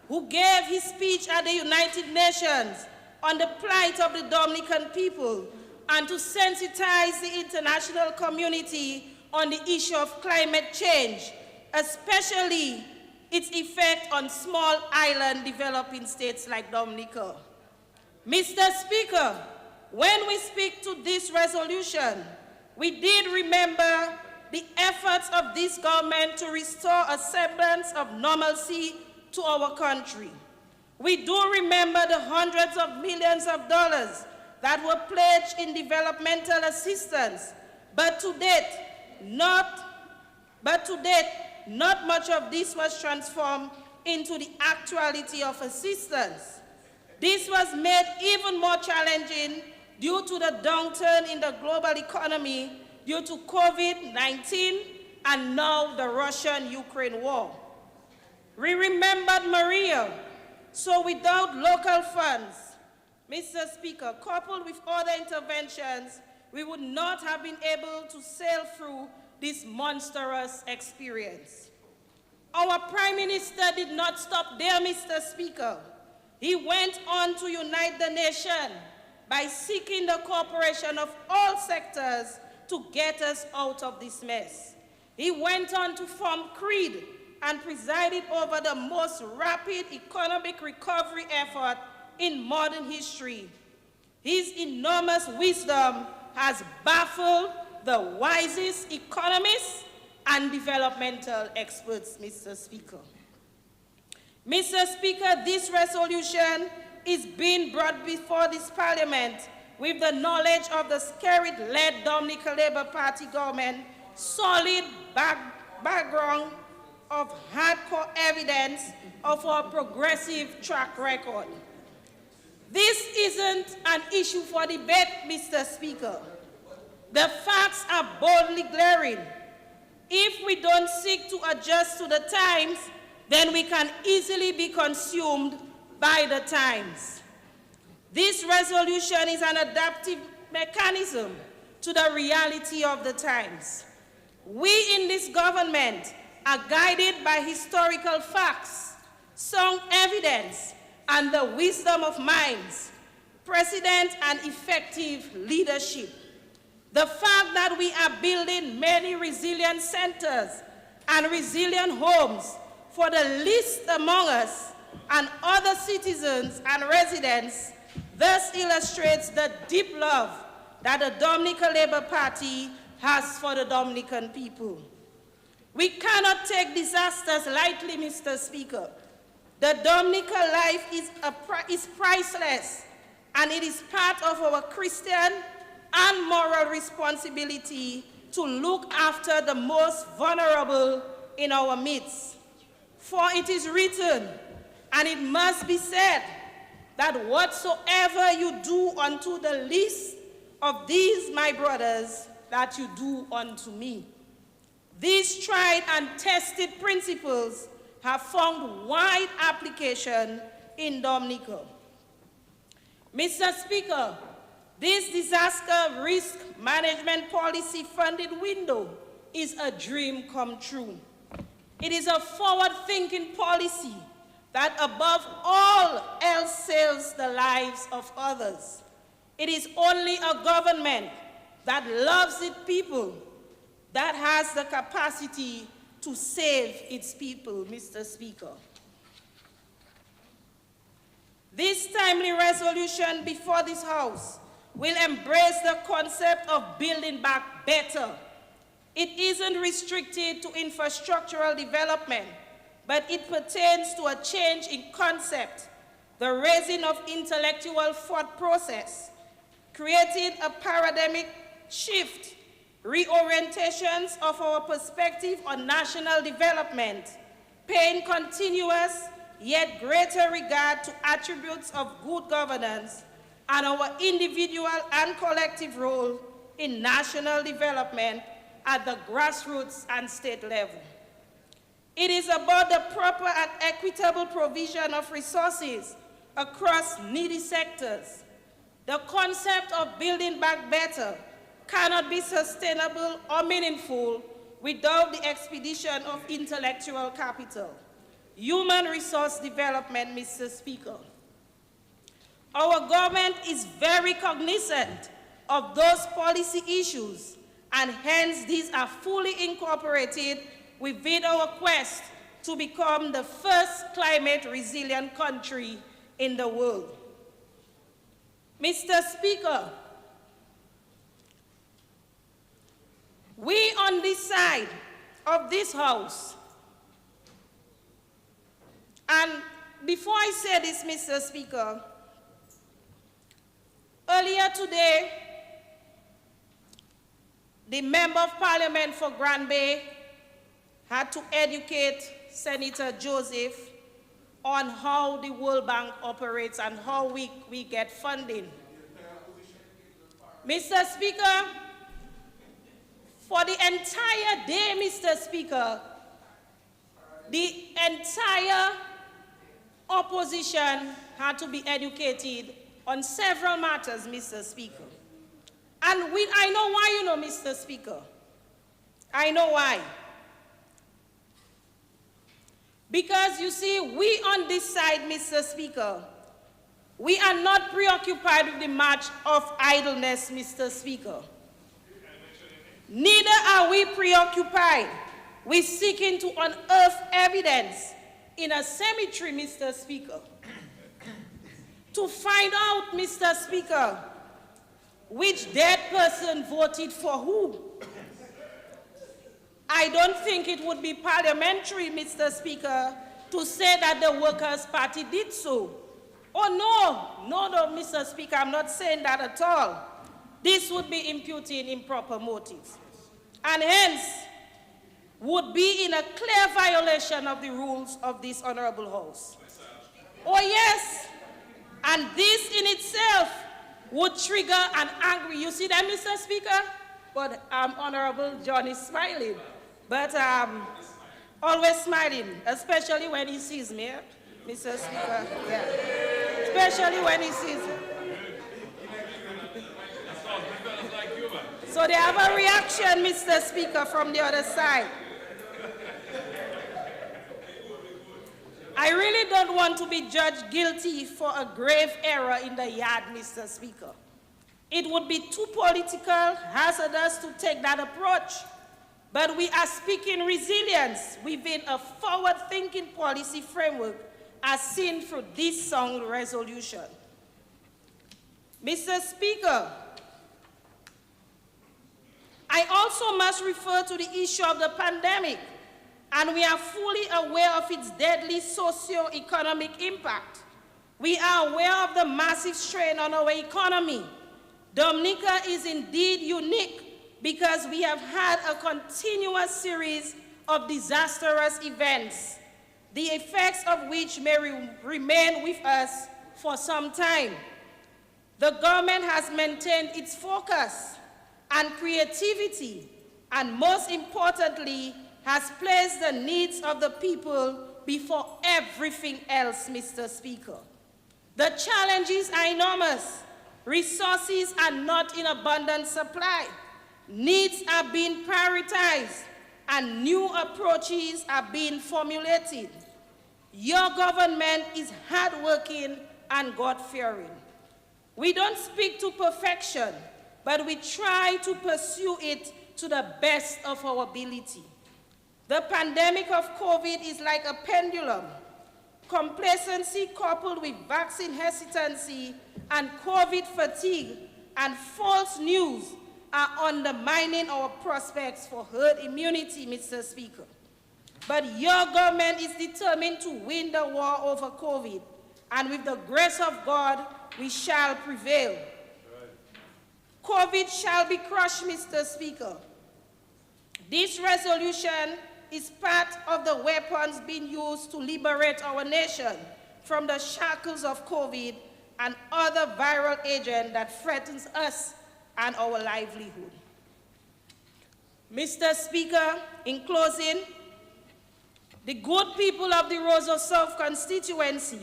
who gave his speech at the United Nations on the plight of the Dominican people and to sensitize the international community on the issue of climate change, especially its effect on small island developing states like Dominica. Mr. Speaker, when we speak to this resolution, we did remember the efforts of this government to restore a semblance of normalcy to our country. We do remember the hundreds of millions of dollars that were pledged in developmental assistance, but to date, not much of this was transformed into the actuality of assistance. This was made even more challenging due to the downturn in the global economy due to COVID-19 and now the Russian-Ukraine war. We remembered Maria, so without local funds, Mr. Speaker, coupled with other interventions, we would not have been able to sail through this monstrous experience. Our Prime Minister did not stop there, Mr. Speaker. He went on to unite the nation by seeking the cooperation of all sectors to get us out of this mess. He went on to form CREED and presided over the most rapid economic recovery effort in modern history. His enormous wisdom has baffled the wisest economists and developmental experts, Mr. Speaker. Mr. Speaker, this resolution is being brought before this Parliament with the knowledge of the Skerrit-led Dominica Labour Party government, solid background of hardcore evidence of our progressive track record. This isn't an issue for debate, Mr. Speaker. The facts are boldly glaring. If we don't seek to adjust to the times, then we can easily be consumed by the times. This resolution is an adaptive mechanism to the reality of the times. We in this government are guided by historical facts, sound evidence, and the wisdom of minds, precedent, and effective leadership. The fact that we are building many resilient centers and resilient homes for the least among us and other citizens and residents thus illustrates the deep love that the Dominica Labour Party has for the Dominican people. We cannot take disasters lightly, Mr. Speaker. The Dominica life is priceless, and it is part of our Christian and moral responsibility to look after the most vulnerable in our midst. For it is written, and it must be said, that whatsoever you do unto the least of these my brothers, that you do unto me. These tried and tested principles have found wide application in Dominica. Mr. Speaker, this disaster risk management policy funded window is a dream come true. It is a forward-thinking policy that above all else saves the lives of others. It is only a government that loves its people that has the capacity to save its people, Mr. Speaker. This timely resolution before this House will embrace the concept of building back better. It isn't restricted to infrastructural development, but it pertains to a change in concept, the raising of intellectual thought process, creating a paradigmic shift, reorientations of our perspective on national development, paying continuous yet greater regard to attributes of good governance and our individual and collective role in national development at the grassroots and state level. It is about the proper and equitable provision of resources across needy sectors. The concept of building back better cannot be sustainable or meaningful without the expedition of intellectual capital. Human resource development, Mr. Speaker. Our government is very cognizant of those policy issues, and hence these are fully incorporated within our quest to become the first climate resilient country in the world. Mr. Speaker, we on this side of this House, and before I say this, Mr. Speaker, earlier today, the Member of Parliament for Grand Bay had to educate Senator Joseph on how the World Bank operates and how we get funding. Mr. Speaker, for the entire day, Mr. Speaker, the entire opposition had to be educated on several matters, Mr. Speaker. And I know why, you know, Mr. Speaker. I know why. Because, you see, we on this side, Mr. Speaker, we are not preoccupied with the march of idleness, Mr. Speaker. Neither are we preoccupied with seeking to unearth evidence in a cemetery, Mr. Speaker, to find out, Mr. Speaker, which dead person voted for who. I don't think it would be parliamentary, Mr. Speaker, to say that the Workers' Party did so. Oh, no, Mr. Speaker, I'm not saying that at all. This would be imputing improper motives, and hence would be in a clear violation of the rules of this Honorable House. Oh, yes, and this in itself would trigger an angry, you see that, Mr. Speaker? But Honorable John is smiling, but always smiling, especially when he sees me, Mr. Speaker, yeah. Especially when he sees me. So they have a reaction, Mr. Speaker, from the other side. I really don't want to be judged guilty for a grave error in the yard, Mr. Speaker. It would be too political, hazardous to take that approach. But we are speaking resilience within a forward-thinking policy framework as seen through this sound resolution. Mr. Speaker, I also must refer to the issue of the pandemic, and we are fully aware of its deadly socio-economic impact. We are aware of the massive strain on our economy. Dominica is indeed unique because we have had a continuous series of disastrous events, the effects of which may remain with us for some time. The government has maintained its focus and creativity, and most importantly, has placed the needs of the people before everything else, Mr. Speaker. The challenges are enormous. Resources are not in abundant supply. Needs are being prioritized, and new approaches are being formulated. Your government is hardworking and God-fearing. We don't speak to perfection, but we try to pursue it to the best of our ability. The pandemic of COVID is like a pendulum. Complacency coupled with vaccine hesitancy and COVID fatigue and false news are undermining our prospects for herd immunity, Mr. Speaker. But your government is determined to win the war over COVID, and with the grace of God, we shall prevail. COVID shall be crushed, Mr. Speaker. This resolution is part of the weapons being used to liberate our nation from the shackles of COVID and other viral agent that threatens us and our livelihood. Mr. Speaker, in closing, the good people of the Roseau South constituency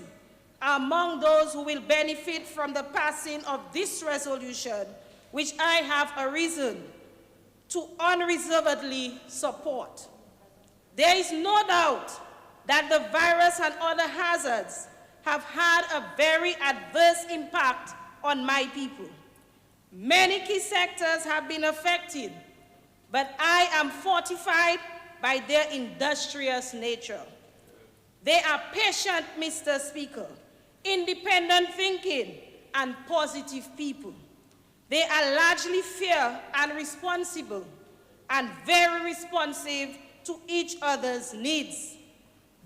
are among those who will benefit from the passing of this resolution, which I have a reason to unreservedly support. There is no doubt that the virus and other hazards have had a very adverse impact on my people. Many key sectors have been affected, but I am fortified by their industrious nature. They are patient, Mr. Speaker, independent thinking, and positive people. They are largely fair and responsible, and very responsive to each other's needs.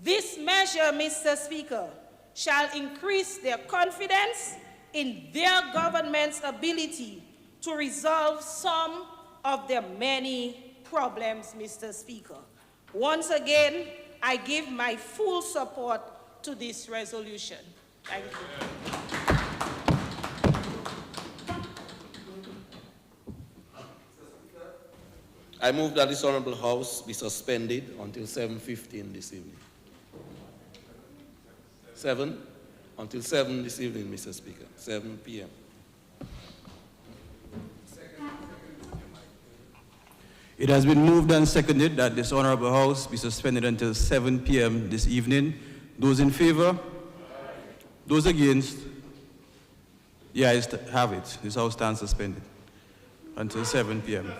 This measure, Mr. Speaker, shall increase their confidence in their government's ability to resolve some of their many problems, Mr. Speaker. Once again, I give my full support to this resolution. Thank you. I move that this Honorable House be suspended until 7:15 this evening. 7 until 7 this evening, Mr. Speaker, 7 p.m. It has been moved and seconded that this Honorable House be suspended until 7 p.m. this evening. Those in favor? Aye. Those against? The ayes have it. This House stands suspended until 7 p.m.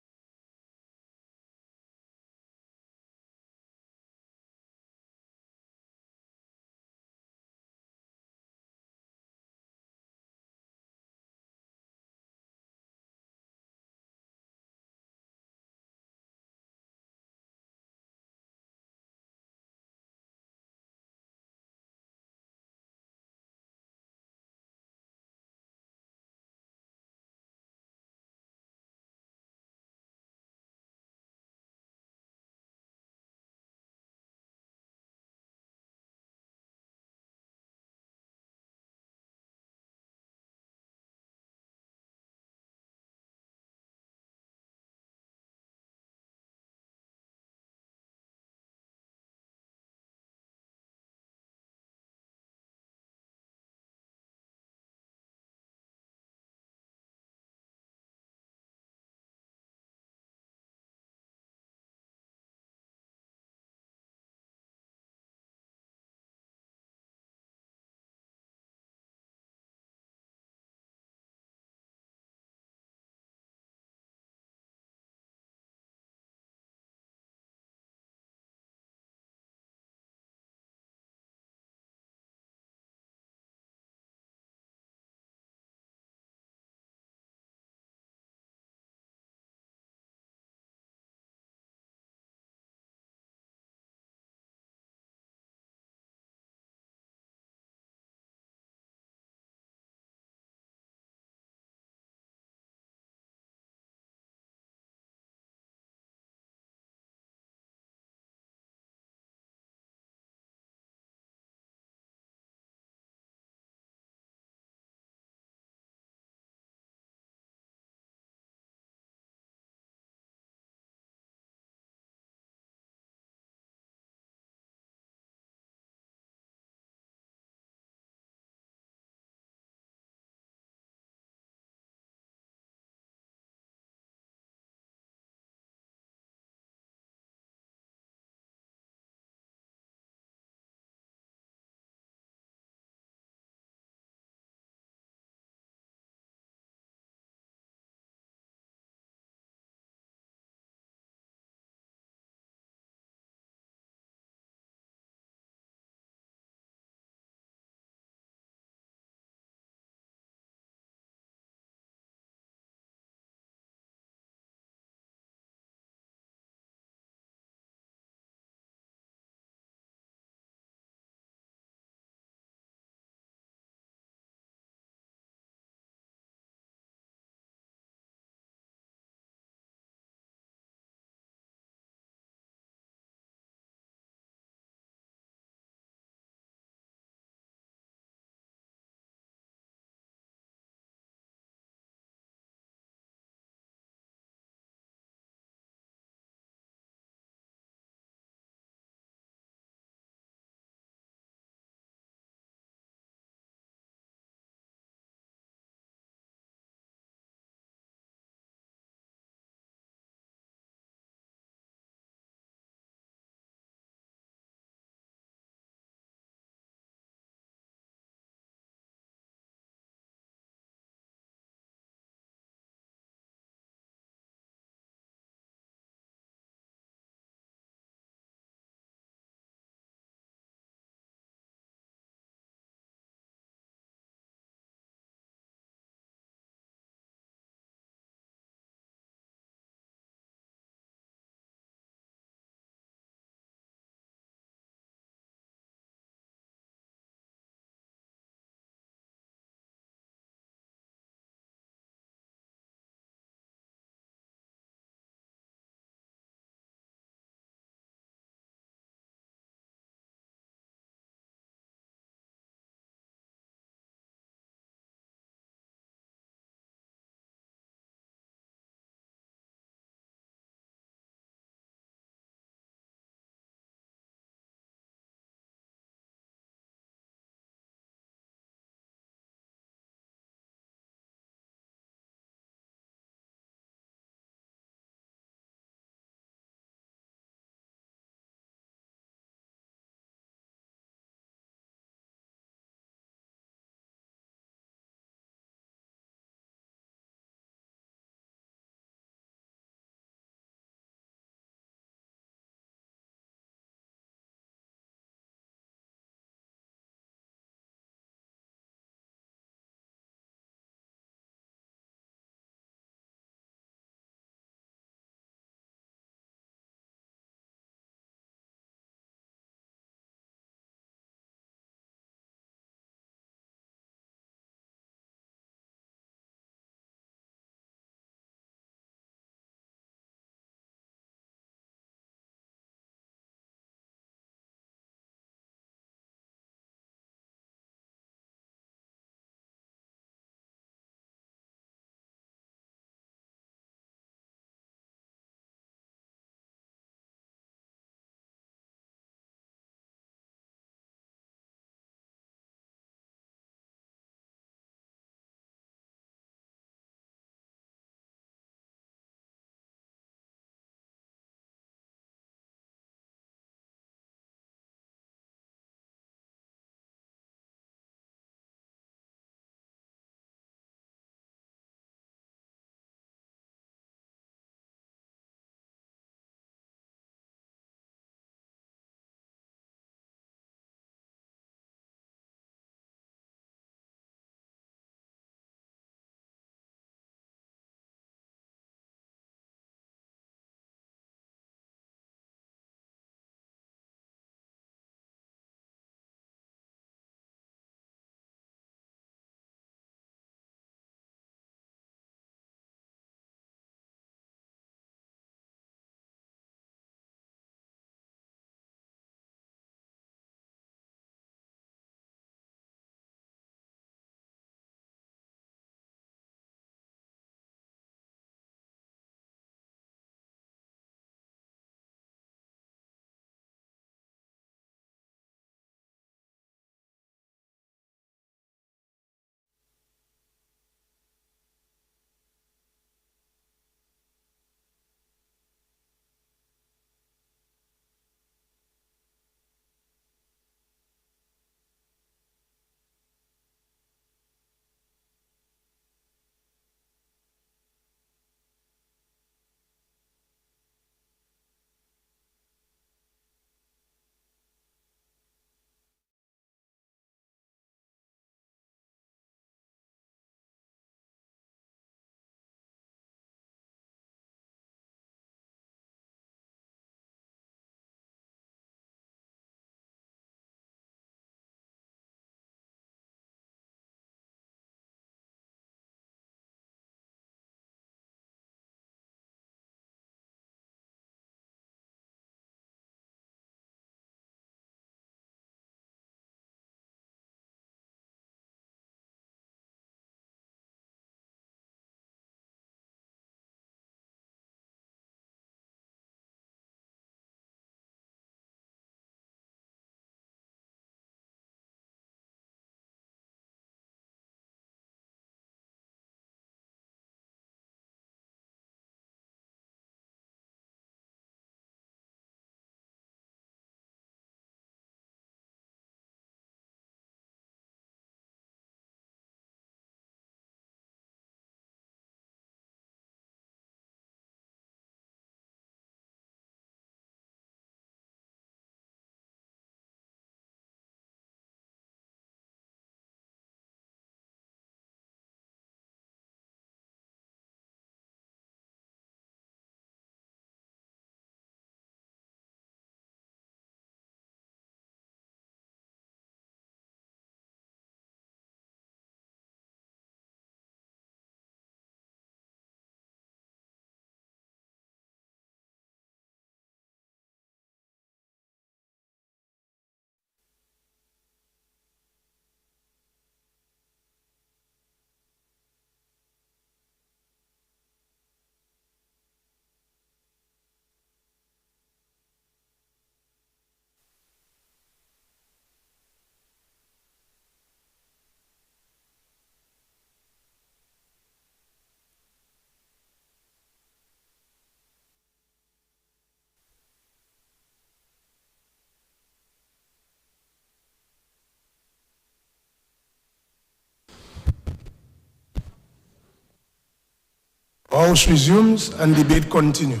House resumes and debate continue.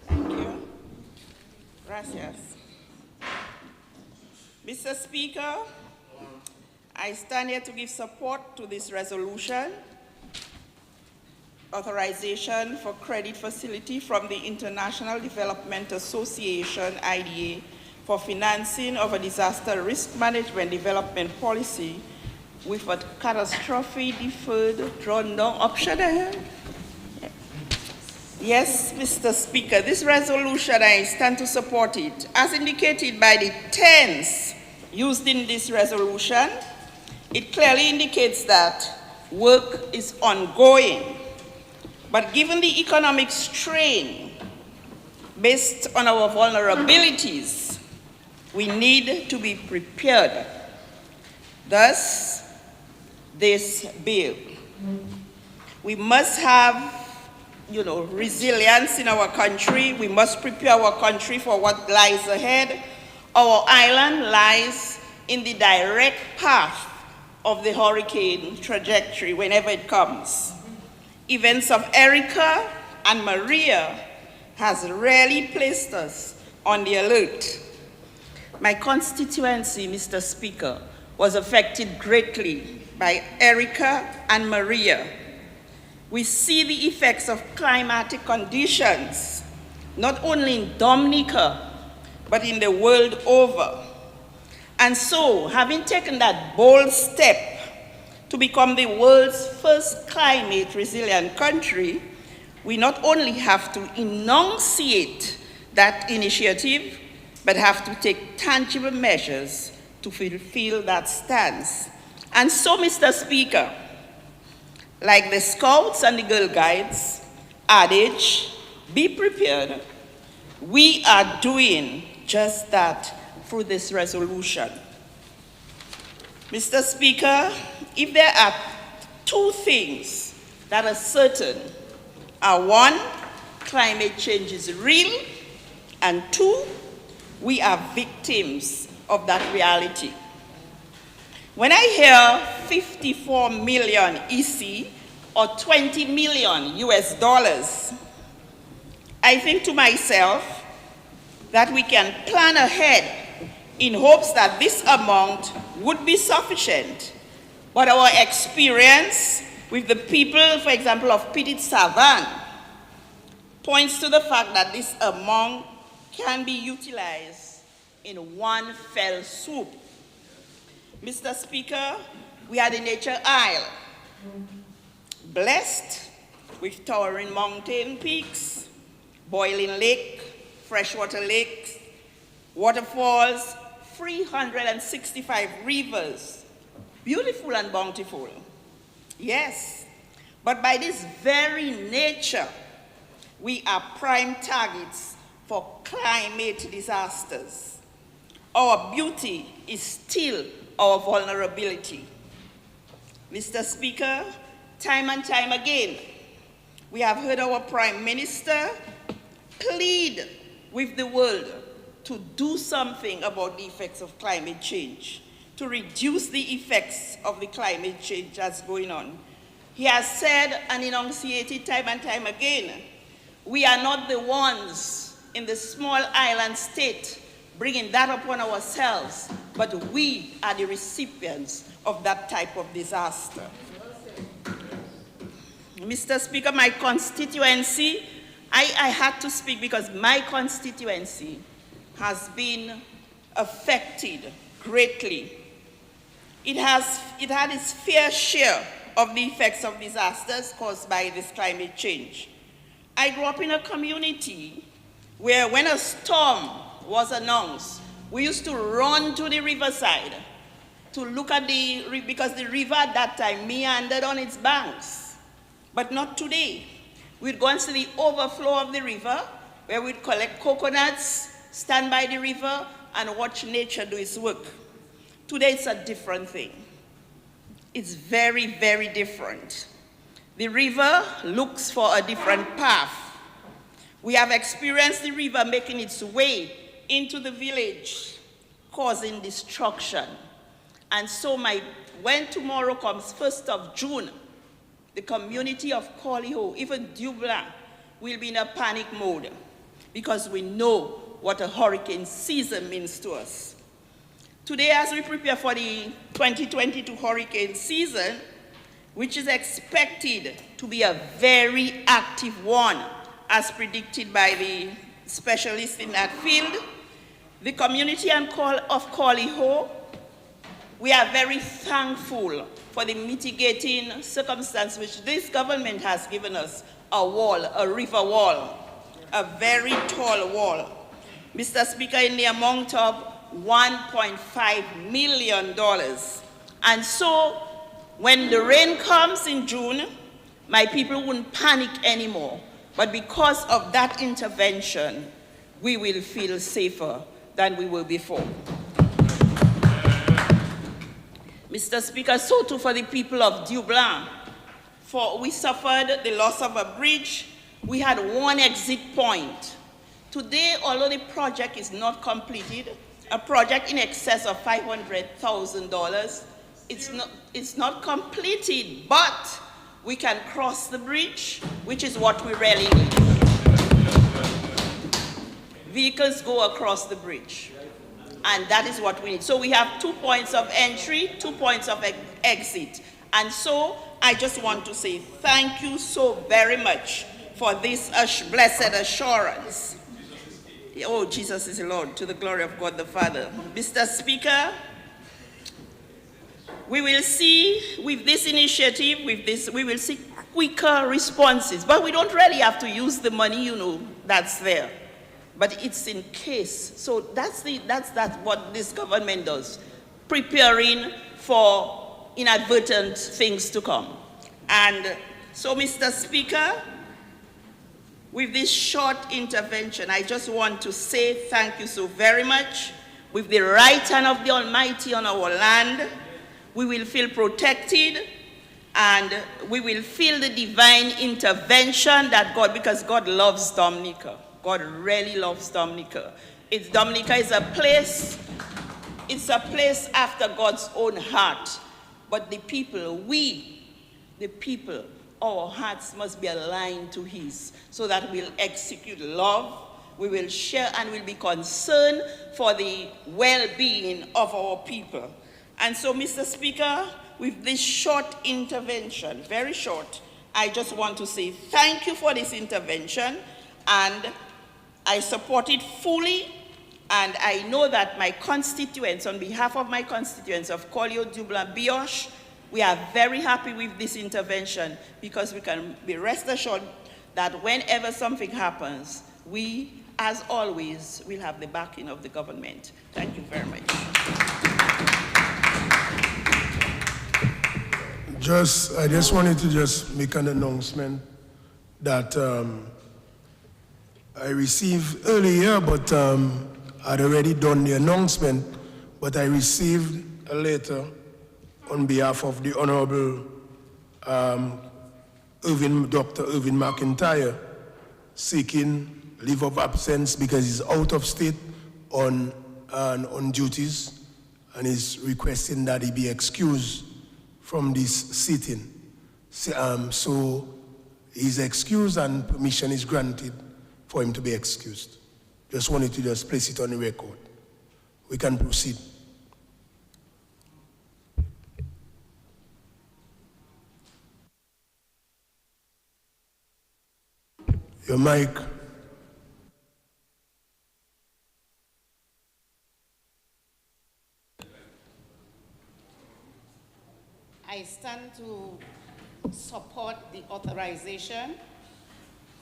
Thank you. Gracias. Mr. Speaker, I stand here to give support to this resolution, authorization for credit facility from the International Development Association, IDA, for financing of a disaster risk management development policy with a catastrophic, deferred, drawn down option ahead. Yes, Mr. Speaker, this resolution, I stand to support it. As indicated by the tense used in this resolution, it clearly indicates that work is ongoing. But given the economic strain based on our vulnerabilities, we need to be prepared. Thus, this bill. We must have resilience in our country. We must prepare our country for what lies ahead. Our island lies in the direct path of the hurricane trajectory whenever it comes. Events of Erica and Maria has really placed us on the alert. My constituency, Mr. Speaker, was affected greatly by Erica and Maria. We see the effects of climatic conditions, not only in Dominica, but in the world over. And so, having taken that bold step to become the world's first climate resilient country, we not only have to enunciate that initiative, but have to take tangible measures to fulfill that stance. And so, Mr. Speaker, like the Scouts and the Girl Guides adage, be prepared, we are doing just that through this resolution. Mr. Speaker, if there are two things that are certain, are one, climate change is real, and two, we are victims of that reality. When I hear 54 million EC or 20 million US dollars, I think to myself that we can plan ahead in hopes that this amount would be sufficient. But our experience with the people, for example, of Petit Savan, points to the fact that this amount can be utilized in one fell swoop. Mr. Speaker, we are the Nature Isle, blessed with towering mountain peaks, boiling lake, freshwater lakes, waterfalls, 365 rivers, beautiful and bountiful. Yes, but by this very nature, we are prime targets for climate disasters. Our beauty is still our vulnerability. Mr. Speaker, time and time again, we have heard our Prime Minister plead with the world to do something about the effects of climate change, to reduce the effects of the climate change that's going on. He has said and enunciated time and time again, we are not the ones in the small island state bringing that upon ourselves, but we are the recipients of that type of disaster. Mr. Speaker, my constituency, I had to speak because my constituency has been affected greatly. It had its fair share of the effects of disasters caused by this climate change. I grew up in a community where when a storm was announced, we used to run to the riverside to look at because the river at that time meandered on its banks. But not today. We'd go and see the overflow of the river, where we'd collect coconuts, stand by the river, and watch nature do its work. Today it's a different thing. It's very, very different. The river looks for a different path. We have experienced the river making its way into the village, causing destruction. And so when tomorrow comes, 1st of June, the community of Coliho, even Dublin, will be in a panic mode because we know what a hurricane season means to us. Today, as we prepare for the 2022 hurricane season, which is expected to be a very active one, as predicted by the specialists in that field, the community of Coliho, we are very thankful for the mitigating circumstance which this government has given us, a wall, a river wall, a very tall wall. Mr. Speaker, in the amount of $1.5 million. And so, when the rain comes in June, my people won't panic anymore. But because of that intervention, we will feel safer than we were before. Mr. Speaker, so too for the people of Dublin. For we suffered the loss of a bridge. We had one exit point. Today, although the project is not completed, a project in excess of $500,000, it's not completed, but we can cross the bridge, which is what we really need. Vehicles go across the bridge, and that is what we need. So we have 2 points of entry, 2 points of exit. And so I just want to say thank you so very much for this blessed assurance. Oh, Jesus is the Lord, to the glory of God the Father. Mr. Speaker, we will see with this initiative, we will see quicker responses. But we don't really have to use the money, that's there. But it's in case. So that's what this government does, preparing for inadvertent things to come. And so, Mr. Speaker, with this short intervention, I just want to say thank you so very much. With the right hand of the Almighty on our land, we will feel protected, and we will feel the divine intervention that because God loves Dominica. God really loves Dominica. Dominica is a place, it's a place after God's own heart. But the people, our hearts must be aligned to His, so that we'll execute love, we will share, and we'll be concerned for the well-being of our people. And so, Mr. Speaker, with this short intervention, very short, I just want to say thank you for this intervention, and I support it fully, and I know that my constituents, on behalf of my constituents of Collier, Dublin, Bioche, we are very happy with this intervention, because we can be rest assured that whenever something happens, we, as always, will have the backing of the government. Thank you very much. I just wanted to make an announcement that I received earlier, but I'd already done the announcement, but I received a letter on behalf of the Honorable Dr. Irvin McIntyre, seeking leave of absence because he's out of state on duties, and is requesting that he be excused from this sitting. So he's excused, and permission is granted for him to be excused. Just wanted to place it on the record. We can proceed. Your mic. I stand to support the authorization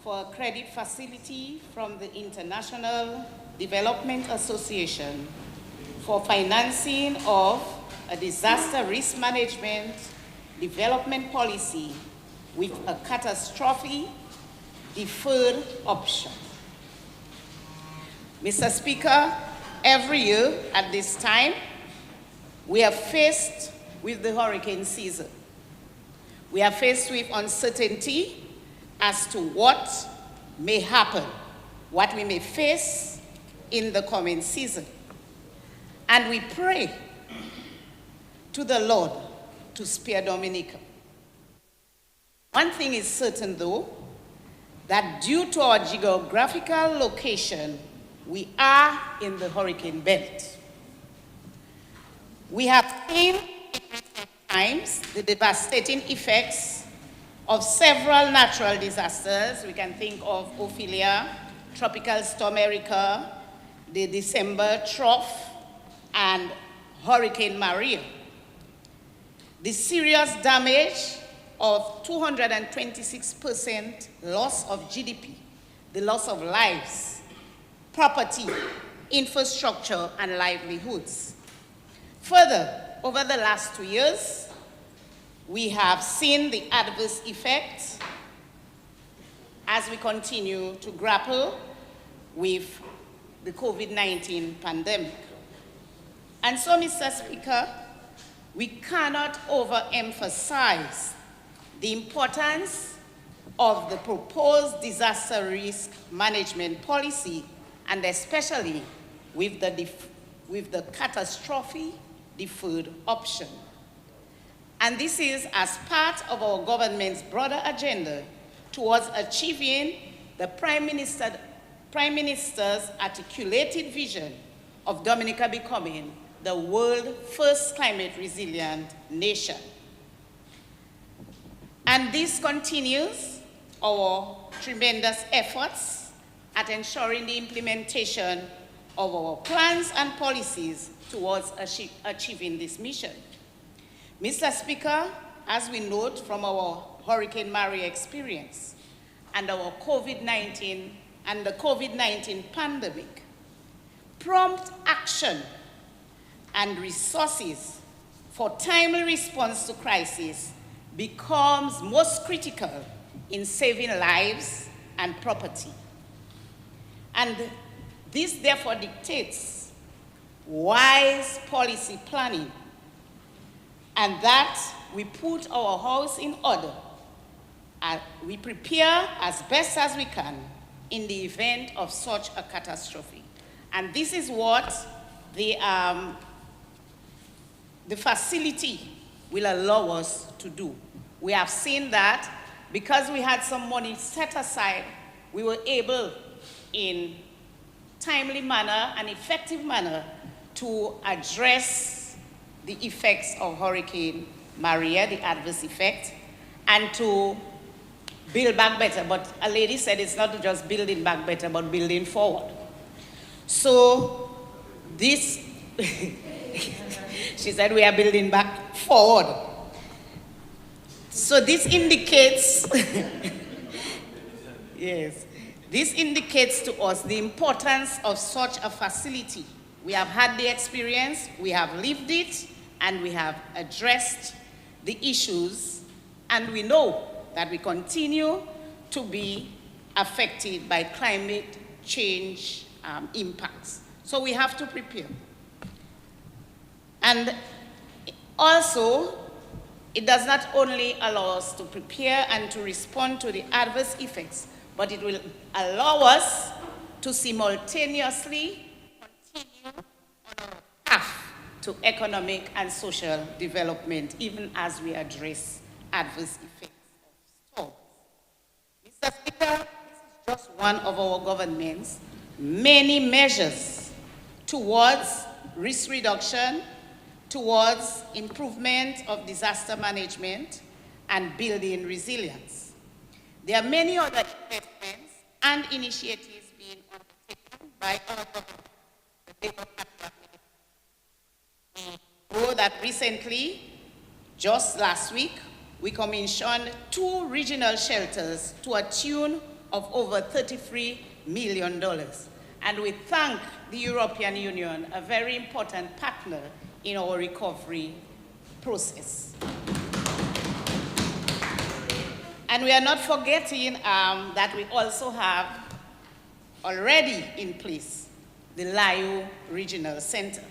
for a credit facility from the International Development Association for financing of a disaster risk management development policy with a catastrophic deferred option. Mr. Speaker, every year at this time, we are faced with the hurricane season. We are faced with uncertainty as to what may happen, what we may face in the coming season. And And we pray to the Lord to spare Dominica. One thing is certain, though, that due to our geographical location, we are in the hurricane belt. We have seen in recent times the devastating effects of several natural disasters. We can think of Ophelia, Tropical Storm Erica, the December trough, and Hurricane Maria. The serious damage of 226% loss of GDP, the loss of lives, property, infrastructure, and livelihoods. Further, over the last 2 years, we have seen the adverse effects as we continue to grapple with the COVID-19 pandemic. And so, Mr. Speaker, we cannot overemphasize the importance of the proposed disaster risk management policy, and especially with the catastrophic deferred option. And this is as part of our government's broader agenda towards achieving the Prime Minister's articulated vision of Dominica becoming the world's first climate resilient nation. And this continues our tremendous efforts at ensuring the implementation of our plans and policies towards achieving this mission. Mr. Speaker, as we note from our Hurricane Maria experience and our COVID-19 and the COVID-19 pandemic, prompt action and resources for timely response to crisis becomes most critical in saving lives and property. And this therefore dictates wise policy planning, and that we put our house in order. We prepare as best as we can in the event of such a catastrophe. And this is what the facility will allow us to do. We have seen that because we had some money set aside, we were able in timely manner and effective manner to address the effects of Hurricane Maria, the adverse effect, and to build back better. But a lady said it's not just building back better, but building forward. So this, she said we are building back forward. So this indicates, yes, this indicates to us the importance of such a facility. We have had the experience, we have lived it, and we have addressed the issues, and we know that we continue to be affected by climate change impacts. So we have to prepare. And also, it does not only allow us to prepare and to respond to the adverse effects, but it will allow us to simultaneously continue on our path to economic and social development, even as we address adverse effects of storms. Mr. Speaker, this is just one of our government's many measures towards risk reduction, towards improvement of disaster management, and building resilience. There are many other investments and initiatives being undertaken by our government. We know that recently, just last week, we commissioned 2 regional shelters to a tune of over $33 million. And we thank the European Union, a very important partner in our recovery process. And we are not forgetting that we also have already in place the LIO Regional Center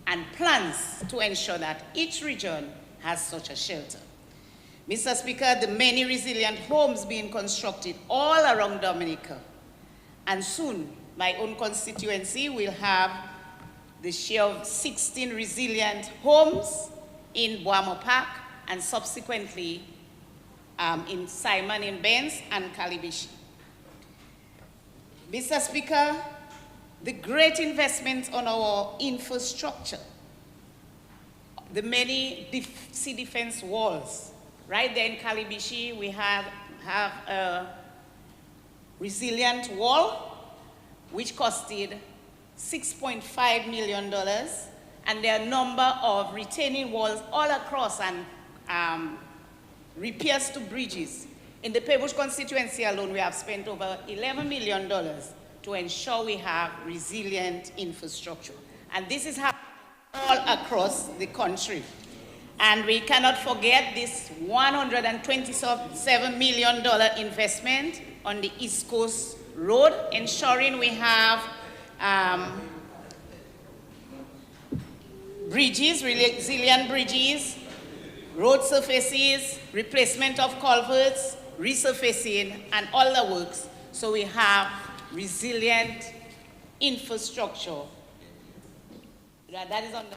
and plans to ensure that each region has such a shelter. Mr. Speaker, the many resilient homes being constructed all around Dominica, and soon my own constituency will have the share of 16 resilient homes in Boamo Park and subsequently in Simon in Benz and Calibishi. Mr. Speaker, the great investment on our infrastructure, the many sea defense walls. Right there in Calibishi, we have a resilient wall, which costed $6.5 million, and there are a number of retaining walls all across and repairs to bridges. In the Pebush constituency alone, we have spent over $11 million to ensure we have resilient infrastructure. And this is happening all across the country. And we cannot forget this $127 million investment on the East Coast Road, ensuring we have bridges, resilient bridges, road surfaces, replacement of culverts, resurfacing, and all the works, so we have resilient infrastructure. That is on the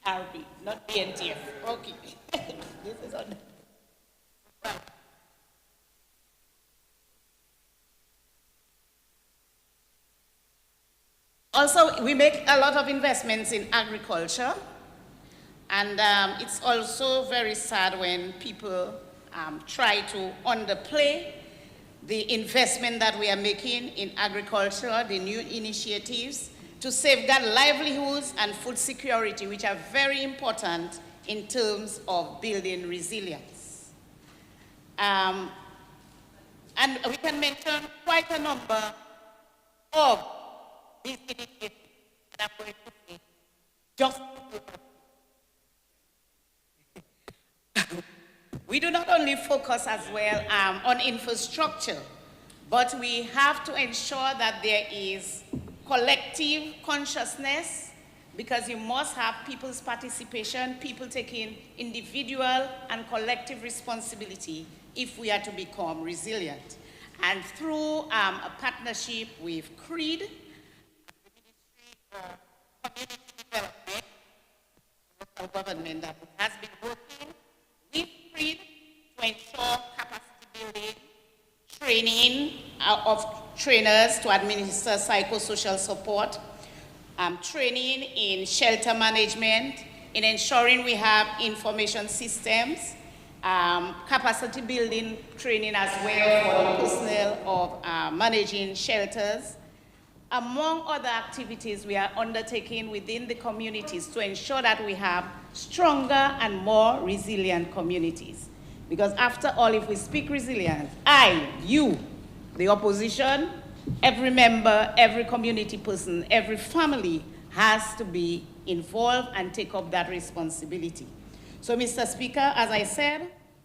CPRB, not BNTF. Okay. This is on the... Also, we make a lot of investments in agriculture, and it's also very sad when people try to underplay the investment that we are making in agriculture, the new initiatives to safeguard livelihoods and food security, which are very important in terms of building resilience. And we can mention quite a number of these initiatives that I'm going to say just we do not only focus as well on infrastructure, but we have to ensure that there is collective consciousness, because you must have people's participation, people taking individual and collective responsibility if we are to become resilient. And through a partnership with CREED, the Ministry of Community Development, local government that has been working with CREED to ensure capacity building, training of trainers to administer psychosocial support, training in shelter management, in ensuring we have information systems, capacity building training as well for the personnel of managing shelters, among other activities we are undertaking within the communities to ensure that we have stronger and more resilient communities. Because after all, if we speak resilience, I, you, the opposition, every member, every community person, every family has to be involved and take up that responsibility. So, Mr. Speaker, as I said,